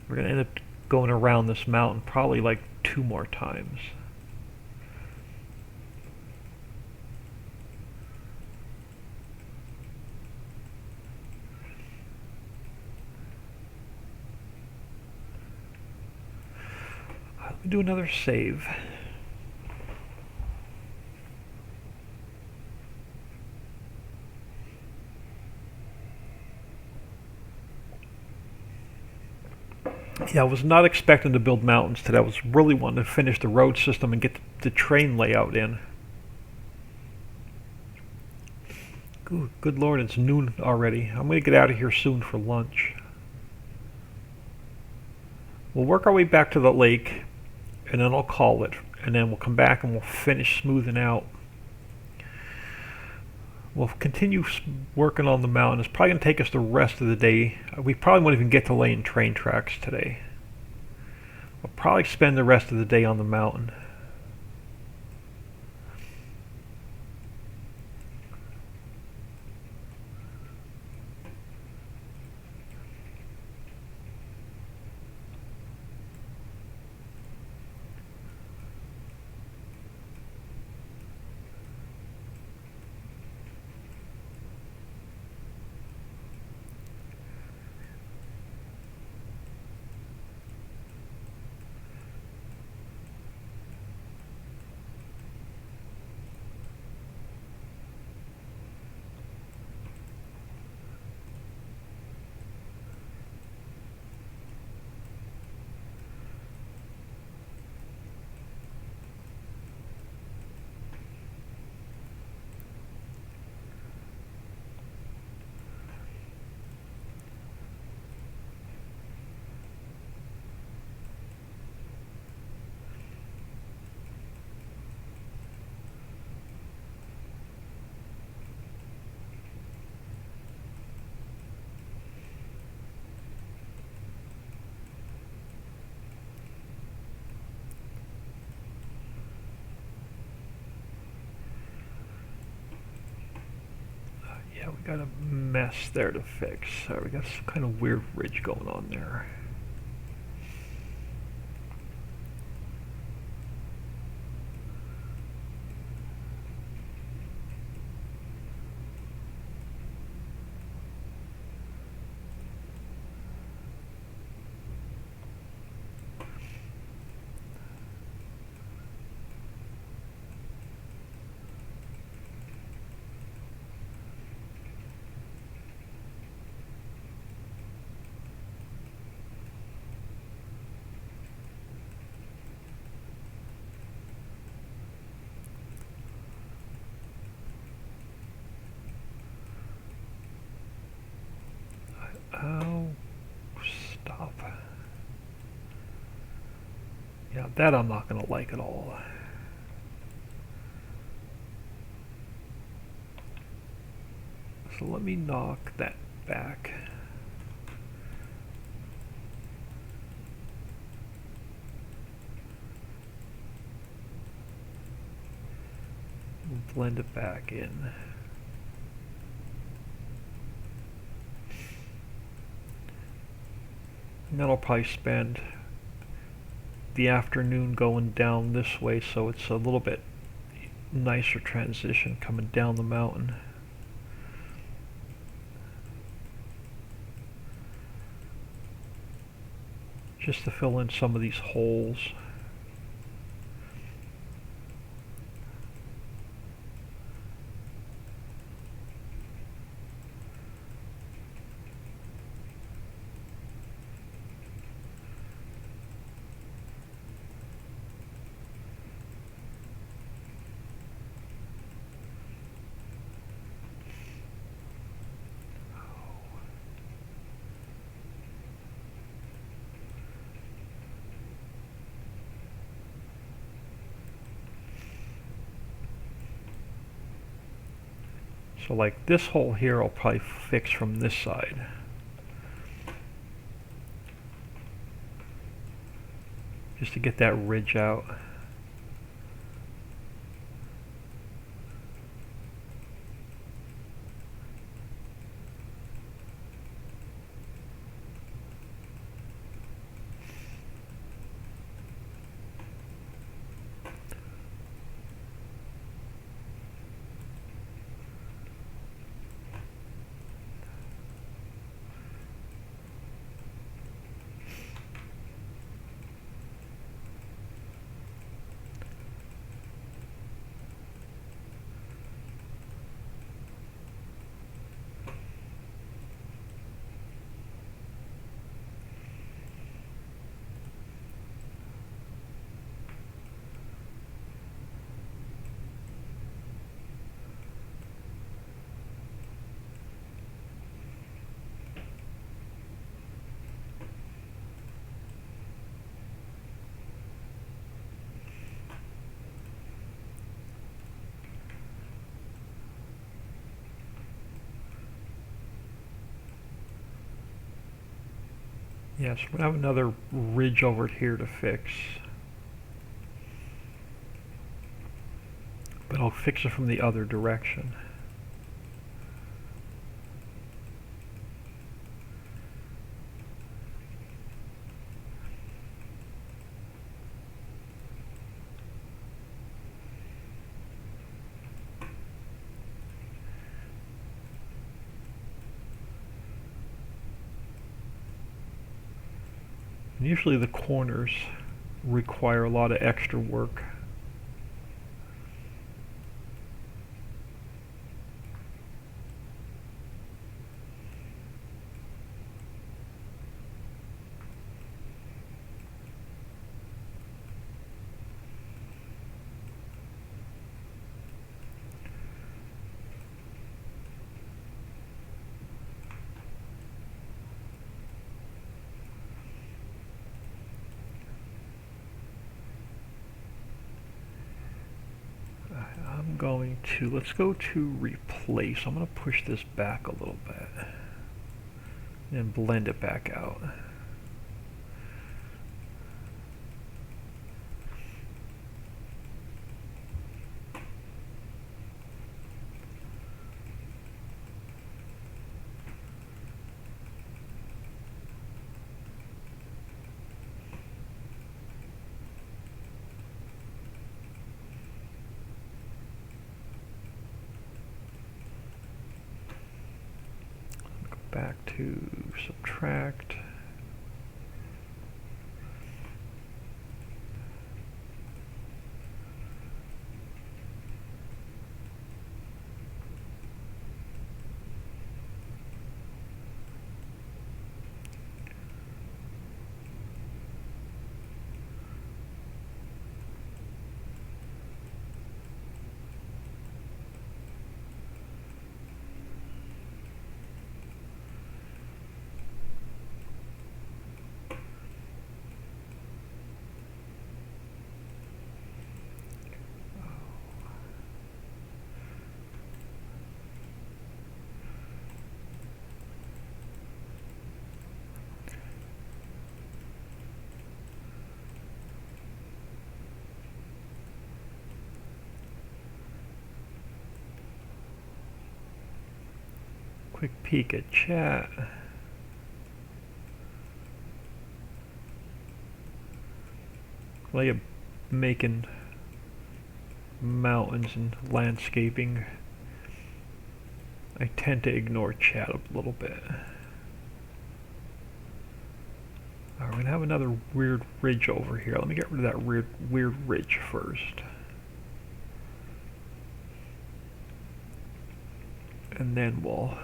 We're going to end up going around this mountain probably like 2 more times. Let me do another save. Yeah, I was not expecting to build mountains today. I was really wanting to finish the road system and get the train layout in. Good Lord, it's noon already. I'm going to get out of here soon for lunch. We'll work our way back to the lake, and then I'll call it. And then we'll come back and we'll finish smoothing out. We'll continue working on the mountain. It's probably going to take us the rest of the day. We probably won't even get to laying train tracks today. We'll probably spend the rest of the day on the mountain. Yeah, we got a mess there to fix. We got some kind of weird ridge going on there. Oh, stop. Yeah, that I'm not going to like at all. So let me knock that back. Blend it back in. And then I'll probably spend the afternoon going down this way so it's a little bit nicer transition coming down the mountain. Just to fill in some of these holes. So like this hole here I'll probably fix from this side. Just to get that ridge out. Yes, we're gonna have another ridge over here to fix. But I'll fix it from the other direction. And usually the corners require a lot of extra work. I'm going to, let's go to replace. I'm going to push this back a little bit and blend it back out. Back to subtract. Quick peek at chat. While you're making mountains and landscaping, I tend to ignore chat a little bit. Alright, we're gonna have another weird ridge over here. Let me get rid of that weird ridge first. And then we'll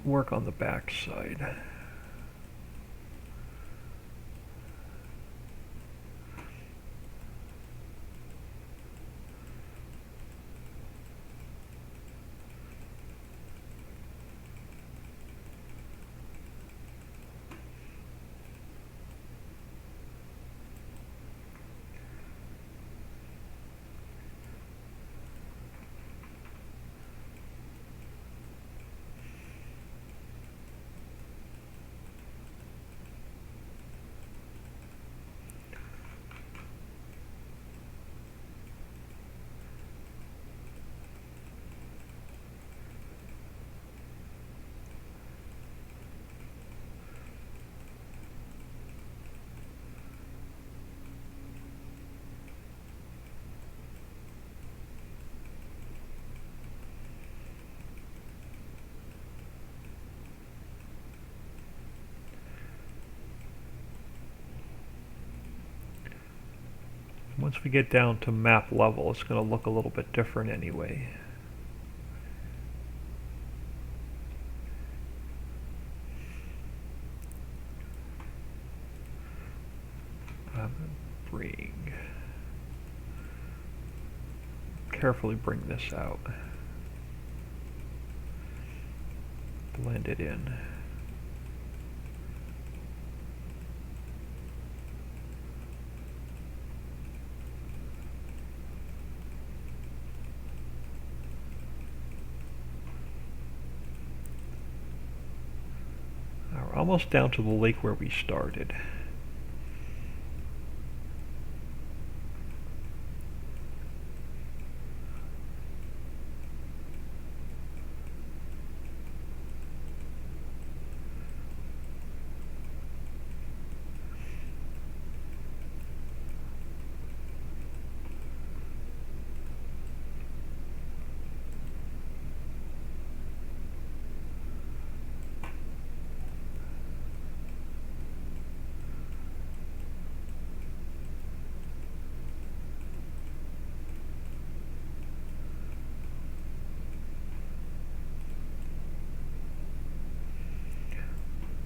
work on the back side. Once we get down to map level, it's going to look a little bit different anyway. Carefully bring this out. Blend it in. almost down to the lake where we started.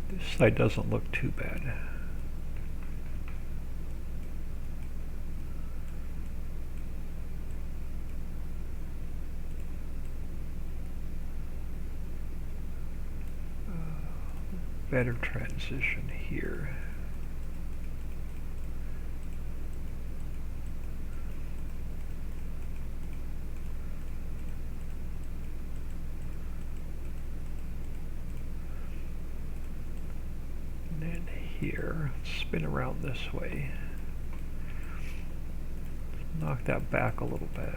This side doesn't look too bad. Better transition here. And then here, spin around this way. Knock that back a little bit.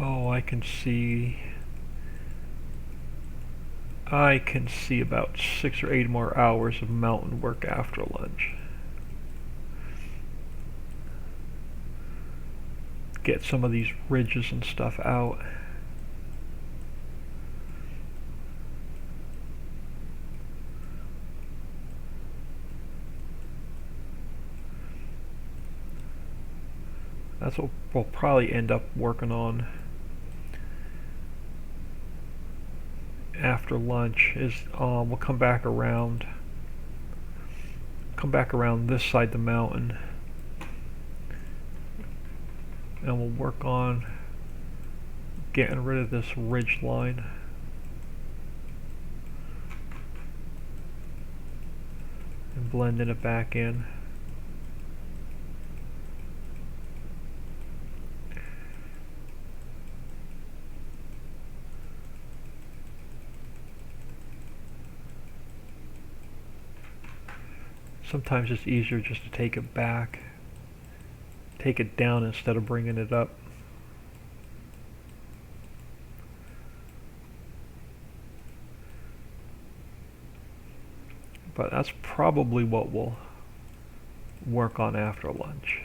Oh, I can see about 6 or 8 more hours of mountain work after lunch. Get some of these ridges and stuff out. That's what we'll probably end up working on after lunch. Is we'll come back around this side of the mountain, and we'll work on getting rid of this ridge line. And blending it back in. Sometimes it's easier just to take it back, take it down instead of bringing it up. But that's probably what we'll work on after lunch.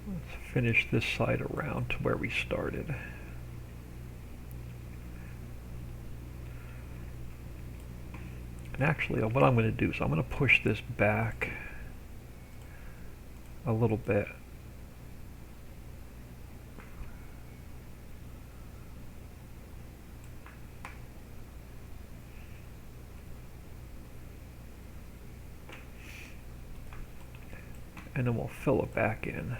Let's finish this side around to where we started. And actually, what I'm going to do is I'm going to push this back a little bit. And then we'll fill it back in.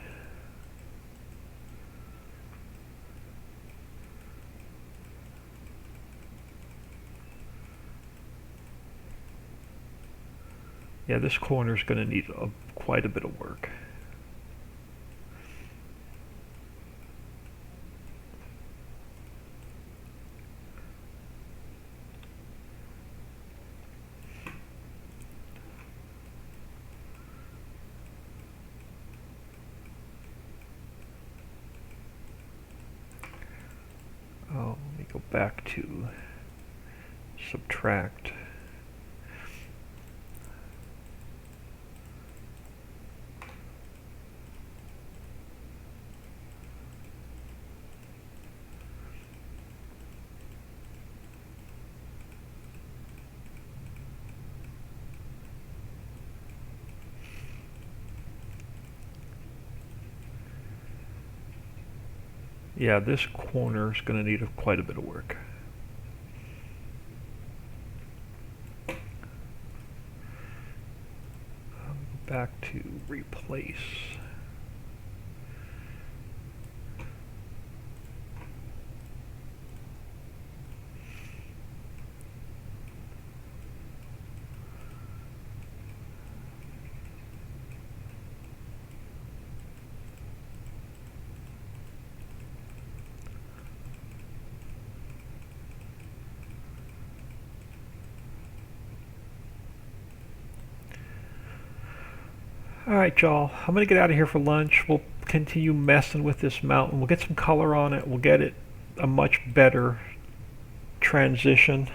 Yeah, this corner is going to need quite a bit of work. Oh, let me go back to subtract. Yeah, this corner is going to need quite a bit of work. Back to replace. Alright, y'all. I'm going to get out of here for lunch. We'll continue messing with this mountain. We'll get some color on it. We'll get it a much better transition.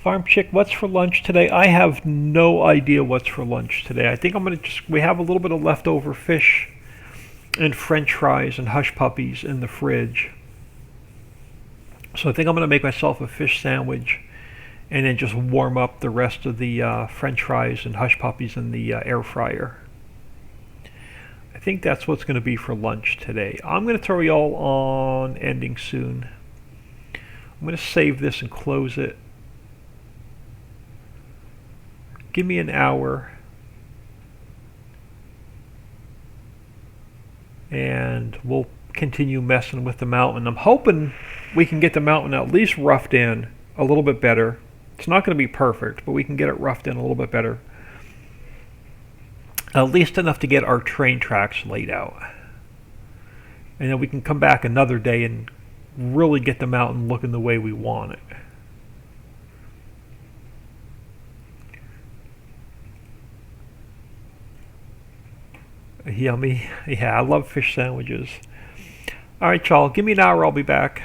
Farm Chick, what's for lunch today? I have no idea what's for lunch today. I think I'm going to we have a little bit of leftover fish and french fries and hush puppies in the fridge. So I think I'm going to make myself a fish sandwich and then just warm up the rest of the french fries and hush puppies in the air fryer. I think that's what's going to be for lunch today. I'm going to throw y'all on ending soon. I'm going to save this and close it. Give me an hour. And we'll continue messing with the mountain. I'm hoping we can get the mountain at least roughed in a little bit better. It's not going to be perfect, but we can get it roughed in a little bit better. At least enough to get our train tracks laid out. And then we can come back another day and really get the mountain looking the way we want it. Yummy. Yeah, I love fish sandwiches. Alright, y'all. Give me an hour. I'll be back.